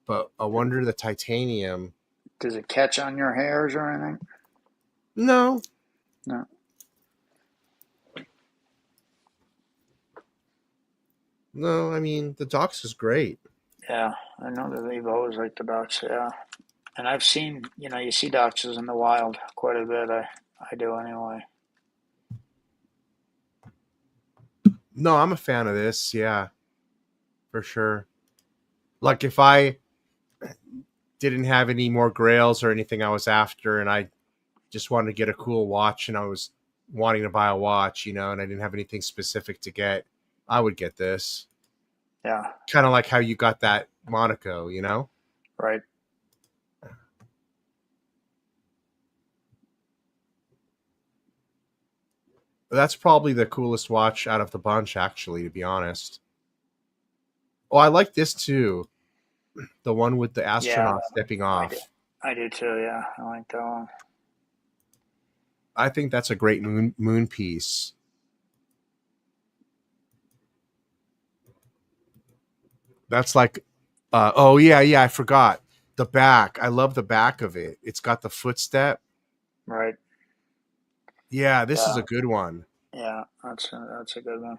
But I wonder the titanium. Does it catch on your hairs or anything? No. No. No, I mean, the Doxa is great. Yeah, I know that they've always liked the Doxa, yeah. And I've seen, you see Doxas in the wild quite a bit. I do anyway. No, I'm a fan of this, yeah. For sure. Like if I didn't have any more grails or anything I was after and I just wanted to get a cool watch and I was wanting to buy a watch, and I didn't have anything specific to get, I would get this. Yeah. Kind of like how you got that Monaco, Right. That's probably the coolest watch out of the bunch, actually, to be honest. Oh, I like this too. The one with the astronaut stepping off. I do too, yeah. I like that one. I think that's a great moon piece. That's like, oh yeah, I forgot. The back. I love the back of it. It's got the footstep. Right. Yeah, this is a good one. Yeah, that's a good one.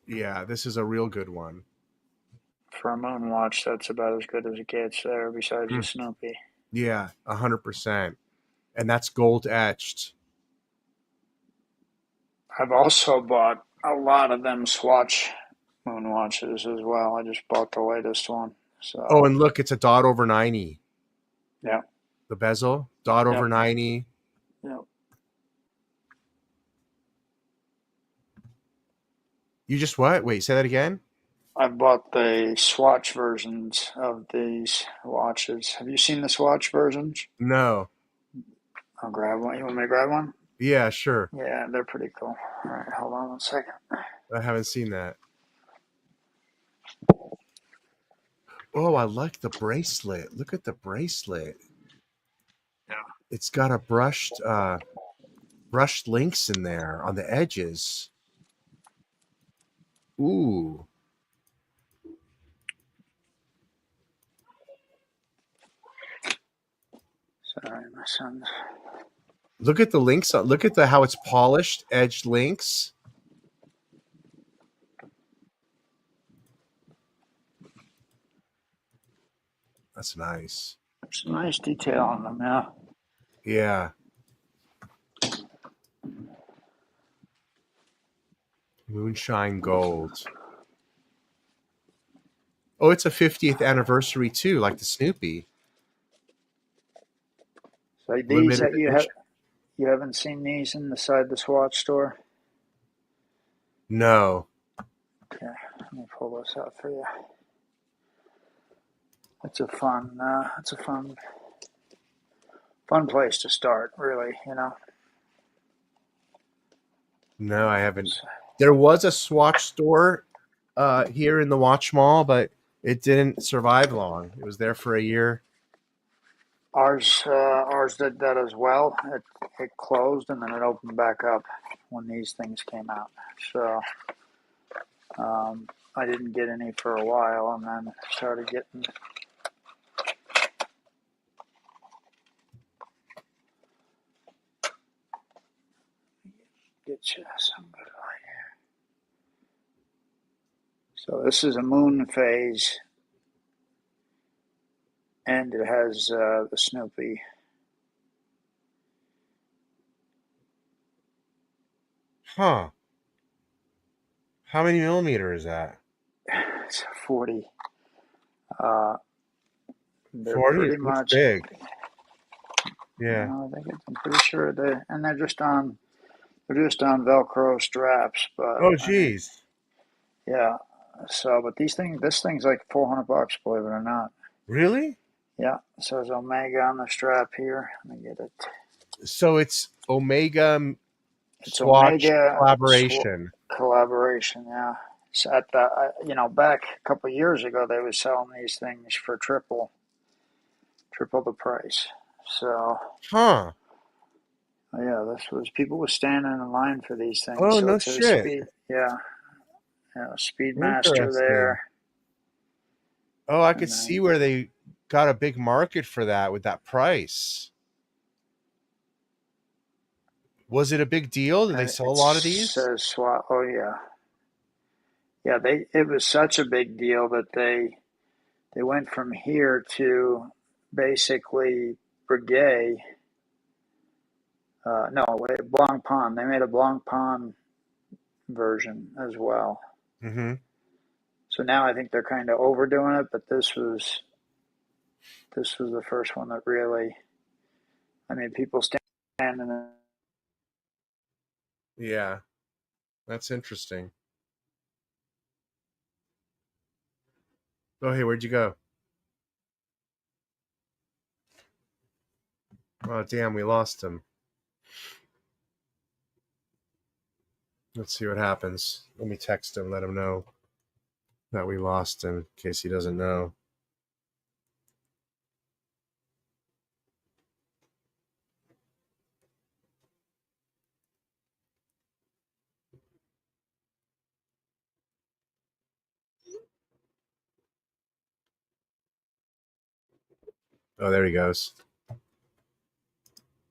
Yeah, this is a real good one. For a moon watch, that's about as good as it gets there, besides the Snoopy. Yeah, 100%. And that's gold etched. I've also bought a lot of them Swatch moon watches as well. I just bought the latest one. So Oh, and look, it's a dot over 90. yeah, The bezel, dot over Yep. 90. yeah. You just what? Wait, say that again? I bought the swatch versions of these watches. Have you seen the swatch versions? No. I'll grab one. You want me to grab one? Yeah, sure. Yeah, they're pretty cool. All right, hold on 1 second. I haven't seen that. Oh, I like the bracelet. Look at the bracelet. Yeah. It's got a brushed links in there on the edges. Ooh. Sorry, my son's. Look at the links. Look at how it's polished, edged links. That's nice. There's some nice detail on them, yeah. Yeah. Moonshine Gold. Oh, it's a 50th anniversary too, like the Snoopy. So these Limited that edition. you haven't seen these inside the Swatch store? No. Okay, let me pull this out for you. It's a fun place to start, really, you know. No, I haven't. There was a Swatch store here in the Watch Mall, but it didn't survive long. It was there for a year. Ours did that as well. It closed and then it opened back up when these things came out. So I didn't get any for a while, and then started getting. Get you some good light here. So this is a moon phase, and it has the Snoopy. Huh. How many millimeter is that? It's 40. 40? They're pretty It looks much big. Yeah. I think I'm pretty sure they're just on Velcro straps. But Oh, geez. yeah. So, but this thing's like $400, believe it or not. Really? Yeah. It says Omega on the strap here. Let me get it. So it's Omega It's Swatch Omega collaboration. Collaboration. Yeah. So at the back a couple of years ago, they were selling these things for triple the price. So. Huh. Yeah, people were standing in line for these things. Oh, So no it's a shit. Speedmaster Interesting. there. Oh, I could see where they got a big market for that with that price. Was it a big deal? Did they sell a lot of these? Oh yeah, yeah. It was such a big deal that they went from here to basically Breguet. Blancpain. They made a Blancpain version as well. Mm-hmm. So now I think they're kind of overdoing it, but this was the first one that really. I mean, people standing. Yeah, that's interesting. Oh, hey, where'd you go? Oh, damn, we lost him. Let's see what happens. Let me text him, let him know that we lost him in case he doesn't know. Oh, there he goes.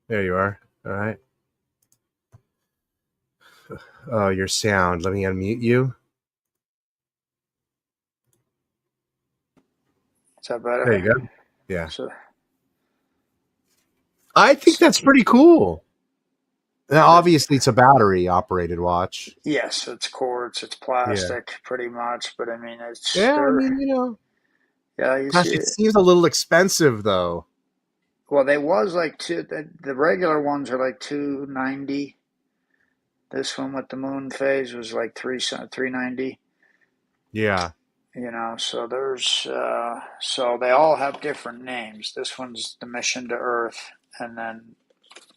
There you are. All right. Oh, your sound. Let me unmute you. Is that better? There you go. Yeah. So, I think that's pretty cool. Now, obviously, it's a battery operated watch. Yes, it's quartz, it's Yeah. plastic, pretty much. But I mean, it's Yeah, I they're mean, you know, yeah. You gosh, see it it. seems a little expensive though. Well, they was like the regular ones are like 290. This one with the moon phase was like 390. Yeah. You know, so there's so they all have different names. This one's the mission to Earth, and then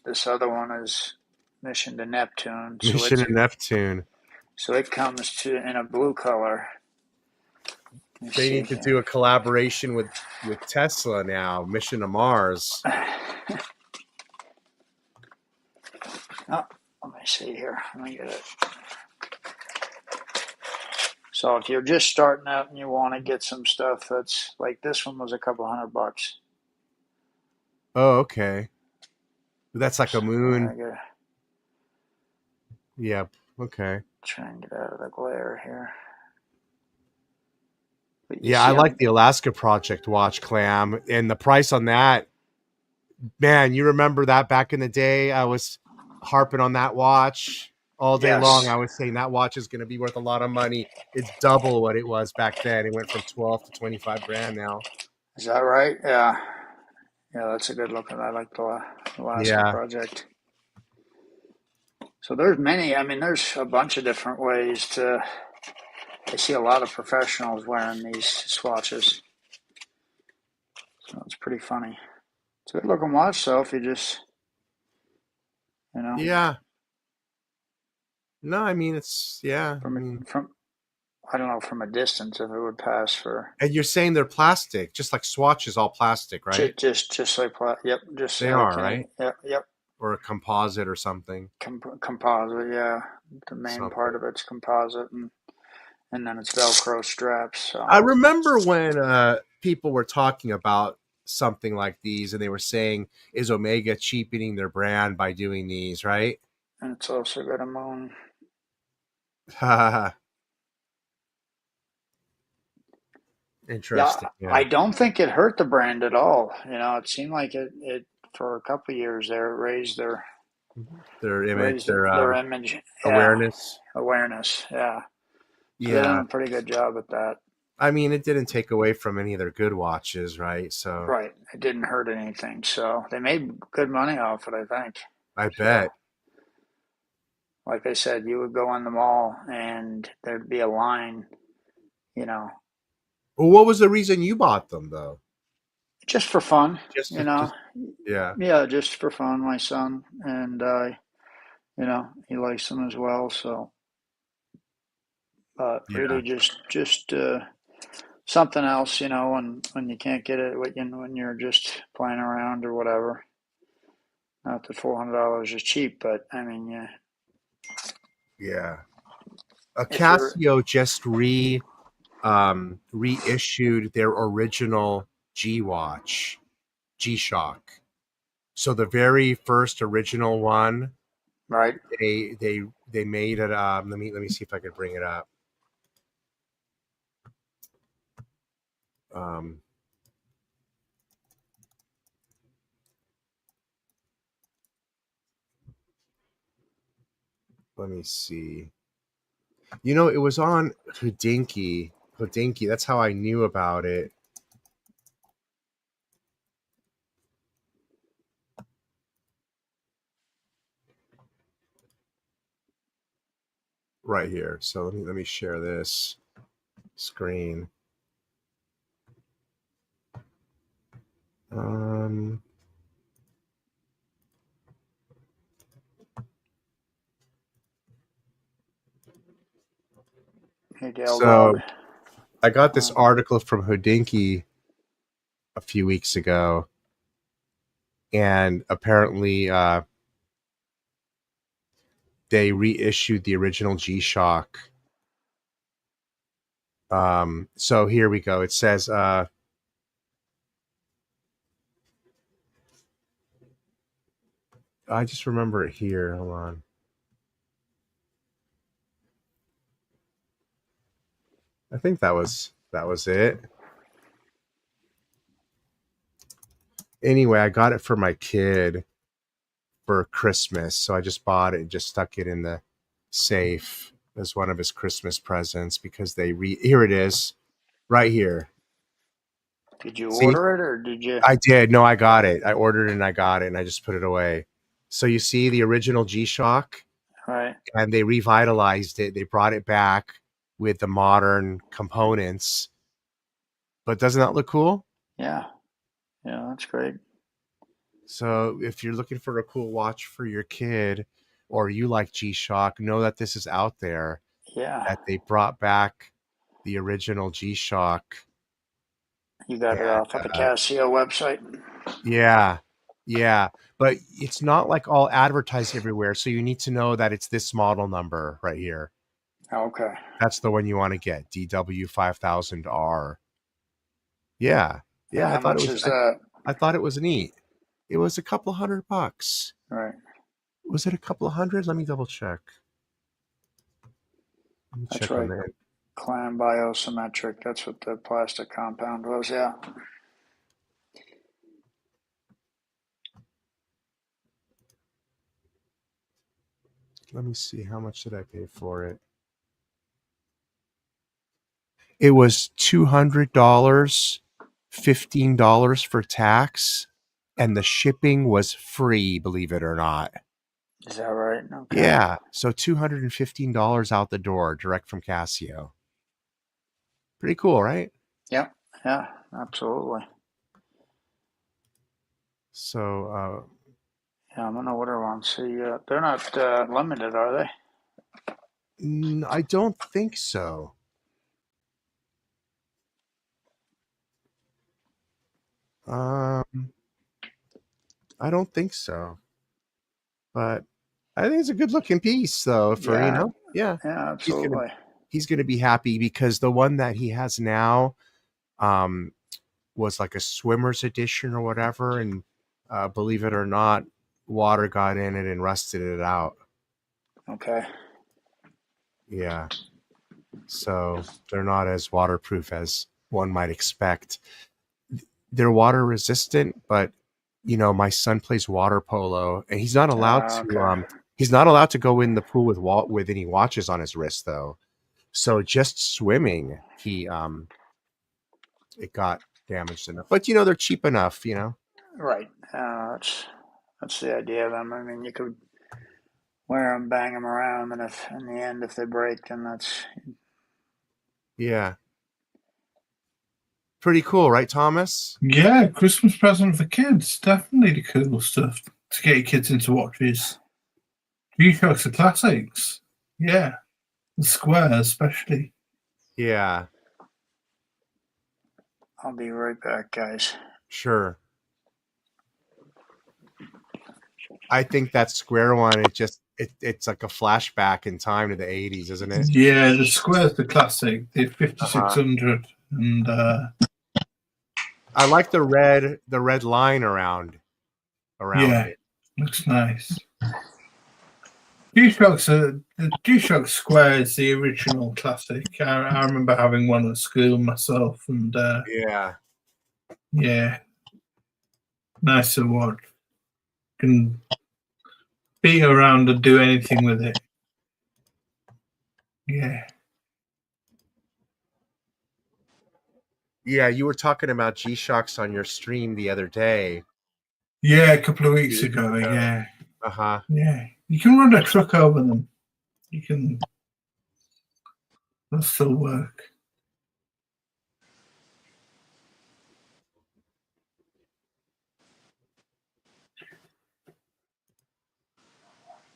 this other one is mission to Neptune. Mission to Neptune. So it comes to in a blue color. They need to do a collaboration with Tesla now. Mission to Mars. Oh, let me see here. Let me get it. So if you're just starting out and you want to get some stuff that's like this one was a couple $100. Oh, okay. That's like a moon. Yep. Okay. Try and get out of the glare here. Yeah, I like the Alaska Project watch, Clam, and the price on that. Man, you remember that back in the day? I was harping on that watch all day long. I was saying that watch is going to be worth a lot of money. It's double what it was back then. It went from 12 to 25 grand now. Is that right? Yeah. Yeah, that's a good looking. I like the Alaska Project. So there's many. I mean, there's a bunch of different ways to. I see a lot of professionals wearing these swatches. So it's pretty funny. It's a good looking watch, though, if you just, you know. Yeah. No, I mean, it's, yeah. From I don't know, from a distance, if it would pass for. And you're saying they're plastic, just like Swatch is all plastic, right? Just like, yep. Just they are, right? Yep. Or a composite or something. Composite, yeah. The main part of it's composite, and then it's Velcro straps. So. I remember when people were talking about something like these, and they were saying, "Is Omega cheapening their brand by doing these?" Right? And it's also got a moon. Interesting. Yeah, I don't think it hurt the brand at all. You know, it seemed like it for a couple of years there. It raised their image, their image, awareness. Awareness, yeah. Yeah, they're doing a pretty good job at that. I mean, it didn't take away from any of their good watches, right? So right, it didn't hurt anything. So they made good money off it, I think. I bet. Like I said, you would go in the mall and there'd be a line, you know. Well, what was the reason you bought them, though? Just for fun, you know. Yeah, just for fun. My son and you know, he likes them as well. So, but really, just something else, you know, when you can't get it, when you're just playing around or whatever. Not that $400 is cheap, but I mean, yeah. Yeah. Casio just reissued their original G-Watch, G-Shock. So the very first original one, right? They made it. Let me see if I could bring it up. Let me see. You know, it was on Hodinkee. That's how I knew about it. Right here. So let me share this screen. So I got this article from Hodinkee a few weeks ago, and apparently they reissued the original G-Shock. So here we go. It says I just remember it here. Hold on. I think that was it. Anyway, I got it for my kid, for Christmas. So I just bought it and just stuck it in the safe as one of his Christmas presents because here it is, right here. Did you See? order it or did you? I did. No, I got it. I ordered it and I got it and I just put it away. So you see the original G-Shock, Right. and they revitalized it. They brought it back with the modern components. But doesn't that look cool? Yeah. Yeah, that's great. So if you're looking for a cool watch for your kid, or you like G-Shock, know that this is out there. Yeah. That they brought back the original G-Shock. You got it off of the Casio website. Yeah. Yeah. But it's not like all advertised everywhere. So you need to know that it's this model number right here. Okay. That's the one you want to get. DW5000R. Yeah. Yeah. How much is that? I thought it was neat. It was a couple $100. Right. Was it a couple of hundred? Let me double check. Let me That's check right. on that. Clan Biosymmetric. That's what the plastic compound was. Yeah. Let me see. How much did I pay for it? It was $200, $15 for tax, and the shipping was free, believe it or not. Is that right? Okay. Yeah. So $215 out the door, direct from Casio. Pretty cool, right? Yep. Yeah, absolutely. So, yeah, I'm going to order one. See, they're not limited, are they? I don't think so. I don't think so. But I think it's a good looking piece, though. For yeah, absolutely. He's gonna be happy because the one that he has now, was like a swimmer's edition or whatever, and believe it or not, water got in it and rusted it out. Okay. Yeah. So they're not as waterproof as one might expect. They're water resistant, but my son plays water polo, and he's not allowed to. He's not allowed to go in the pool with any watches on his wrist, though. So just swimming, it got damaged enough. But they're cheap enough, Right. That's the idea of them. I mean, you could wear them, bang them around, and if in the end if they break, then that's pretty cool, right, Thomas? Yeah, Christmas present for kids. Definitely the cool stuff to get your kids into watches. G-Shocks are classics. Yeah. The Square especially. Yeah. I'll be right back, guys. Sure. I think that Square one, it's like a flashback in time to the 80s, isn't it? Yeah, the Square's the classic. The 5600 and I like the red line around it. Looks nice. The G-Shock Square is the original classic. I remember having one at school myself, and nice to watch. Can be around and do anything with it. Yeah. Yeah, you were talking about G-Shocks on your stream the other day. Yeah, a couple of weeks ago. Yeah. Uh-huh. Yeah. You can run a truck over them. You can. They'll still work.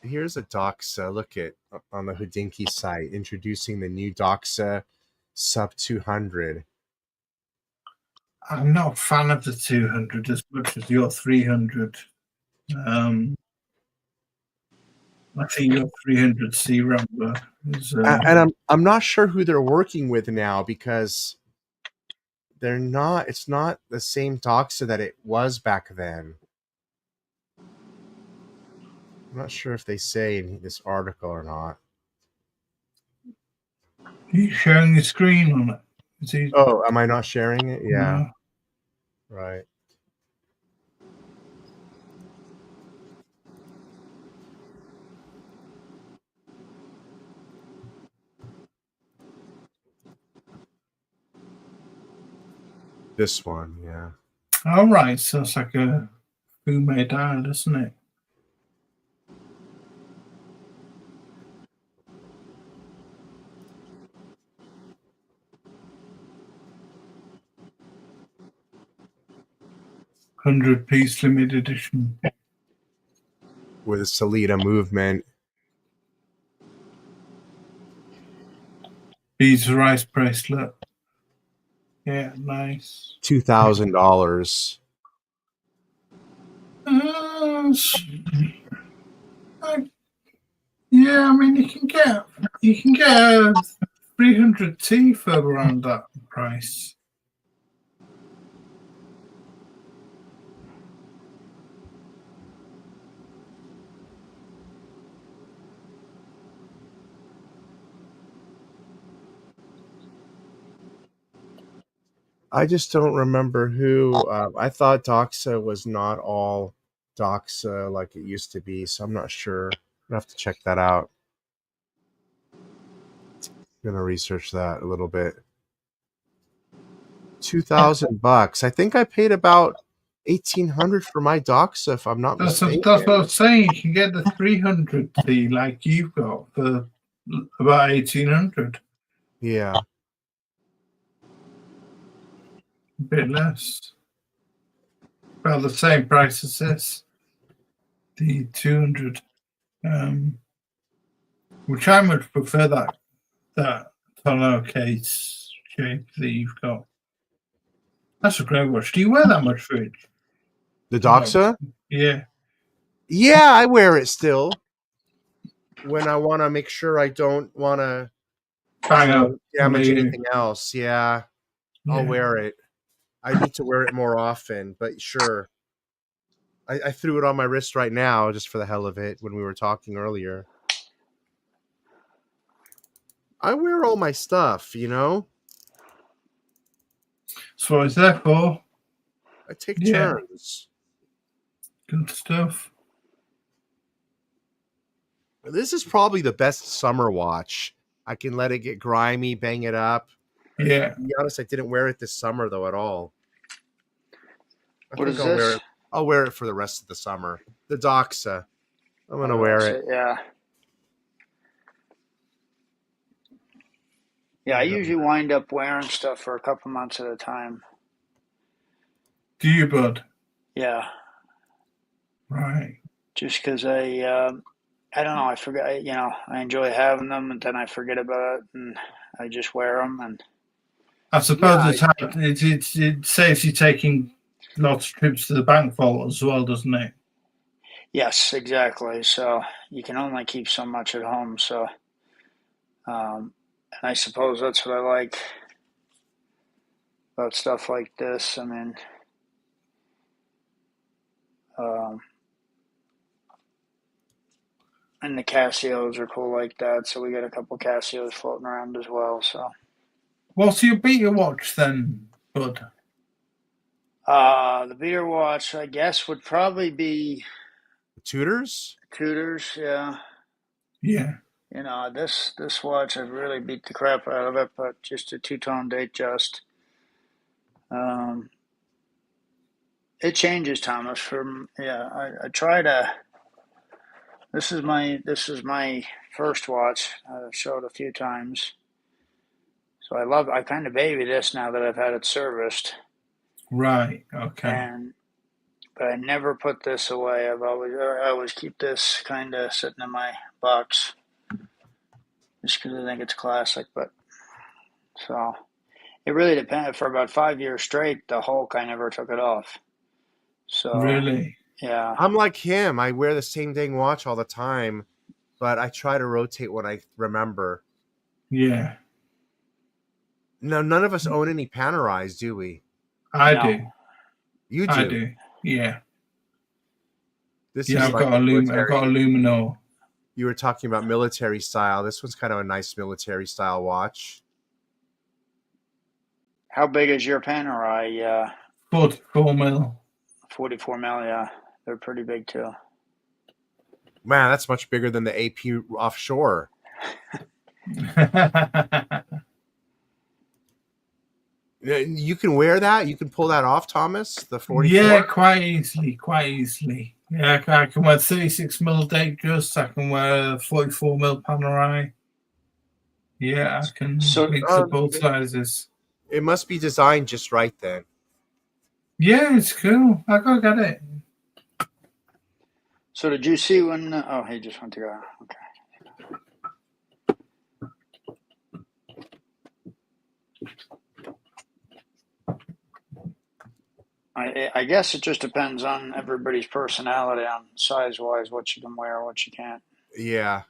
Here's a Doxa. Look at on the Hodinkee site, introducing the new Doxa Sub 200. I'm not a fan of the 200 as much as your 300. I think your 300C Rambler is. And I'm not sure who they're working with now because they're not. It's not the same Doxa that it was back then. I'm not sure if they say in this article or not. Are you sharing your screen on it? Oh, am I not sharing it? Yeah. No. Right. This one, yeah. All right, so it's like a Fume dial, isn't it? $100-piece limited edition. With a Salida movement. Beads rice bracelet. Yeah, nice. $2,000. Yeah, I mean you can get a 300T for around that price. I just don't remember who. I thought Doxa was not all Doxa like it used to be, so I'm not sure. I have to check that out. I'm gonna research that a little bit. $2,000. I think I paid about $1,800 for my Doxa, if I'm not mistaken. That's what I'm saying. You can get the 300T like you've got for about $1,800. Yeah. A bit less. About the same price as this. The 200. Which I much prefer that tonneau case shape that you've got. That's a great watch. Do you wear that much, Rich? The Doxa? Yeah. Yeah, I wear it still. When I want to make sure I don't want to damage anything else. Yeah, I'll wear it. I need to wear it more often, but sure. I threw it on my wrist right now just for the hell of it when we were talking earlier. I wear all my stuff, you know? That's what it's there for. I take turns. Good stuff. This is probably the best summer watch. I can let it get grimy, bang it up. Yeah. To be honest, I didn't wear it this summer, though, at all. What is this? I'll wear it for the rest of the summer. The Doxa. I'm going to wear it. Yeah. Yeah, I usually wind up wearing stuff for a couple months at a time. Do you, bud? Yeah. Right. Just because I don't know, I forget, I enjoy having them and then I forget about it and I just wear them. And I suppose it saves you taking lots of trips to the bank vault as well, doesn't it? Yes, exactly. So you can only keep so much at home. So, and I suppose that's what I like about stuff like this. I mean, and the Casios are cool like that. So we got a couple Casios floating around as well. So, what's your beater watch then, bud? The beater watch, I guess, would probably be Tudors. Tudors, yeah. Yeah. You know, this watch, I've really beat the crap out of it, but just a two-tone Datejust. It changes, Thomas. I try to. This is my first watch. I've showed a few times, so I kind of baby this now that I've had it serviced. Right. Okay. But I never put this away. I always keep this kind of sitting in my box, just because I think it's classic. But so it really depends. For about 5 years straight, the Hulk, I never took it off. So really, yeah, I'm like him. I wear the same dang watch all the time, but I try to rotate when I remember. Yeah. No, none of us own any Panerais, do we? I do. You do. I do. Yeah. I've got a Luminor. You were talking about military style. This one's kind of a nice military style watch. How big is your Panerai? 44 mil. 44 mil, yeah. They're pretty big too. Man, that's much bigger than the AP offshore. You can wear that. You can pull that off, Thomas. The 44. Yeah, quite easily. Yeah, I can wear 36mm Datejust. I can wear 44mm Panerai. Yeah, I can mix up both sizes. It must be designed just right then. Yeah, it's cool. I gotta get it. So did you see when? Oh, he just went to go. Okay. I guess it just depends on everybody's personality on size-wise, what you can wear, what you can't. Yeah.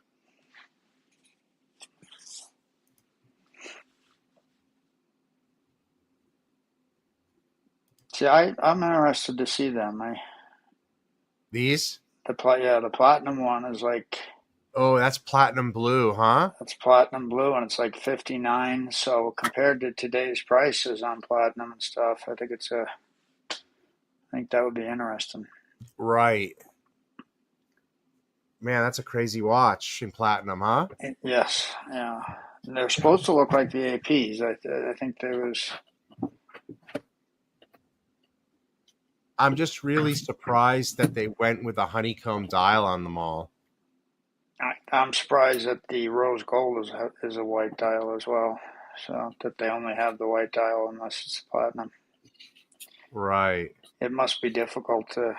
See, I'm interested to see them. These? The platinum one is like. Oh, that's platinum blue, huh? That's platinum blue, and it's like 59. So compared to today's prices on platinum and stuff, I think that would be interesting. Right. Man, that's a crazy watch in platinum, huh? Yes, yeah. And they're supposed to look like the APs. I think there was. I'm just really surprised that they went with a honeycomb dial on them all. I'm surprised that the rose gold is a white dial as well. So that they only have the white dial unless it's platinum. Right. It must be difficult to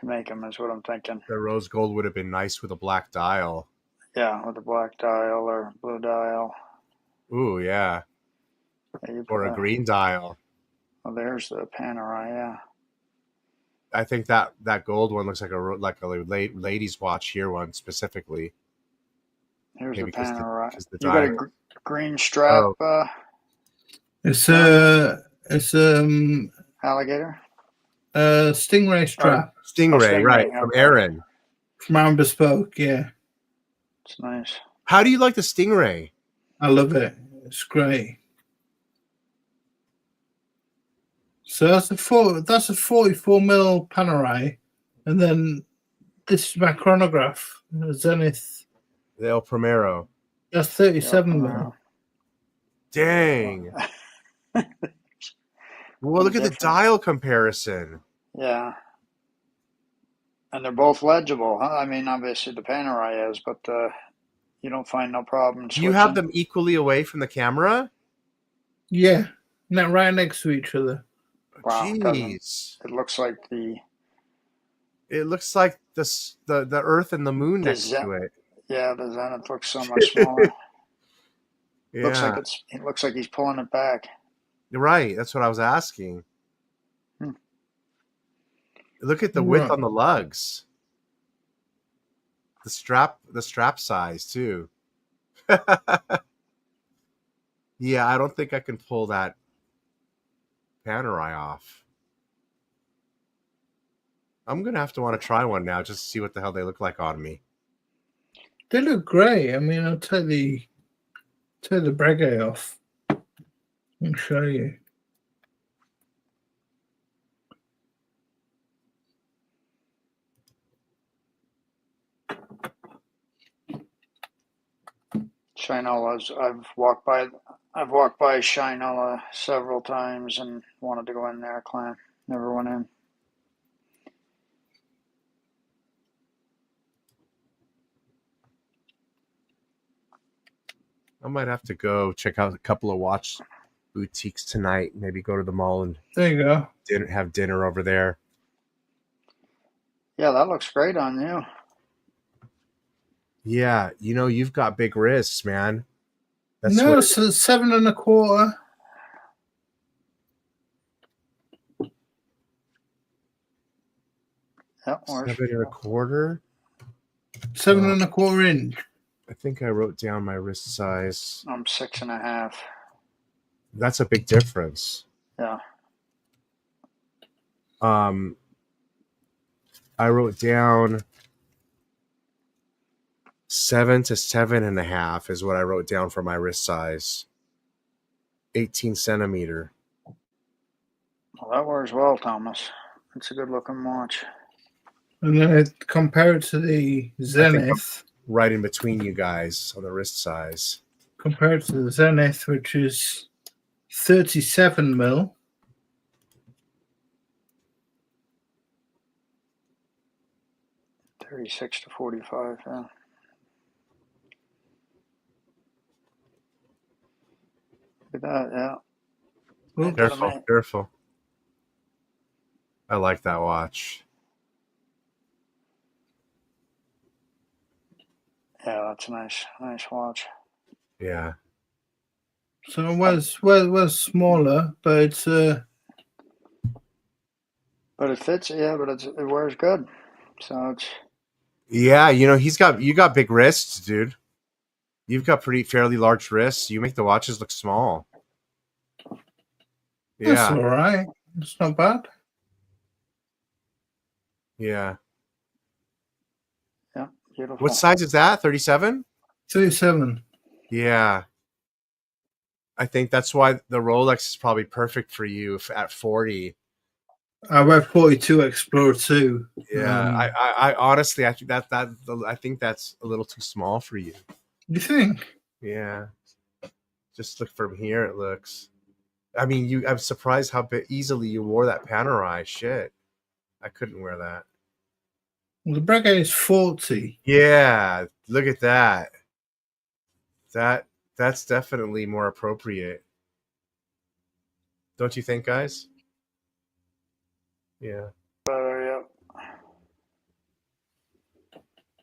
make them, is what I'm thinking. The rose gold would have been nice with a black dial. Yeah, with a black dial or blue dial. Ooh, yeah. Or a green dial. Well, there's the Panerai, yeah. I think that gold one looks like a ladies' watch here one specifically. Here's maybe the Panerai. The you got a green strap. Oh. It's alligator. Stingray strap. Stingray, right? Okay. From Aaron. From Aaron Bespoke, yeah. It's nice. How do you like the Stingray? I love it. It's great. So that's a 44mm Panerai, and then this is my chronograph, Zenith. The El Primero. That's 37mm. Dang. Well, look at the dial comparison. Yeah. And they're both legible, huh? I mean, obviously the Panerai is, but you don't find no problem switching. You have them equally away from the camera? Yeah. Not right next to each other. Wow, jeez. It looks like the Earth and the moon next to it. Yeah, the Zenith looks so much smaller. Yeah. It looks like he's pulling it back. Right, that's what I was asking. Look at the width on the lugs. The strap size too. Yeah, I don't think I can pull that Panerai off. I'm gonna have to want to try one now just to see what the hell they look like on me. They look great. I mean, I'll take the Breguet off and show you. Shinolas. I've walked by Shinola several times and wanted to go in there. Clan never went in. I might have to go check out a couple of watch boutiques tonight. Maybe go to the mall and there you go. Have dinner over there. Yeah, that looks great on you. Yeah, you've got big wrists, man. It's 7 1/4. Yep, 7 1/4. 7 1/4 inch. I think I wrote down my wrist size. I'm 6.5. That's a big difference. Yeah. I wrote down 7 to 7.5 is what I wrote down for my wrist size. 18 centimeter. Well, that wears well, Thomas. It's a good looking watch. And then I compare it to the Zenith. Right in between you guys on the wrist size. Compared to the Zenith, which is 37 mil. $36 to $45. Yeah. Look at that. Yeah. Oops. Careful, careful. I like that watch. Yeah, that's a nice watch. Yeah. So it was smaller, but it's But it fits. Yeah, but it wears good. So it's. Yeah, you got big wrists, dude. You've got fairly large wrists. You make the watches look small. that's Yeah, all right. It's not bad. yeah. Yeah, beautiful. What size is that? 37? 37. Yeah. I think that's why the Rolex is probably perfect for you at 40. I wear 42 Explorer 2. Yeah, I honestly, I think that's a little too small for you. You think? Yeah, just look from here. It looks. I mean, I'm surprised how easily you wore that Panerai. Shit, I couldn't wear that. Well, the Breguet is 40. Yeah, look at that. That's definitely more appropriate. Don't you think, guys? Yeah. Yeah.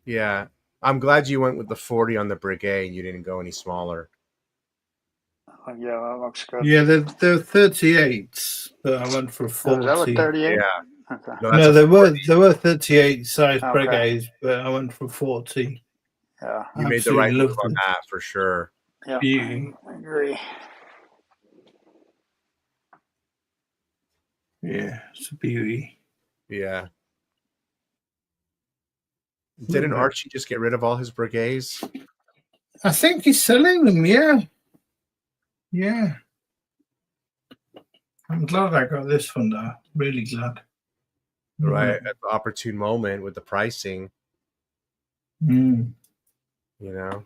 Yeah. I'm glad you went with the 40 on the Breguet and you didn't go any smaller. Yeah, that looks good. Yeah, they're 38s, but I went for 40. Oh, is that what 38? Yeah. Okay. No, there were 38 size Okay. Breguets, but I went for 40. Yeah. You made the right move loved on it. that for sure. Yeah. Beauty. I agree. Yeah, it's a beauty. Yeah. Didn't Archie just get rid of all his Breguets? I think he's selling them, yeah. Yeah. I'm glad I got this one, though. Really glad. Right. At the opportune moment with the pricing. Mm. You know?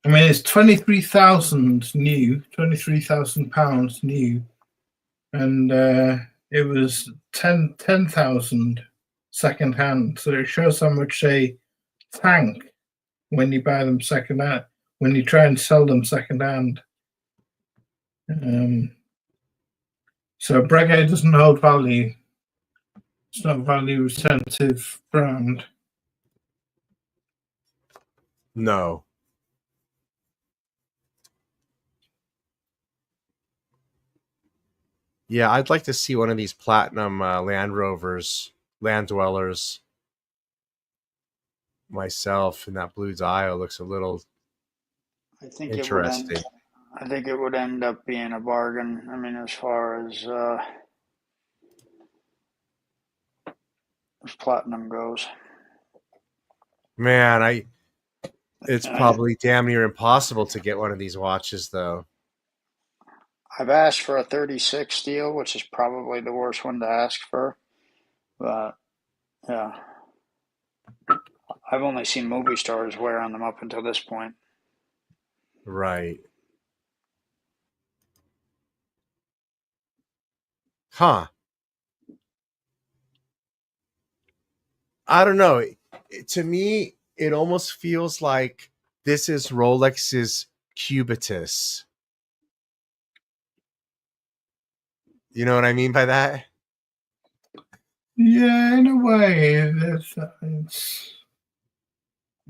I mean, it's 23,000 new, £23,000 new. And it was 10,000 second hand. So it shows how much they tank when you buy them second hand, when you try and sell them second hand. So Breguet doesn't hold value. It's not a value sensitive brand. No. Yeah, I'd like to see one of these platinum Land Rovers, Land Dwellers myself, and that blue dial looks a little I think interesting. it would end up being a bargain. I mean, as far as platinum goes. Man, it's probably damn near impossible to get one of these watches, though. I've asked for a 36 steel, which is probably the worst one to ask for. But, yeah. I've only seen movie stars wearing them up until this point. Right. Huh. I don't know. To me, it almost feels like this is Rolex's Cubitus. You know what I mean by that? Yeah, in a way.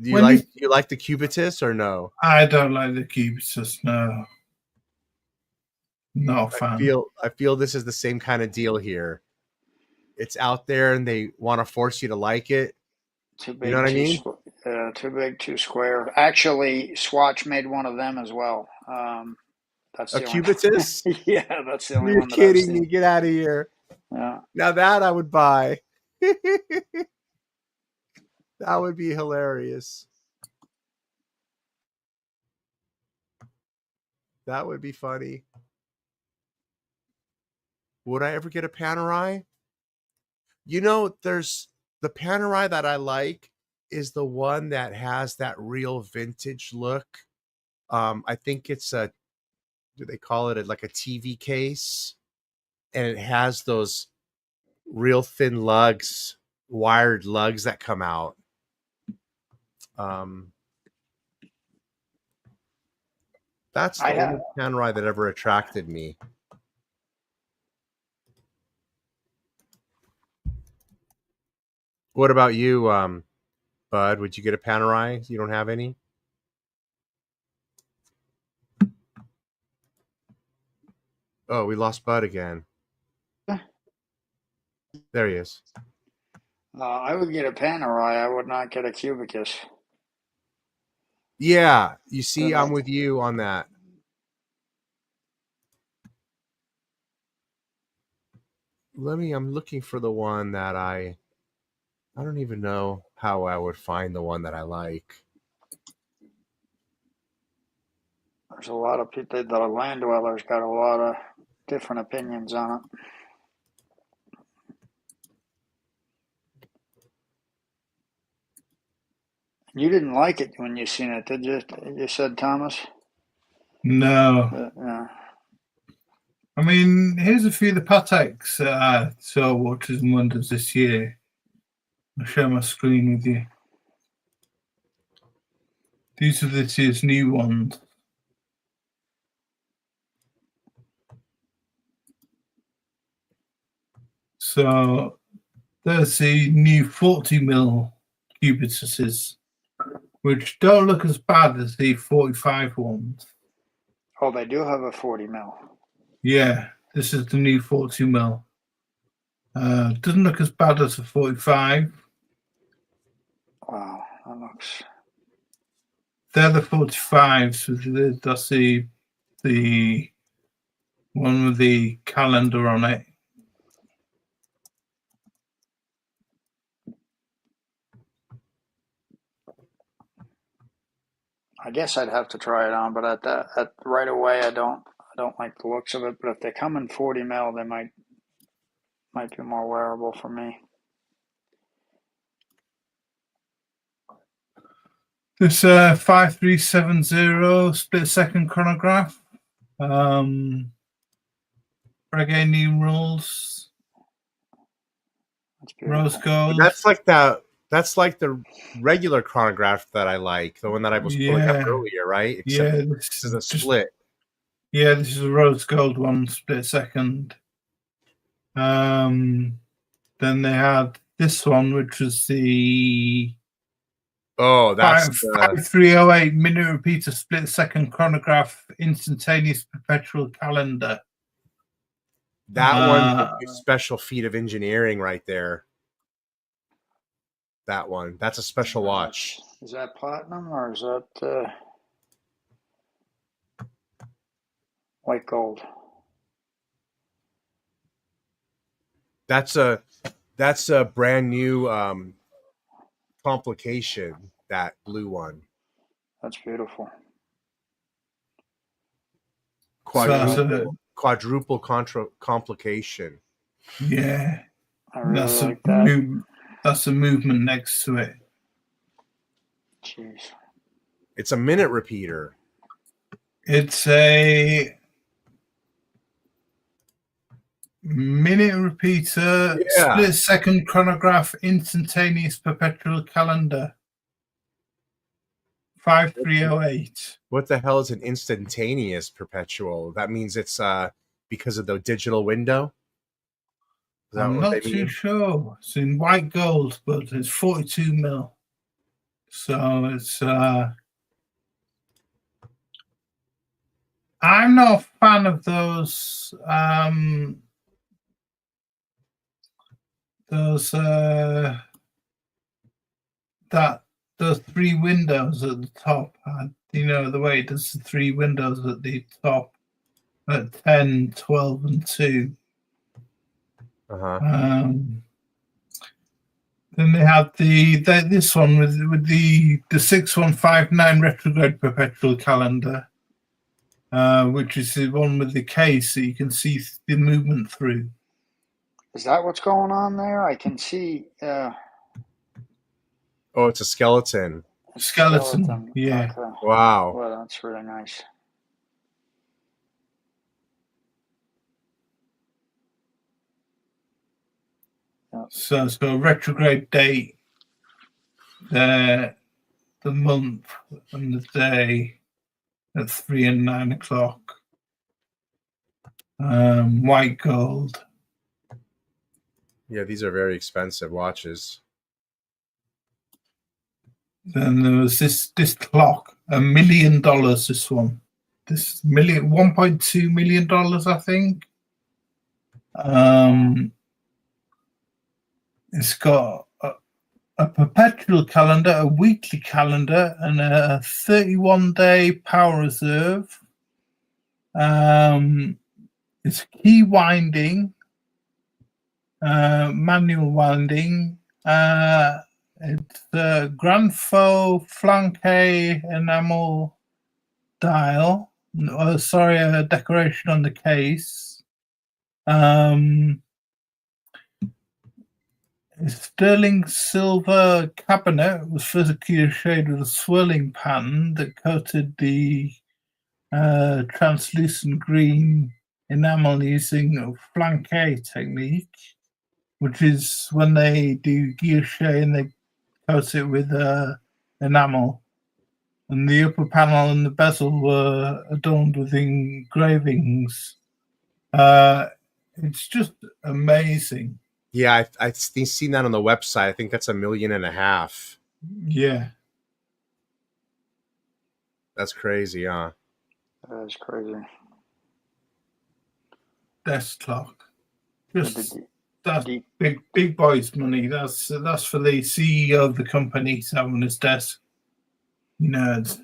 Do you like the Cubitus or no? I don't like the Cubitus, no. Not a fan. I feel this is the same kind of deal here. It's out there and they want to force you to like it. Too big, you know what I mean? Too big, too square. Actually, Swatch made one of them as well. That's a Cubitus? Yeah, that's the only You're one that kidding I've seen. me. Get out of here. Yeah. Now that I would buy. That would be hilarious. That would be funny. Would I ever get a Panerai? You know, there's the Panerai that I like is the one that has that real vintage look. I think it's a do they call it, like a TV case, and it has those real thin lugs, wired lugs that come out. That's the only Panerai that ever attracted me. What about you, Bud? Would you get a Panerai? You don't have any? Oh, we lost Bud again. There he is. I would get a Panerai. I would not get a Cubicus. Yeah, you see, I'm with you on that. I'm looking for the one that I don't even know how I would find the one that I like. There's a lot of people, the land dwellers got a lot of different opinions on it. You didn't like it when you seen it, did you? You said, Thomas? No. Yeah. I mean, here's a few of the Pateks that I saw Watches and Wonders this year. I'll share my screen with you. These are this year's new ones. So there's the new 40mm Cubituses, which don't look as bad as the 45 ones. Oh, they do have a 40mm. Yeah, this is the new 40mm. Doesn't look as bad as the 45. Wow, that looks... They're the 45s. That's the one with the calendar on it. I guess I'd have to try it on, but at right away I don't like the looks of it. But if they come in 40mm, they might be more wearable for me. This 5370 split-second chronograph. Breguet numerals. Rose gold. That's like the regular chronograph that I like, the one that I was pulling up earlier, right? Except this is a split. Yeah, this is a rose gold one, split second. Then they had this one, which was the that's 5308 minute repeater split second chronograph instantaneous perpetual calendar. That one's a special feat of engineering right there. That one. That's a special watch. Is that platinum or is that white gold? That's a brand new complication, that blue one. That's beautiful. Quadruple complication. Yeah. I really like that. That's a movement next to it. Jeez. It's a minute repeater. It's a minute repeater, split second chronograph, instantaneous perpetual calendar. 5308. What the hell is an instantaneous perpetual? That means it's because of the digital window? I'm not too sure. It's in white gold, but it's 42mm. So it's I'm not a fan of those those three windows at the top. The way it does the three windows at the top at 10, 12, and 2. Then they have this one with the 6159 retrograde perpetual calendar, which is the one with the case that you can see the movement through. Is that what's going on there? I can see. Oh, it's a skeleton. Skeleton. Yeah. Okay. Wow. Well, that's really nice. So it's got a retrograde date there, the month and the day at 3 and 9 o'clock. White gold. Yeah, these are very expensive watches. Then there was this clock, $1 million. This one, $1.2 million, I think. It's got a perpetual calendar, a weekly calendar, and a 31-day power reserve. It's key winding, manual winding. It's a Grand Faux Flanquet enamel dial. A decoration on the case. A sterling silver cabinet was physically shaded with a swirling pattern that coated the translucent green enamel using a flanquet technique, which is when they do guilloche and they coat it with enamel. And the upper panel and the bezel were adorned with engravings. It's just amazing. Yeah, I've seen that on the website. I think that's $1.5 million. Yeah. That's crazy, huh? That is crazy. Desk clock. Just that's big boys money. That's for the CEO of the company to have on his desk. You know, it's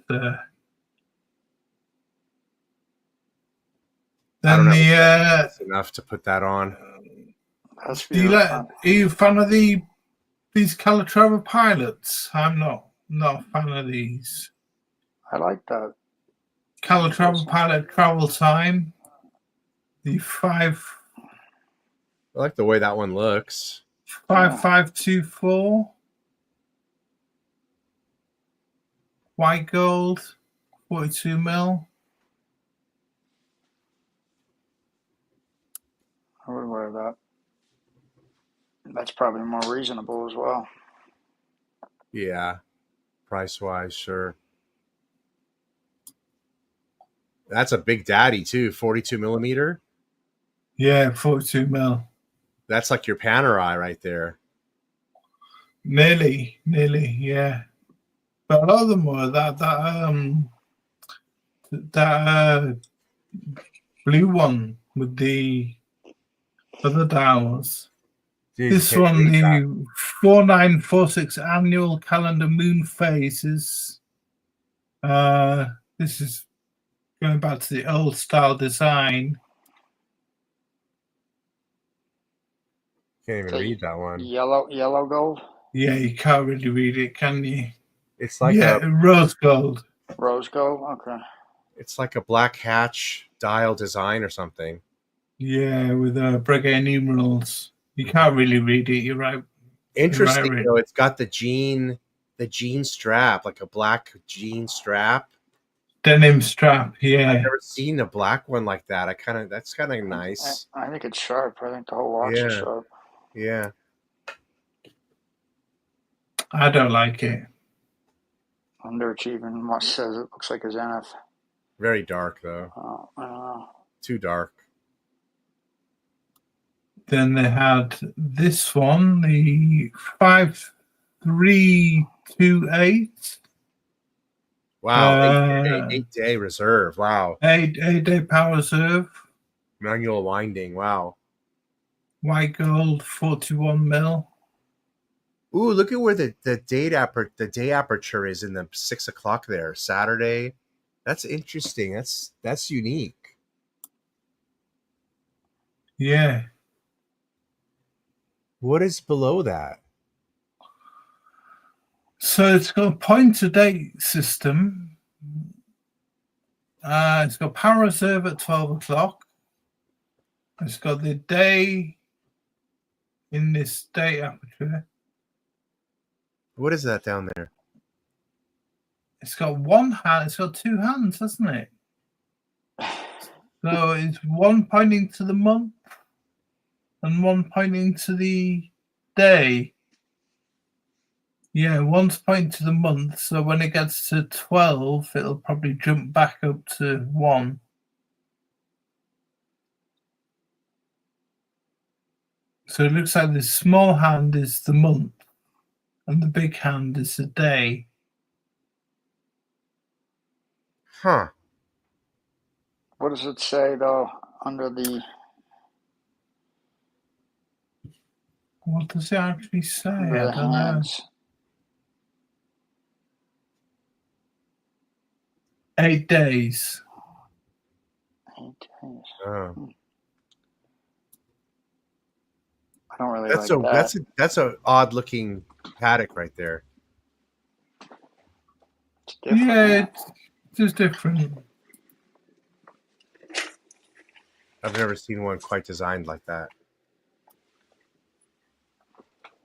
then that's enough to put that on. That's are you a fan of these Calatrava pilots? I'm not a fan of these. I like that. Calatrava pilot travel time. The 5. I like the way that one looks. 5524. White gold, 42 mil. I would wear that. That's probably more reasonable as well. Yeah, price-wise, sure. That's a big daddy too, 42 millimeter. Yeah, 42 mil. That's like your Panerai right there. Nearly, yeah. But a lot of them were that blue one with the other dials. Dude, this one, the 4946 annual calendar moon phases. This is going back to the old style design. Can't even read that one. Yellow gold? Yeah, you can't really read it, can you? It's like rose gold. Rose gold? Okay. It's like a black hatch dial design or something. Yeah, with Breguet numerals. You can't really read it, you're right. Interesting, though, it's got the jean strap, like a black jean strap. Denim strap, yeah. I've never seen a black one like that. That's kind of nice. I think it's sharp. I think the whole watch is sharp. Yeah. I don't like it. Underachieving watch says it looks like a Zenith. Very dark, though. I don't know. Too dark. Then they had this one, the 5328. Wow, 8-day reserve. Wow. 8-day power reserve. Manual winding. Wow. White gold, 41 mil. Ooh, look at where the day aperture is in the 6 o'clock there. Saturday. That's interesting. That's unique. Yeah. What is below that? So it's got a point-to-date system. It's got power reserve at 12 o'clock. It's got the day in this day aperture. What is that down there? It's got one hand. It's got two hands, hasn't it? So it's one pointing to the month and one pointing to the day. Yeah, 1's pointing to the month, so when it gets to 12, it'll probably jump back up to 1. So it looks like the small hand is the month, and the big hand is the day. Huh. What does it say though under the? What does it actually say? Under the I don't know. hands. 8 days. 8 days. Oh. I don't really That's like that. that's a odd looking paddock right there. It's different. Yeah, it's just different. I've never seen one quite designed like that.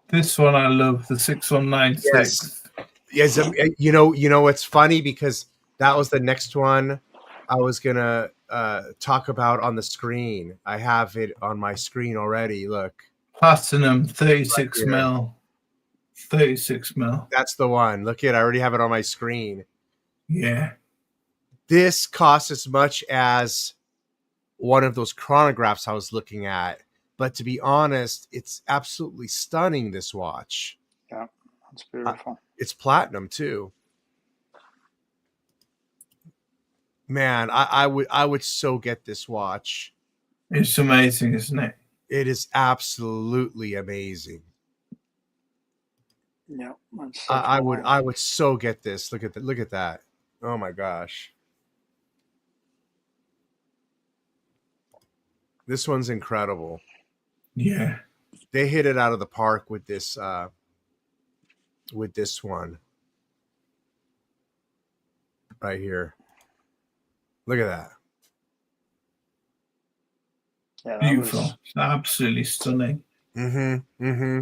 This one I love, the 6196. Yes, you know, it's funny because that was the next one I was gonna talk about on the screen. I have it on my screen already. Look, Platinum, 36 Right here. mil. 36 mil. that's the one. Look at, I already have it on my screen. Yeah. This costs as much as one of those chronographs I was looking at, but to be honest, it's absolutely stunning. This watch, It's beautiful. it's platinum too. Man, I would so get this watch. It's amazing, isn't it? It is absolutely amazing. Yeah, I would so get this. Look at that. Look at that. Oh my gosh. This one's incredible. Yeah. They hit it out of the park with this one. Right here. Look at that. Yeah, that Beautiful. was, Absolutely stunning. Mm-hmm. Mm-hmm.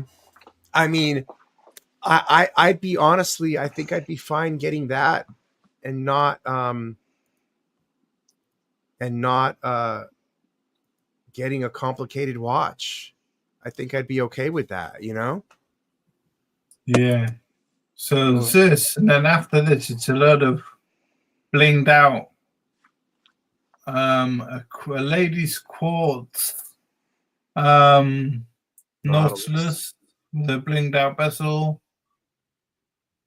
I mean, I'd be honestly, I think I'd be fine getting that and not getting a complicated watch. I think I'd be okay with that, you know? Yeah. So there's this, and then after this, it's a lot of blinged out. A lady's quartz Nautilus with a blinged out bezel.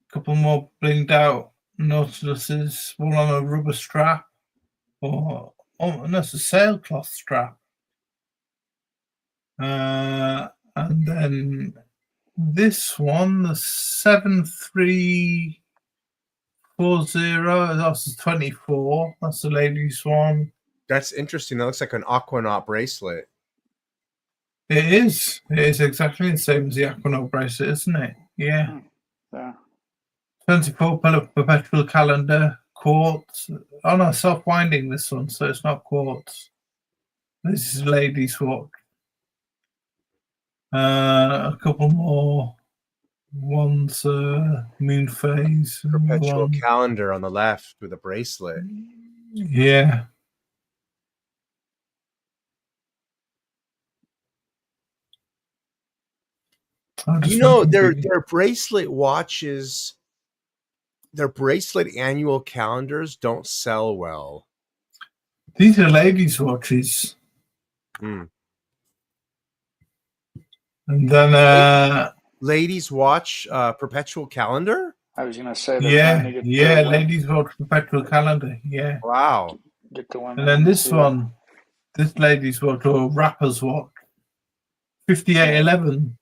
A couple more blinged out Nautiluses, all on a rubber strap, or that's a sailcloth strap. And then this one, the 7340, that's 24. That's the ladies' one. That's interesting. That looks like an Aquanaut bracelet. It is. It is exactly the same as the Aquanaut bracelet, isn't it? Yeah. yeah. 24 perpetual calendar, quartz. Oh no, soft winding this one, so it's not quartz. This is ladies' watch. A couple more. One's moon phase. Perpetual calendar on the left with a bracelet. Yeah. You know, their bracelet watches, their bracelet annual calendars don't sell well. These are ladies' watches. Mm. And then ladies watch perpetual calendar? I was gonna say ladies watch perpetual calendar. Yeah. Wow. Get the women. And then this one, this ladies watch or rappers watch. 5811.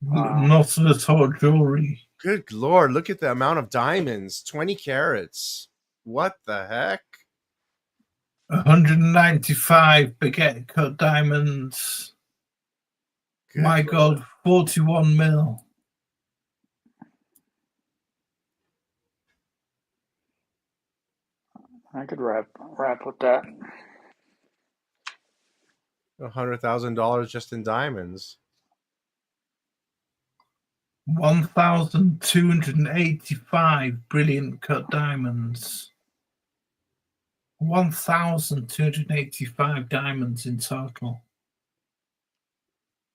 Wow. Nautilus Hot jewelry. Good Lord, look at the amount of diamonds. 20 carats. What the heck? 195 baguette cut diamonds. Good My Lord. God, 41 mil. I could rap with that. $100,000 just in diamonds. 1,285 brilliant cut diamonds. 1,285 diamonds in total.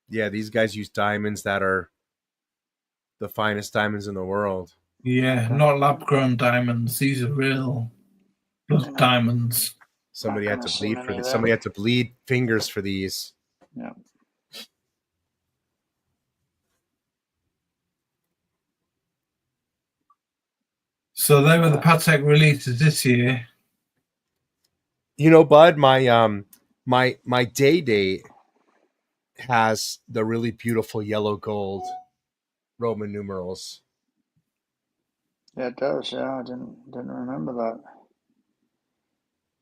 Yeah, these guys use diamonds that are the finest diamonds in the world. Yeah, not lab-grown diamonds. These are real blood diamonds. Somebody Not had gonna to see bleed many for of this. them. Somebody had to bleed fingers for these. Yeah. So they were the Patek releases this year. You know, Bud, my day date has the really beautiful yellow gold Roman numerals. Yeah, it does. Yeah, I didn't remember that.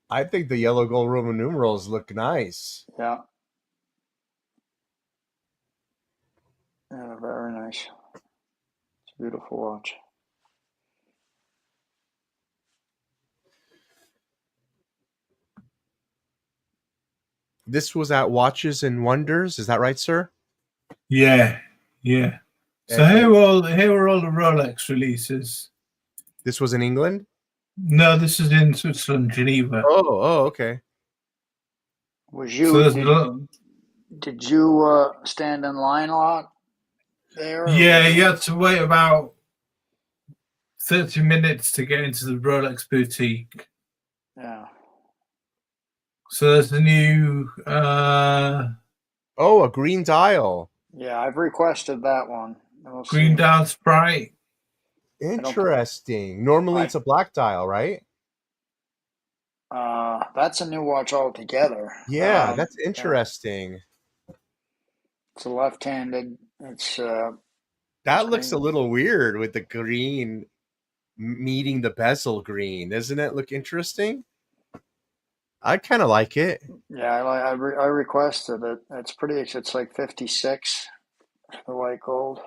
I think the yellow gold Roman numerals look nice. Yeah. Yeah, very nice. It's a beautiful watch. This was at Watches and Wonders. Is that right, sir? Yeah, yeah. So And here were all the Rolex releases. this was in England? No, this is in Switzerland, Geneva. Oh, okay. Was So you there's did you stand in line a lot there? yeah, you had to wait about 30 minutes to get into the Rolex boutique. Yeah. So there's the new Oh, a green dial. Yeah, I've requested that one. We'll green see. dial Sprite. Interesting. Normally it's a black dial, right? That's a new watch altogether. Yeah, that's interesting. It's a left-handed. It's That looks a green. little weird with the green meeting the bezel green. Doesn't it look interesting? I kind of like it. Yeah, I requested it. It's pretty. It's like 56, the white gold.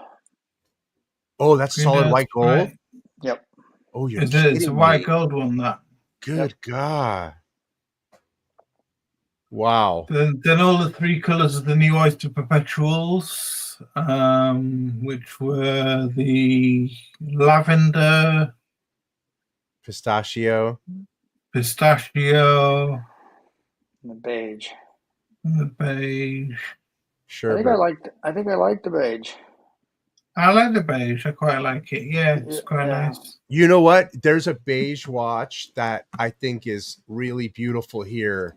Oh, that's Green solid dial white gold. Sprite. Yep. Oh, you're It's a kidding white me. gold one. That. Good God. Wow. Then all the three colors of the new Oyster Perpetuals, which were the lavender, Pistachio. pistachio, And the beige. and the beige. Sure. I think I like the beige. I like the beige. I quite like it. Yeah, it's quite Yeah. nice. You know what? There's a beige watch that I think is really beautiful here.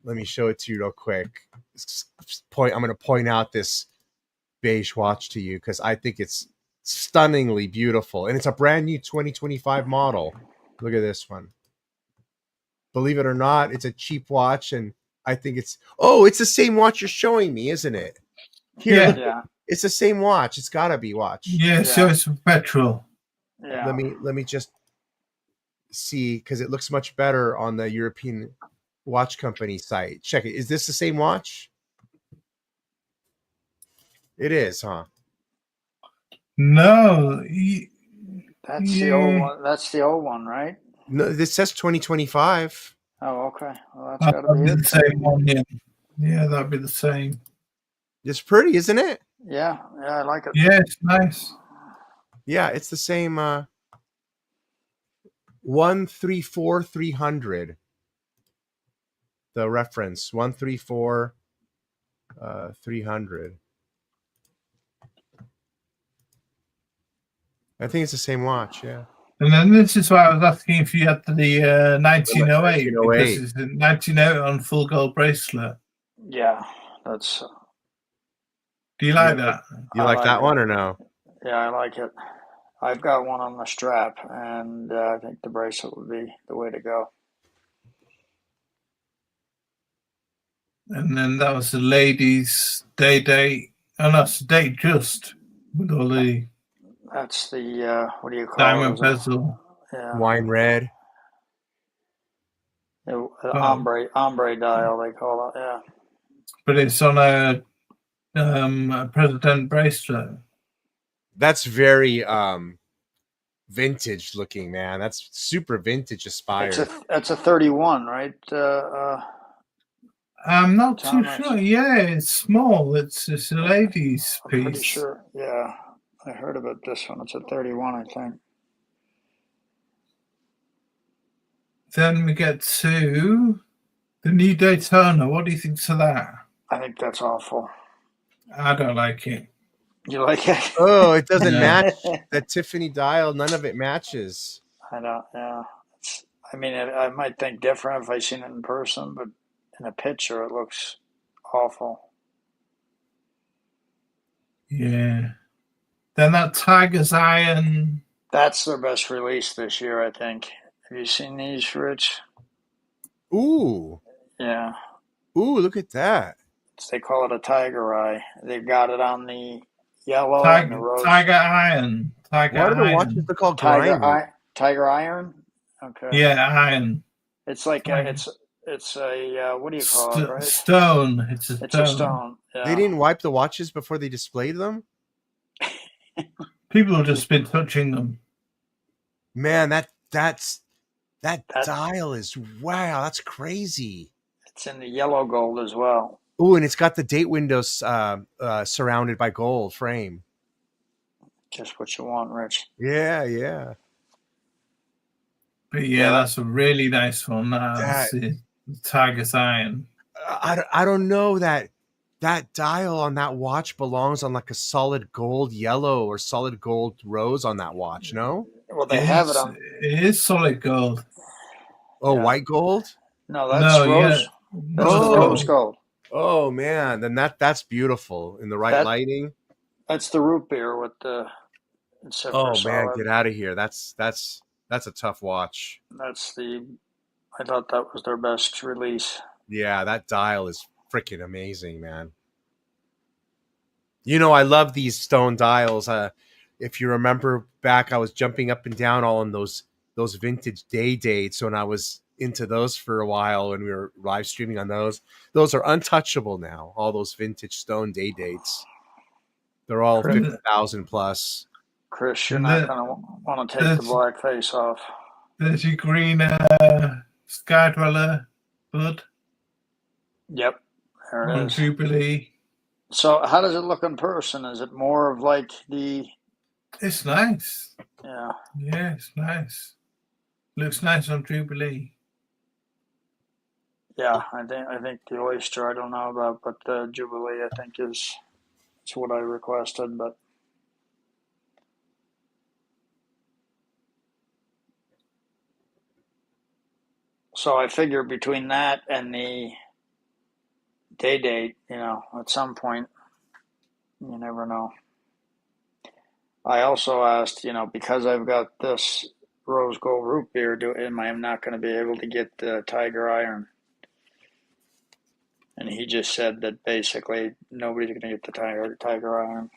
Let me show it to you real quick. I'm going to point out this beige watch to you because I think it's stunningly beautiful. And it's a brand new 2025 model. Look at this one. Believe it or not, it's a cheap watch. And I think it's the same watch you're showing me, isn't it? Here, Yeah. look, Yeah. it's the same watch. It's got to be watch. Yeah, so it's Perpetual. Yeah. Let me just see because it looks much better on the European watch company site. Check it. Is this the same watch? It is, huh? No. That's the old one. That's the old one, right? No, this says 2025. Oh, okay. Well, that's got to That'd be be the it. same one, yeah. Yeah, that'd be the same. It's pretty, isn't it? Yeah. Yeah, I like it. Yeah, it's nice. Yeah, it's the same 134-300. The reference 134-300. I think it's the same watch, yeah. And then this is why I was asking if you had the 1908, 1908. because it's a 1908 on full gold bracelet. Yeah. That's. Do you like that? You I like like that it. one or no? Yeah, I like it. I've got one on the strap, and I think the bracelet would be the way to go. And then that was the ladies' day date. Oh, no, it's date just with all the That's the what do you call diamond it? bezel. Yeah. Wine red. The ombre dial, they call it. Yeah. But it's on a president bracelet. That's very vintage looking, man. That's super vintage aspired. It's a 31, right? I'm not too Thomas. sure. Yeah, it's small. It's a ladies' I'm piece. pretty sure. Yeah, I heard about this one. It's a 31, I think. Then we get to the new Daytona. What do you think to that? I think that's awful. I don't like it. You like it? Oh, it doesn't No. match that Tiffany dial. None of it matches. I don't. Yeah. I mean, I might think different if I seen it in person, but in a picture, it looks awful. Yeah. Then that Tiger's Iron. That's their best release this year, I think. Have you seen these, Rich? Ooh, Yeah. ooh, look at that. They call it a tiger eye. They've got it on the yellow and the rose. Tiger Iron. Tiger Why do the Iron. watches look all Tiger grimy? Tiger iron. Okay. Yeah, iron. It's like it's a what do you call it? Right. Stone. It's a It's a stone. stone. Yeah. They didn't wipe the watches before they displayed them? People have just been touching them. Man, that dial is, wow, that's crazy. It's in the yellow gold as well. Ooh, and it's got the date windows surrounded by gold frame. Just what you want, Rich. Yeah, yeah. But yeah, that's a really nice one. That's the Tiger's Iron. I don't know that dial on that watch belongs on like a solid gold yellow or solid gold rose on that watch, no? Well, they have it on. It is solid gold. Oh, Yeah. white gold? No, that's rose. Yeah. That's the rose gold. Oh man, then that's beautiful in the right lighting. That's the root beer with the. Oh man, get out of here! That's a tough watch. That's the. I thought that was their best release. Yeah, that dial is freaking amazing, man. You know, I love these stone dials. If you remember back, I was jumping up and down all on those vintage day dates when I was into those for a while, and we were live streaming on those. Those are untouchable now. All those vintage stone day dates. They're all 50,000 plus. Chris, you're not going to want to take the black face off. There's your green Sky Dweller Bud. Yep, there it is. Jubilee. So how does it look in person? Is it more of like the... It's nice. Yeah. Yeah, it's nice. Looks nice on Jubilee. Yeah, I think the Oyster I don't know about, but the Jubilee I think is what I requested, but... So I figure between that and the day date, at some point, you never know. I also asked, because I've got this rose gold root beer, am I not going to be able to get the Tiger Iron? And he just said that basically nobody's going to get the Tiger Iron.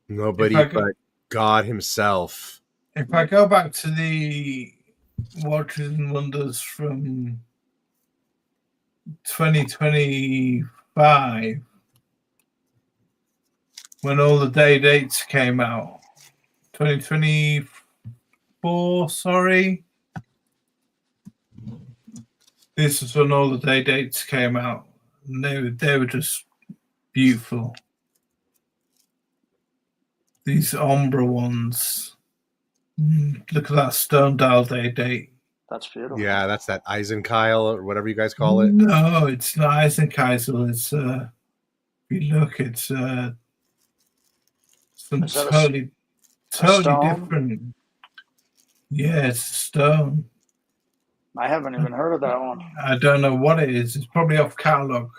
Nobody but God himself. If I go back to the Watches and Wonders from 2025, when all the day dates came out, 2024, sorry. This is when all the day dates came out. And they were just beautiful. These ombre ones. Look at that stone dial day date. That's beautiful. Yeah, that's that Eisenkyle or whatever you guys call it. No, it's not Eisenkisel. It's if you look, it's some totally different. Yeah, it's a stone. I haven't even heard of that one. I don't know what it is. It's probably off catalog.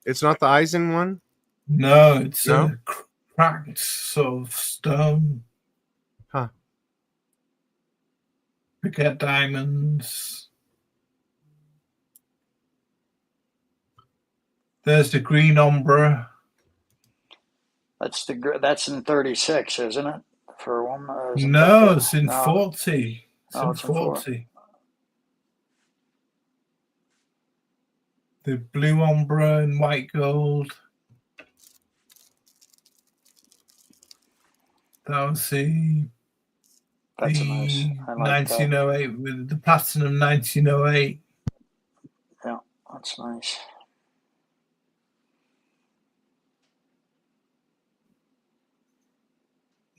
It's not the Eisen one? No, it's a cracked sort of stone. Huh. Forget diamonds. There's the green ombre. That's in 36, isn't it? For one? No, it's in 40. It's in 40. The blue ombre and white gold. That was the That's nice. I like 1908 that. with the platinum 1908. Yeah, that's nice.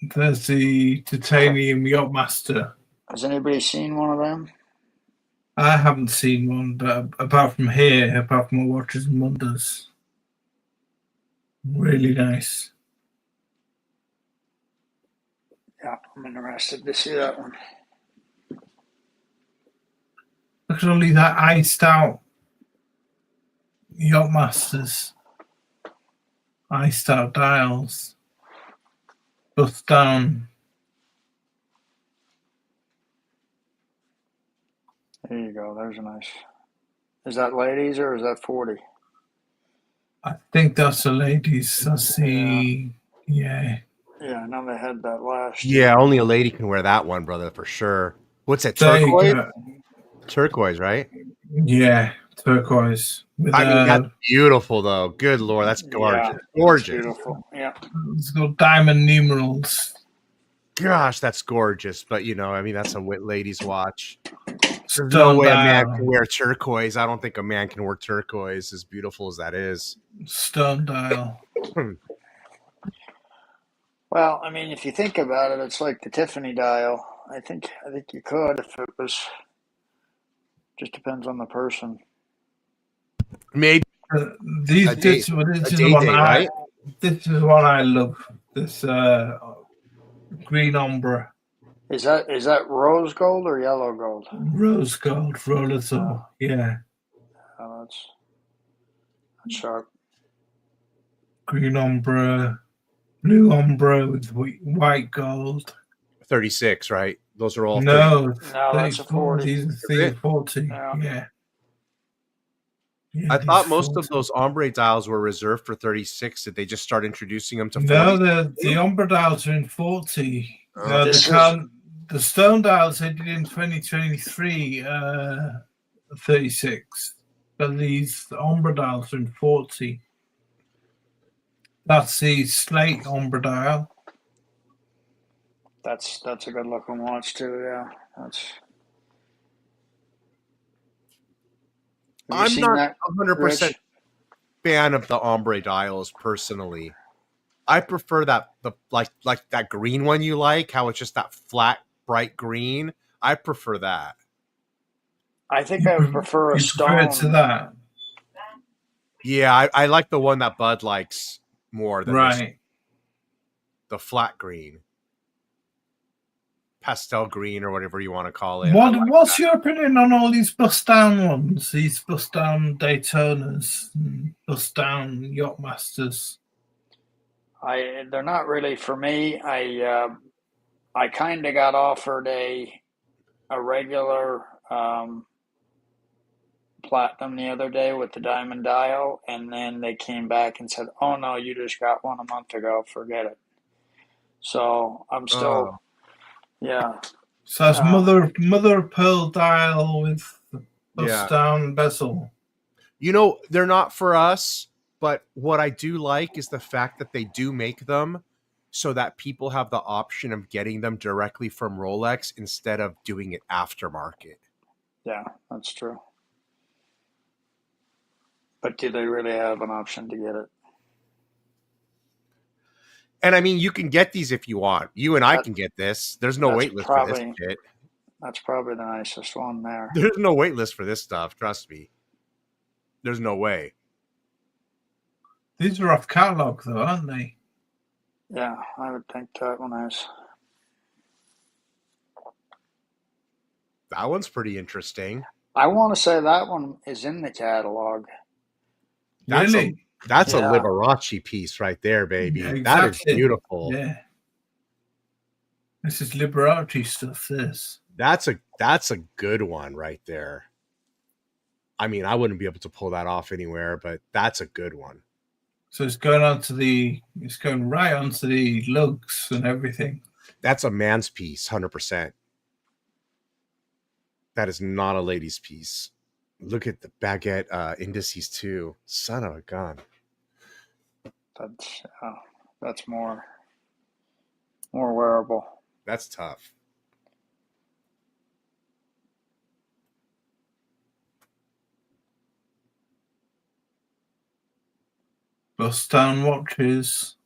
There's the titanium Yachtmaster. Has anybody seen one of them? I haven't seen one, but apart from here, apart from my Watches and Wonders, really nice. Yeah, I'm interested to see that one. Look at only that iced out Yachtmasters, iced out dials, bust down. There you go. There's a nice. Is that ladies or is that 40? I think that's the ladies. That's the yeah. Yeah, I know they had that last. Yeah, only a lady can wear that one, brother, for sure. What's it? There you Turquoise? go. Turquoise, right? Yeah, turquoise. With, I mean, that's beautiful, though. Good Lord, that's gorgeous. Yeah, gorgeous. Beautiful. Yeah. It's got diamond numerals. Gosh, that's gorgeous. But, you know, I mean, that's a ladies' watch. There's no Stone way a man dial. can wear turquoise. I don't think a man can wear turquoise, as beautiful as that is. Stone dial. Well, I mean, if you think about it, it's like the Tiffany dial. I think you could if it was. Just depends on the person. Maybe This A is day one date, I right? this is one I love. This green ombre, Is that rose gold or yellow gold? rose gold, Rolex. Yeah, Oh, that's sharp. green ombre, blue ombre with white gold. 36, right? Those are all No, No, that's a 40. These are 40. Yeah. Yeah, I thought these most 40. of those ombre dials were reserved for 36. Did they just start introducing them to 40? No, the ombre dials are in 40. Oh, The stone dials they did in 2023, 36. But these ombre dials are in 40. That's the slate ombre dial. That's a good looking watch too. Yeah, that's. I'm not that, 100% Rich? fan of the ombre dials personally. I prefer that like that green one you like, how it's just that flat, bright green. I prefer that. I think I would prefer a stone. To that. Yeah, I like the one that Bud likes more than this, Right. the flat green. Pastel green or whatever you want to call it. What's your opinion on all these bust down ones? These bust down Daytonas, and bust down Yachtmasters. They're not really for me. I kind of got offered a regular platinum the other day with the diamond dial, and then they came back and said, "Oh no, you just got one a month ago. Forget it." So I'm still, yeah. So that's mother of pearl dial with bust down bezel. You know, they're not for us, but what I do like is the fact that they do make them so that people have the option of getting them directly from Rolex instead of doing it aftermarket. Yeah, that's true. But do they really have an option to get it? And I mean, you can get these if you want. You and I can get this. There's no wait list for this shit. That's probably the nicest one there. There's no wait list for this stuff. Trust me. There's no way. These are off catalog, though, aren't they? Yeah, I would think that one is. That one's pretty interesting. I want to say that one is in the catalog. Really? That's a Liberace piece right there, baby. Yeah, exactly. That is beautiful. Yeah. This is Liberace stuff, this. That's a good one right there. I mean, I wouldn't be able to pull that off anywhere, but that's a good one. So it's going right onto the lugs and everything. That's a man's piece, 100%. That is not a lady's piece. Look at the baguette indices too. Son of a gun. That's more wearable. That's tough. Bust down watches.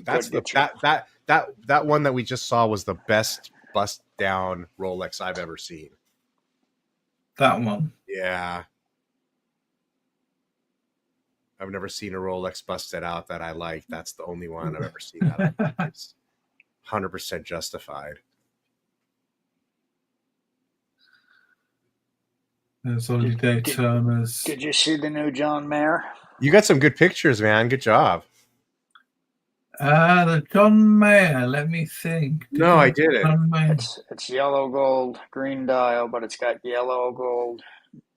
That's that one that we just saw was the best bust down Rolex I've ever seen. That one. Yeah. I've never seen a Rolex busted out that I like. That's the only one I've ever seen that I like. It's 100% justified. There's only Daytonas. Did you see the new John Mayer? You got some good pictures, man. Good job. The John Mayer. Let me think. No, I didn't. It's yellow gold, green dial, but it's got yellow gold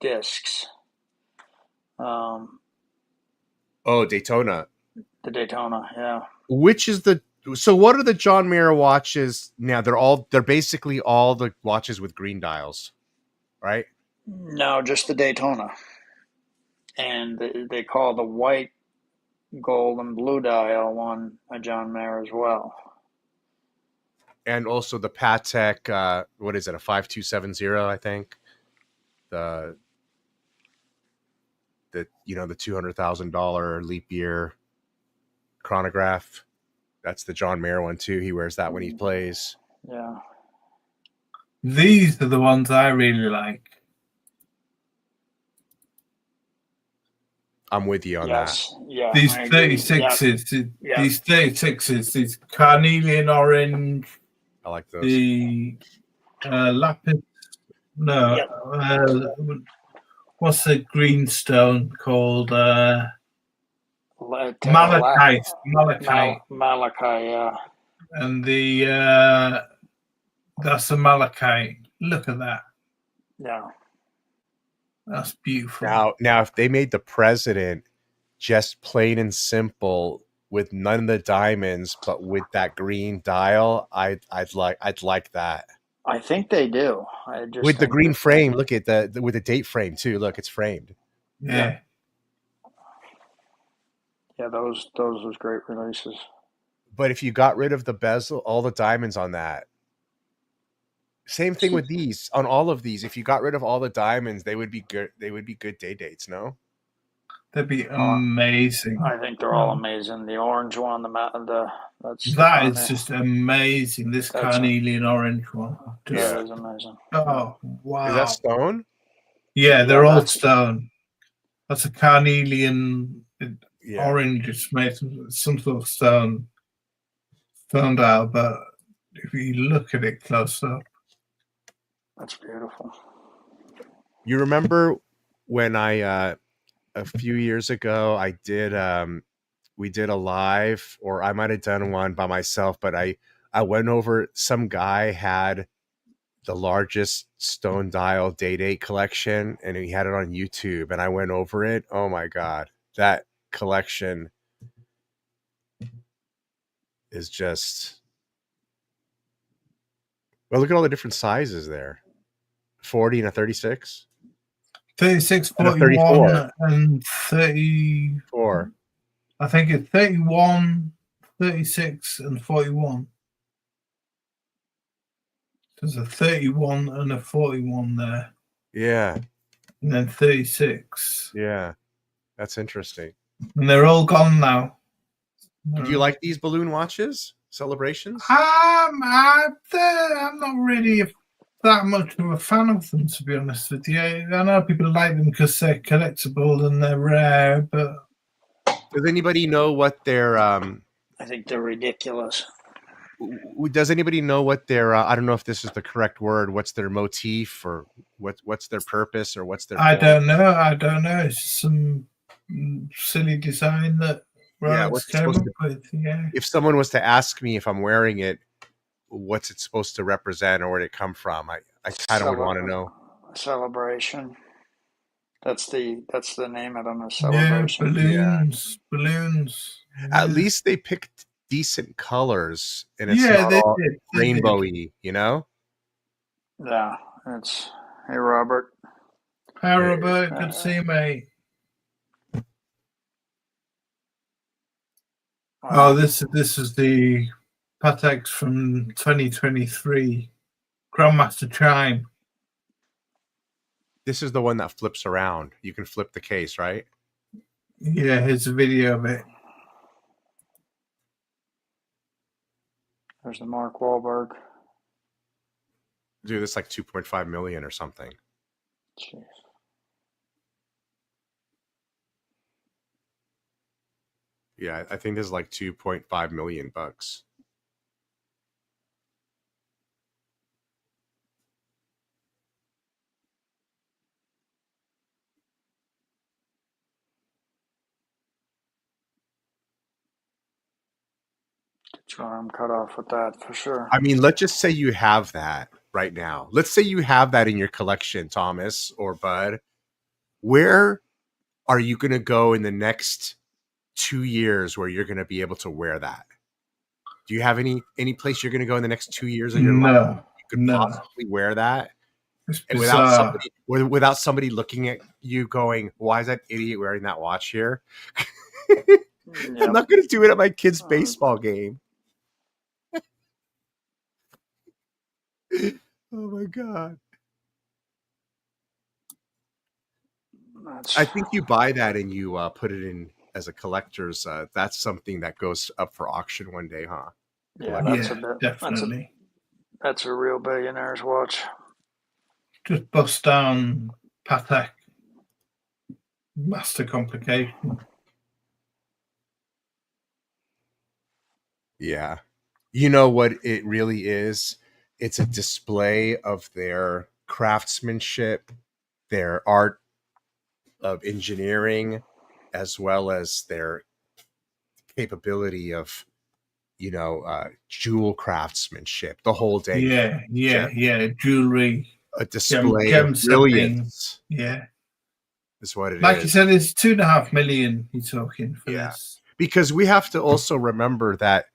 discs. Oh, Daytona. The Daytona, yeah. Which is the so? What are the John Mayer watches now? They're basically all the watches with green dials, right? No, just the Daytona, and they call the white, gold, and blue dial one a John Mayer as well. And also the Patek, what is it? A 5270, I think. The the $200,000 leap year chronograph. That's the John Mayer one too. He wears that when he plays. Yeah. These are the ones I really like. I'm with you on that. Yeah. These 36s, these 36s, these carnelian orange. I like those. The lapis. No. What's the green stone called? Malachite. Malachite, yeah. And the that's a malachite. Look at that. Yeah. That's beautiful. Now, if they made the president just plain and simple with none of the diamonds, but with that green dial, I'd like that. I think they do. With the green frame, look at with the date frame too. Look, it's framed. Yeah. Yeah, those was great releases. But if you got rid of the bezel, all the diamonds on that. Same thing with these. On all of these, if you got rid of all the diamonds, they would be good. They would be good day dates, no? They'd be amazing. I think they're all amazing. The orange one, that is just amazing. This carnelian orange one. That is amazing. Oh wow! Is that stone? Yeah, they're all stone. That's a carnelian orange. It's made from some sort of stone dial, but if you look at it close up, that's beautiful. You remember when I a few years ago I did we did a live, or I might have done one by myself, but I went over, some guy had the largest stone dial date collection and he had it on YouTube and I went over it. Oh my god, that collection is just, well, look at all the different sizes there. 40 and a 36. 36, 41, and 34. I think it's 31, 36, and 41. There's a 31 and a 41 there. Yeah. And then 36. Yeah. That's interesting. And they're all gone now. Do you like these balloon watches? Celebrations? I'm not really that much of a fan of them, to be honest with you. I know people like them because they're collectible and they're rare, but does anybody know what their I think they're ridiculous. Does anybody know what their I don't know if this is the correct word, what's their motif, or what's their purpose, or what's their I don't know. It's just some silly design that what's came up with. Yeah. If someone was to ask me if I'm wearing it, what's it supposed to represent or where did it come from, I kind of would want to know. Celebration. That's the name of them, a celebration. Balloons. At least they picked decent colors and it's not all rainbowy, you know? Yeah, it's hey Robert. Hi Robert, good to see you, mate. Oh, this is the Patek from 2023, Grandmaster Chime. This is the one that flips around. You can flip the case, right? Yeah, here's a video of it. There's the Mark Wahlberg. Dude, it's like 2.5 million or something. Jeez. Yeah, I think this is like 2.5 million bucks. Get your arm cut off with that for sure. I mean, let's just say you have that right now. Let's say you have that in your collection, Thomas or Bud. Where are you going to go in the next 2 years where you're going to be able to wear that? Do you have any place you're going to go in the next 2 years of your life you could possibly wear that? It's And bizarre. without somebody looking at you going, why is that idiot wearing that watch here? I'm not going to do it at my kid's baseball game. Oh my God. I think you buy that and you put it in as a collector's. That's something that goes up for auction one day, huh? Yeah, definitely. That's a real billionaire's watch. Just bust down Patek Master Complication. Yeah. You know what it really is? It's a display of their craftsmanship, their art of engineering, as well as their capability of, jewel craftsmanship, the whole day. Yeah. Jewelry. A display of brilliance. Yeah. Is what it is. Like you said, it's 2.5 million you're talking for this. Because we have to also remember that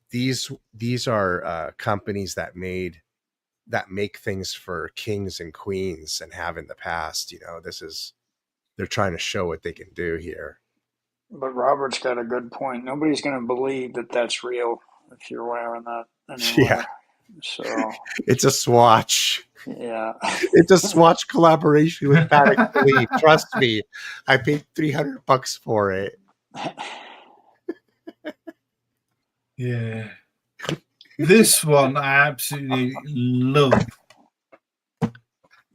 these are companies that make things for kings and queens and have in the past. They're trying to show what they can do here. But Robert's got a good point. Nobody's going to believe that that's real if you're wearing that anymore. Yeah. So it's a swatch. Yeah. It's a swatch collaboration with Patek Philippe. Trust me, I paid $300 for it. Yeah. This one I absolutely love.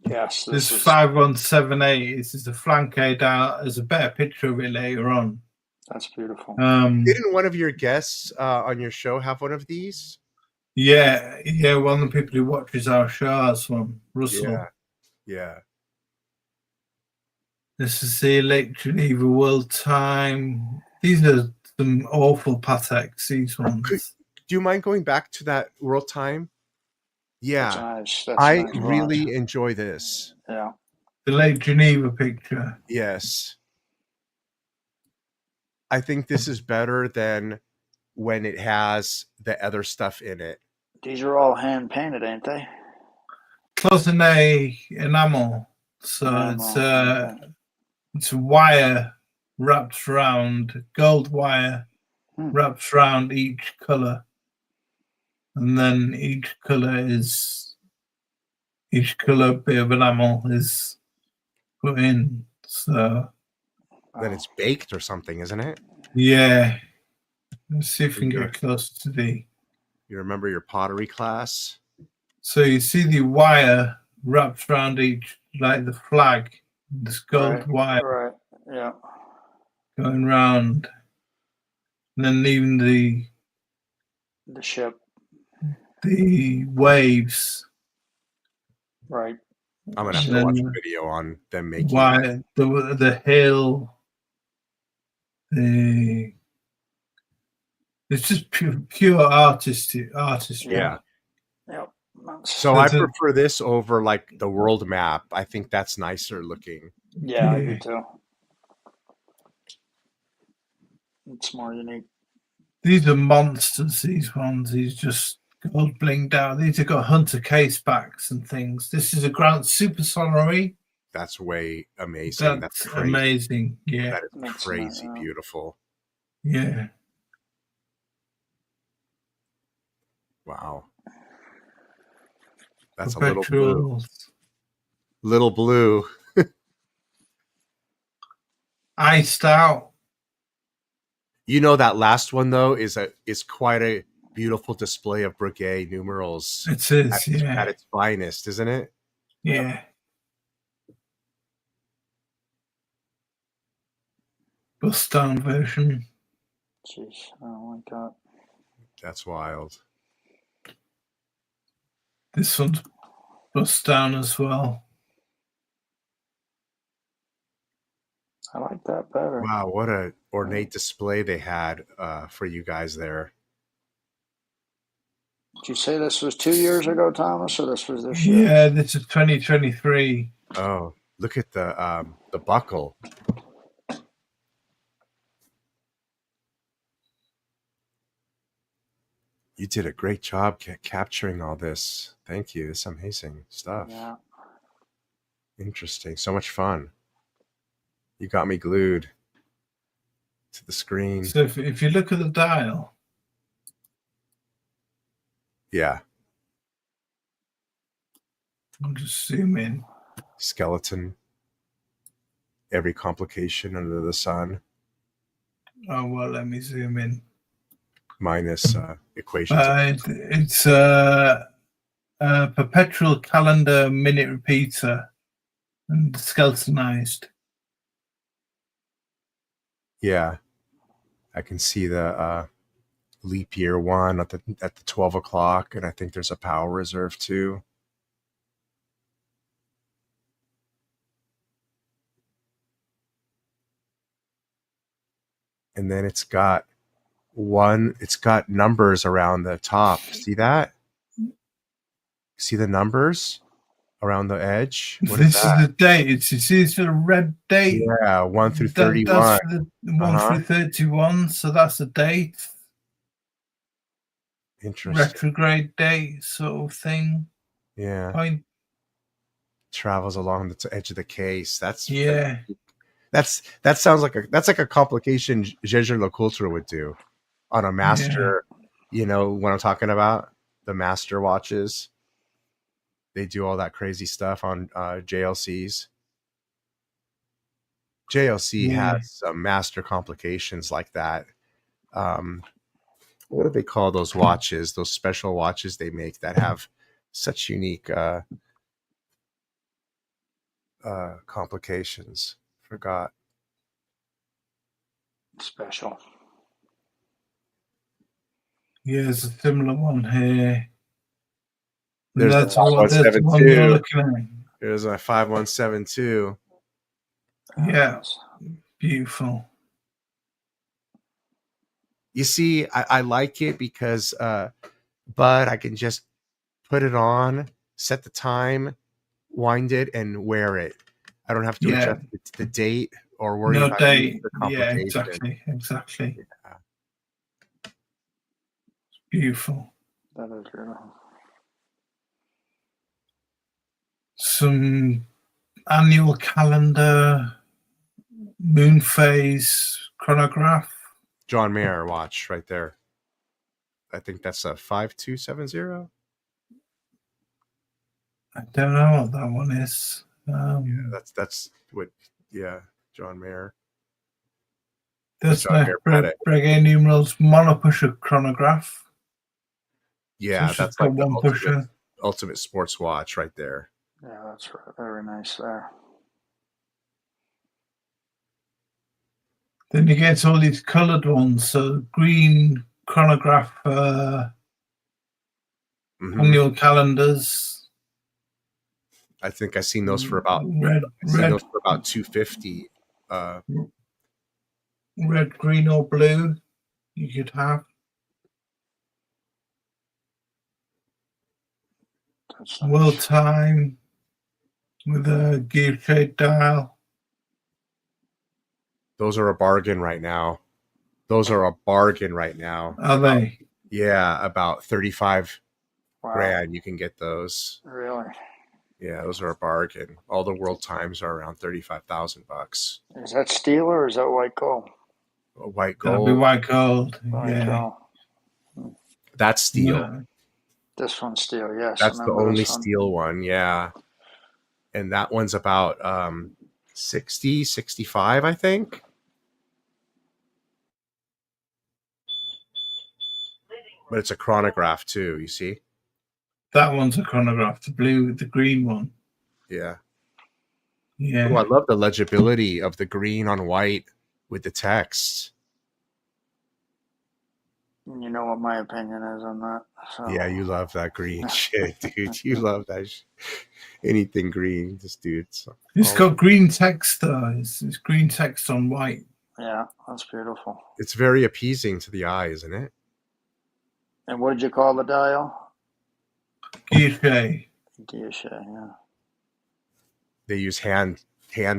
Yes. This 5178. This is the flanque down. There's a better picture of it later on. That's beautiful. Didn't one of your guests on your show have one of these? Yeah. One of the people who watches our show has one, Russell. Yeah. This is the Lake Geneva World Time. These are some awful Pateks, these ones. Do you mind going back to that World Time? Yeah. That's nice. I really enjoy this. Yeah. The Lake Geneva picture. Yes. I think this is better than when it has the other stuff in it. These are all hand painted, ain't they? Cloisonné enamel. So it's wire wrapped around, gold wire wrapped around each color. And then each color bit of enamel is put in. So then it's baked or something, isn't it? Yeah. Let's see if we can get close to the. You remember your pottery class? So you see the wire wrapped around each, like the flag, this gold wire. Right. Yeah. Going round, and then leaving the ship, the waves. Right. I'm gonna have to watch a video on them making the hill. It's just pure artistry. Yeah. Yep. So I prefer this over like the world map. I think that's nicer looking. Yeah, I do too. It's more unique. These are monsters, these ones. These just gold blinged out. These have got hunter case backs and things. This is a Grand Super Sonnery. That's way amazing. That's amazing. Yeah. That is crazy beautiful. Yeah. Wow. That's a little blue. Little blue. Iced out. You know that last one though is quite a beautiful display of Breguet numerals. It is, at its finest, isn't it? Yeah. bust down version. Jeez, I don't like that. That's wild. This one's bust down as well. I like that better. Wow, what a ornate display they had for you guys there. Did you say this was 2 years ago, Thomas, or this was this year? Yeah, this is 2023. Oh, look at the buckle. You did a great job capturing all this. Thank you. It's amazing stuff. Yeah. Interesting. So much fun. You got me glued to the screen. So if you look at the dial, Yeah. I'll just zoom in. Skeleton. Every complication under the sun. Oh, well, let me zoom in. Minus equations. It's a perpetual calendar minute repeater and skeletonized. Yeah. I can see the leap year one at the 12 o'clock, and I think there's a power reserve too. And then it's got numbers around the top. See that? See the numbers around the edge? What This is that? is the date. It's a red date. Yeah, 1 through That's 31. for the 1 through 31, so that's a date. Interesting. Retrograde date sort of thing. Yeah. Point. Travels along the edge of the case. That's Yeah. That sounds like a complication Jaeger LeCoultre would do on a master. You know what I'm talking about? The master watches. They do all that crazy stuff on JLCs. JLC has some master complications like that. What do they call those watches? Those special watches they make that have such unique complications. Forgot. Special. Yeah, there's a similar one here. There's that's the what that's the one 5172. you're looking at. There's a 5172. Yeah. Beautiful. You see, I like it because but I can just put it on, set the time, wind it, and wear it. I don't have to adjust the date or worry about date. the Yeah, complication. exactly. Yeah. Beautiful. That is beautiful. Some annual calendar, moon phase chronograph. John Mayer watch right there. I think that's a 5270. I don't know what that one is. That's what. Yeah, John Mayer. That's John Mayer Breguet numerals monopusher chronograph. Yeah, So that's like the one pusher. ultimate sports watch right there. Yeah, that's very nice there. Then you get all these colored ones. So green chronograph annual calendars. I think I've seen those for about red, 250. Red, green, or blue. You could have. That's World time with a gear shade dial. Those are a bargain right now. Are they? Yeah, about 35 Wow. grand. You can get those. Really? Yeah, those are a bargain. All the world times are around $35,000. Is that steel or is that white gold? White That'll be gold. white gold. White Yeah. gold. That's steel. Yeah. This one's steel, yes. That's the remember only this one. steel one. Yeah. And that one's about 60, 65, I think. But it's a chronograph too, you see? That one's a chronograph, the green one. Yeah. Yeah. Oh, I love the legibility of the green on white with the text. You know what my opinion is on that. So. Yeah, you love that green shit, dude. You love that anything green, this dude. So, It's got green text though. It's green text on white. Yeah, that's beautiful. it's very appeasing to the eye, isn't it? And what did you call the dial? Guilloche. Guilloche, yeah. They use hand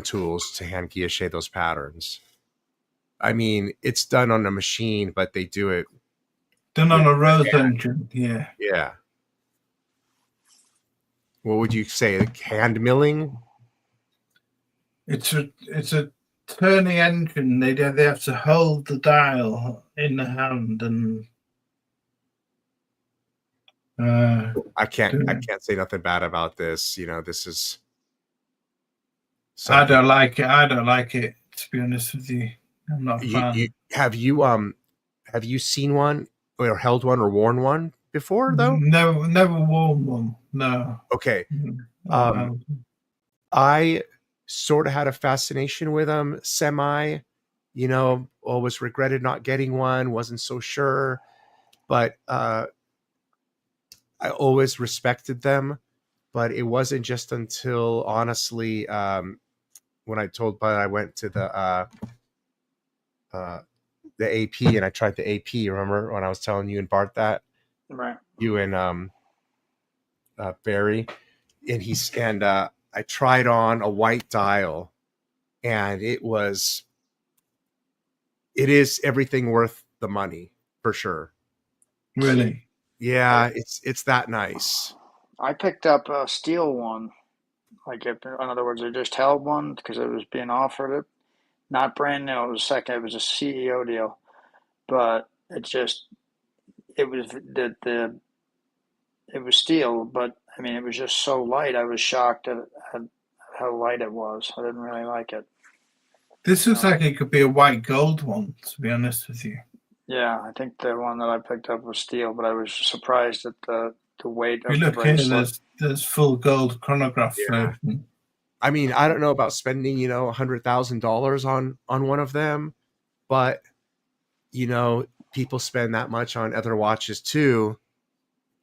tools to hand guilloche those patterns. I mean, it's done on a machine, but they do it. Done on a Rose engine, yeah. Yeah. What would you say? Hand milling? It's a turning engine. They have to hold the dial in the hand and. I can't say nothing bad about this. You know, this is. I don't like it. I don't like it. To be honest with you, I'm not a fan. Have you seen one or held one or worn one before though? Never worn one. No. Okay. I sort of had a fascination with them, semi. You know, always regretted not getting one. Wasn't so sure, but I always respected them. But it wasn't just until, honestly, when I told Bud I went to the AP and I tried the AP. Remember when I was telling you and Bart that? Right. You and Barry, and I tried on a white dial, and it is everything worth the money for sure. Really? Yeah, it's that nice. I picked up a steel one. Like, in other words, I just held one because it was being offered it. Not brand new. It was second. It was a CEO deal, but it was steel. But I mean, it was just so light. I was shocked at how light it was. I didn't really like it. This looks like it could be a white gold one. To be honest with you. Yeah, I think the one that I picked up was steel, but I was surprised at the weight of You the look here. bracelet. There's full gold chronograph version. I mean, I don't know about spending, $100,000 on one of them, but people spend that much on other watches too,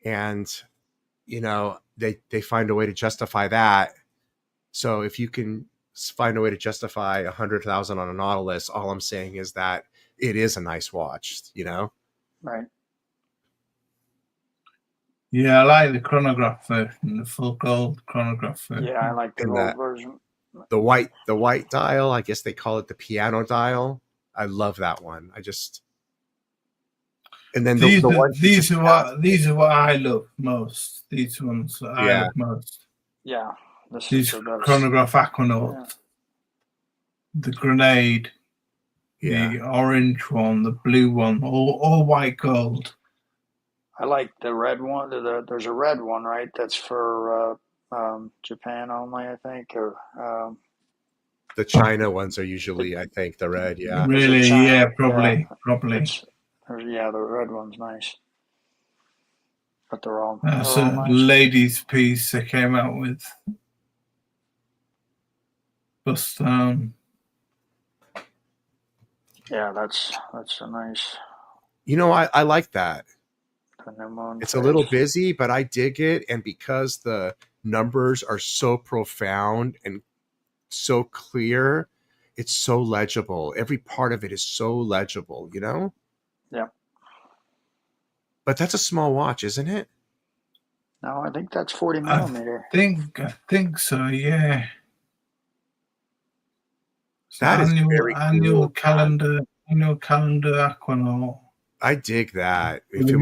and they find a way to justify that. So if you can find a way to justify 100,000 on a Nautilus, all I'm saying is that it is a nice watch, Right. Yeah, I like the chronograph version, the full gold chronograph version. Yeah, I like the gold version. The white dial, I guess they call it the piano dial. I love that one. And then these are what I love most. These ones that I love most. Yeah. These chronograph Aquanaut. Yeah. The grenade. The orange one, the blue one, all white gold. I like the red one. There's a red one, right? That's for Japan only, I think. Or the China ones are usually, I think, the red. Yeah. Really? Yeah, probably. Yeah, the red one's nice. But they're all. That's a nice. Ladies' piece they came out with. Bust down. Yeah, that's a nice. I like that. It's a little busy, but I dig it. And because the numbers are so profound and so clear, it's so legible. Every part of it is so legible, Yeah. But that's a small watch, isn't it? No, I think that's 40 millimeter. I think so, yeah. That is very annual calendar Aquanaut. I dig that. If the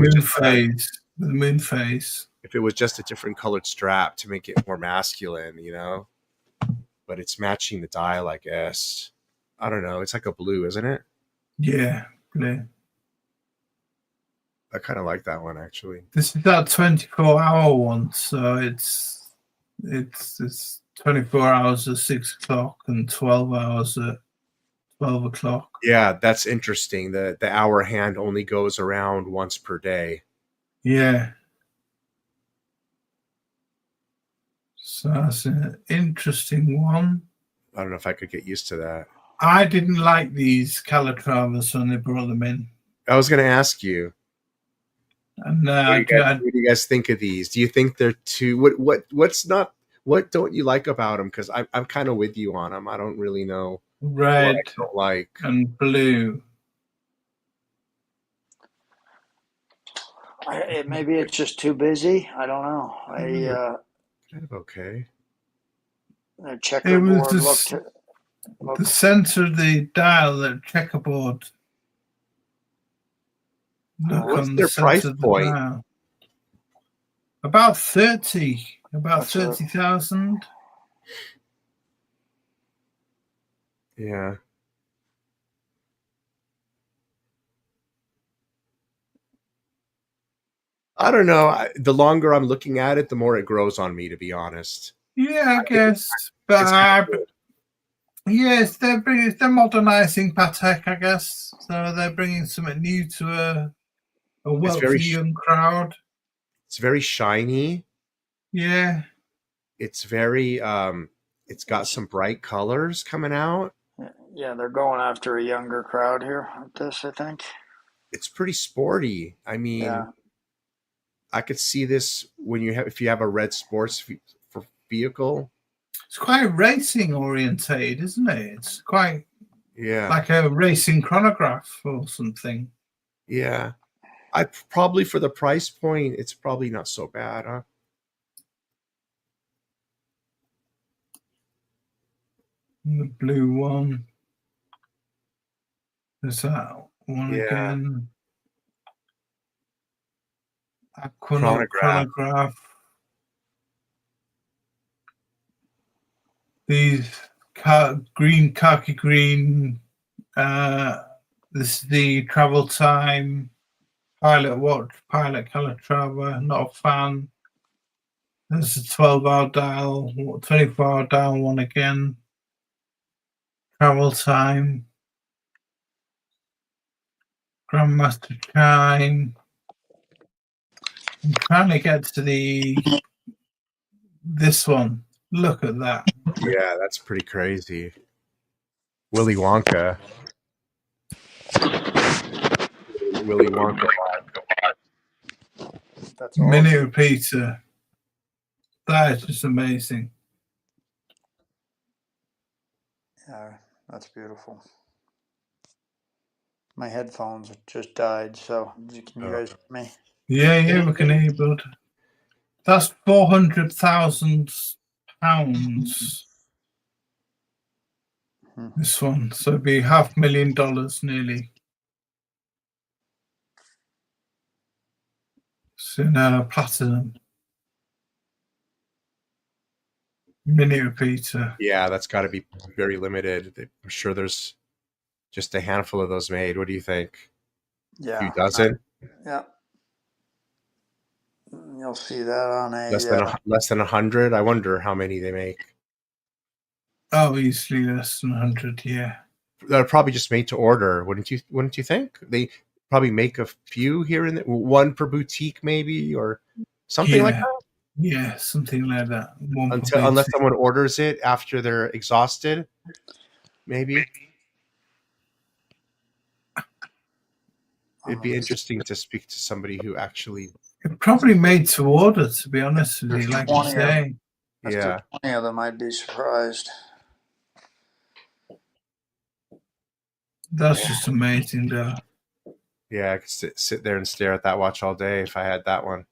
moon phase. If it was just a different colored strap to make it more masculine, but it's matching the dial, I guess. I don't know. It's like a blue, isn't it? Yeah, blue. I kind of like that one actually. This is that 24-hour one, so it's 24 hours at 6 o'clock and 12 hours at 12 o'clock. Yeah, that's interesting. The hour hand only goes around once per day. Yeah. So that's an interesting one. I don't know if I could get used to that. I didn't like these Calatravas when they brought them in. I was going to ask you. And What do you guys think of these? Do you think they're too? What's not? What don't you like about them? Because I'm kind of with you on them. I don't really know red what I don't like. and blue. Maybe it's just too busy. I don't know. Kind of okay. The checkerboard looked. The center of the dial, the checkerboard. What's their price point? About 30. About 30,000. Yeah. I don't know. The longer I'm looking at it, the more it grows on me, to be honest. Yeah, I guess. But yes, they're modernizing Patek, I guess. So they're bringing something new to a wealthy young crowd. It's very shiny. Yeah. It's very it's got some bright colors coming out. Yeah, they're going after a younger crowd here with this, I think. It's pretty sporty. I mean, yeah. I could see this if you have a red sports vehicle. It's quite racing orientated, isn't it? It's quite like a racing chronograph or something. Yeah. I probably, for the price point, it's probably not so bad, huh? The blue one. There's that one again. Chronograph. These khaki green. This is the travel time. Pilot watch, Pilot Calatrava, not a fan. There's a 12-hour dial, 24-hour dial one again. Travel time. Grandmaster Chime. I'm trying to get to this one. Look at that. Yeah, that's pretty crazy. Willy Wonka. Willy Wonka. That's awesome. Mini repeater. That is just amazing. Yeah, that's beautiful. My headphones just died, so can you guys hear me? Yeah, we can hear you, bud. That's £400,000. This one, so it'd be $500,000 nearly. It's in platinum. Mini repeater. Yeah, that's got to be very limited. I'm sure there's just a handful of those made. What do you think? Yeah. A few dozen? Yeah. You'll see that on a less than 100. I wonder how many they make. Oh, easily less than 100. Yeah. They're probably just made to order. Wouldn't you think? They probably make a few here and there, one per boutique, maybe, or something like that. Yeah, something like that. Unless someone orders it after they're exhausted, maybe. It'd be interesting to speak to somebody who actually. It probably made to order, to be honest with you, like you say. Yeah. 20 of them, I'd be surprised. That's just amazing, though. Yeah, I could sit there and stare at that watch all day if I had that one.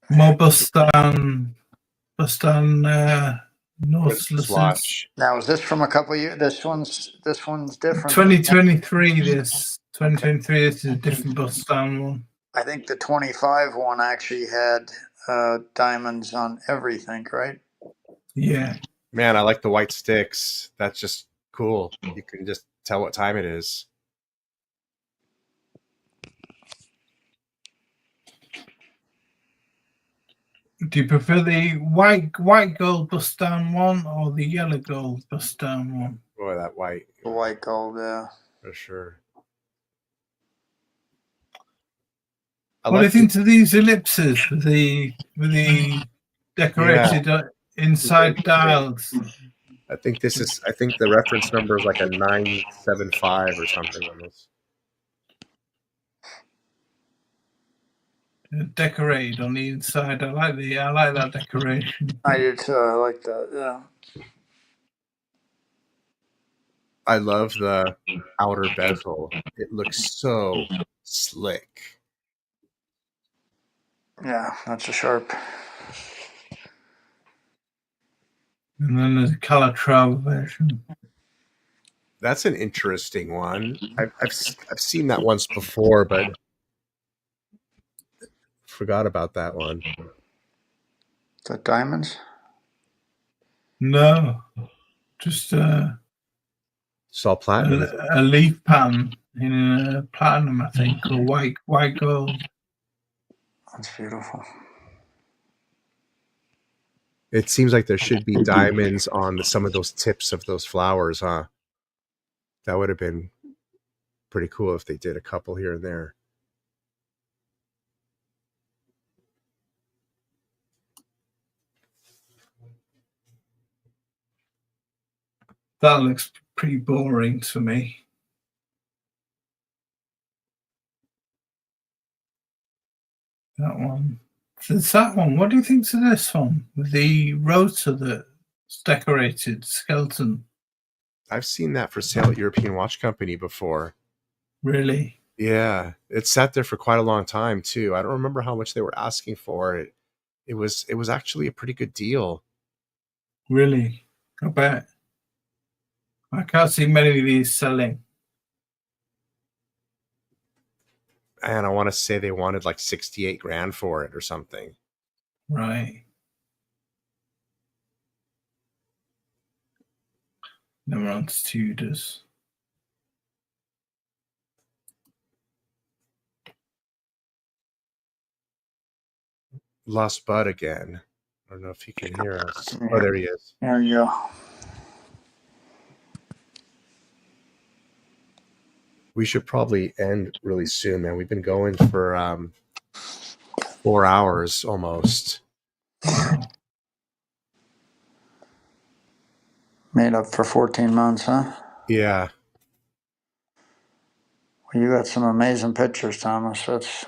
More Bustan Nautilus watch. Now, is this from a couple of years? This one's different. 2023. This is a different Bustan one. I think the 25 one actually had diamonds on everything, right? Yeah. Man, I like the white sticks. That's just cool. You can just tell what time it is. Do you prefer the white gold Bustan one or the yellow gold Bustan one? Boy, that white. The white gold, yeah. For sure. What do you think to these ellipses with the decorated inside dials. I think the reference number is like a 975 or something on this. Decorated on the inside. I like that decoration. I do too. I like that. Yeah. I love the outer bezel. It looks so slick. Yeah, that's a Sharp. And then there's a Calatrava version. That's an interesting one. I've seen that once before, but forgot about that one. Is that diamonds? No, just Saw platinum. a leaf pattern in a platinum, I think, or white gold. That's beautiful. It seems like there should be diamonds on some of those tips of those flowers, huh? That would have been pretty cool if they did a couple here and there. That looks pretty boring to me. That one. It's that one. What do you think to this one? The rotor that's decorated skeleton. I've seen that for sale at European Watch Company before. Really? Yeah, it sat there for quite a long time too. I don't remember how much they were asking for it. It was actually a pretty good deal. Really? I bet. I can't see many of these selling. And I want to say they wanted like 68 grand for it or something. Right. Then we're on to Tudors. Lost Bud again. I don't know if he can hear us. Oh, there he is. There you go. We should probably end really soon, man. We've been going for 4 hours almost. Made up for 14 months, huh? Yeah. Well, you got some amazing pictures, Thomas.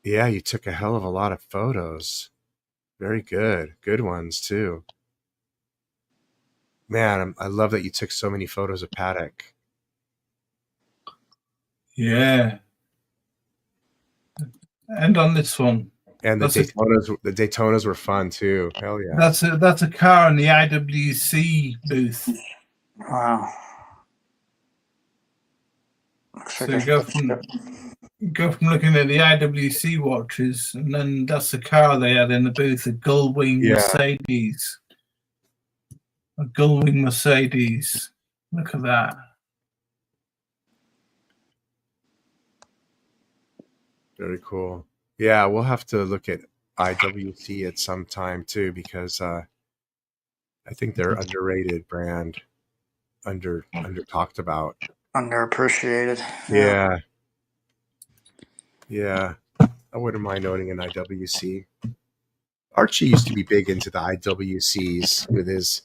Yeah, you took a hell of a lot of photos. Very good. Good ones, too. Man, I love that you took so many photos of Paddock. Yeah. And on this one. And the Daytonas were fun, too. Hell yeah. That's a car in the IWC booth. Wow. Looks So like you go from looking at the IWC watches, and then that's the car they had in the booth, a Gullwing Mercedes. A Gullwing Mercedes. Look at that. Very cool. Yeah, we'll have to look at IWC at some time too, because I think they're underrated brand, under talked about, underappreciated. Yeah. I wouldn't mind owning an IWC. Archie used to be big into the IWCs with his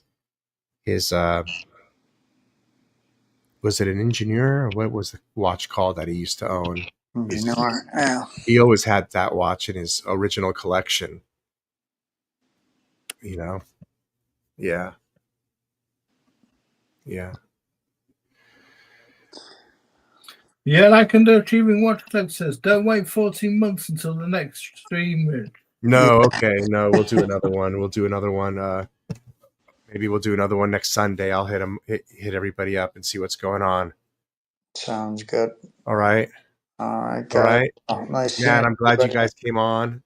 was it an Engineer, or what was the watch called that he used to own? Yeah. He always had that watch in his original collection. You know? Yeah. Yeah, like Underachieving Watch Club says, don't wait 14 months until the next stream, Rich. No, okay. No, we'll do another one. Maybe we'll do another one next Sunday. I'll hit everybody up and see what's going on. Sounds good. All right. All right. All right. Nice. Yeah, and I'm glad you guys came on.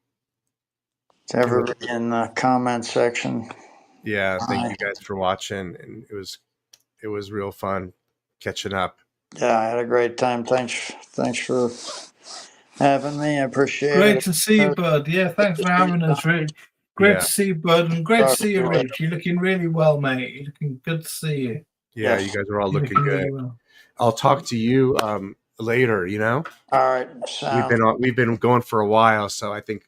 To everybody in the comment section. Yeah, thank you guys for watching, and it was real fun catching up. Yeah, I had a great time. Thanks for having me. I appreciate it. Great to see you, Bud. Yeah, thanks for having us, Rich. Great to see you, Bud, and great to see you, Rich. You're looking really well, mate. You're looking good to see you. Yeah, you guys are all looking good. Really well. I'll talk to you later, you know? All right. We've been going for a while, so I think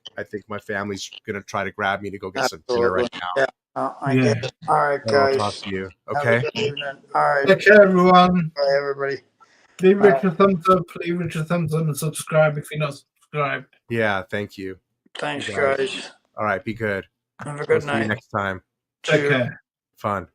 my family's gonna try to grab me to go get some dinner right now. Yeah, I Yeah. did. All right, And I'll guys. talk to you. Have Okay. a good evening. All right. Take care, everyone. Bye, everybody. Leave Rich a thumbs up. Leave Rich a thumbs up and subscribe if you're not subscribed. Yeah. Thank you. Thanks, You guys. guys. All right. Be good. Have a We'll good see you night. next time. Take Cheers. care. Fun.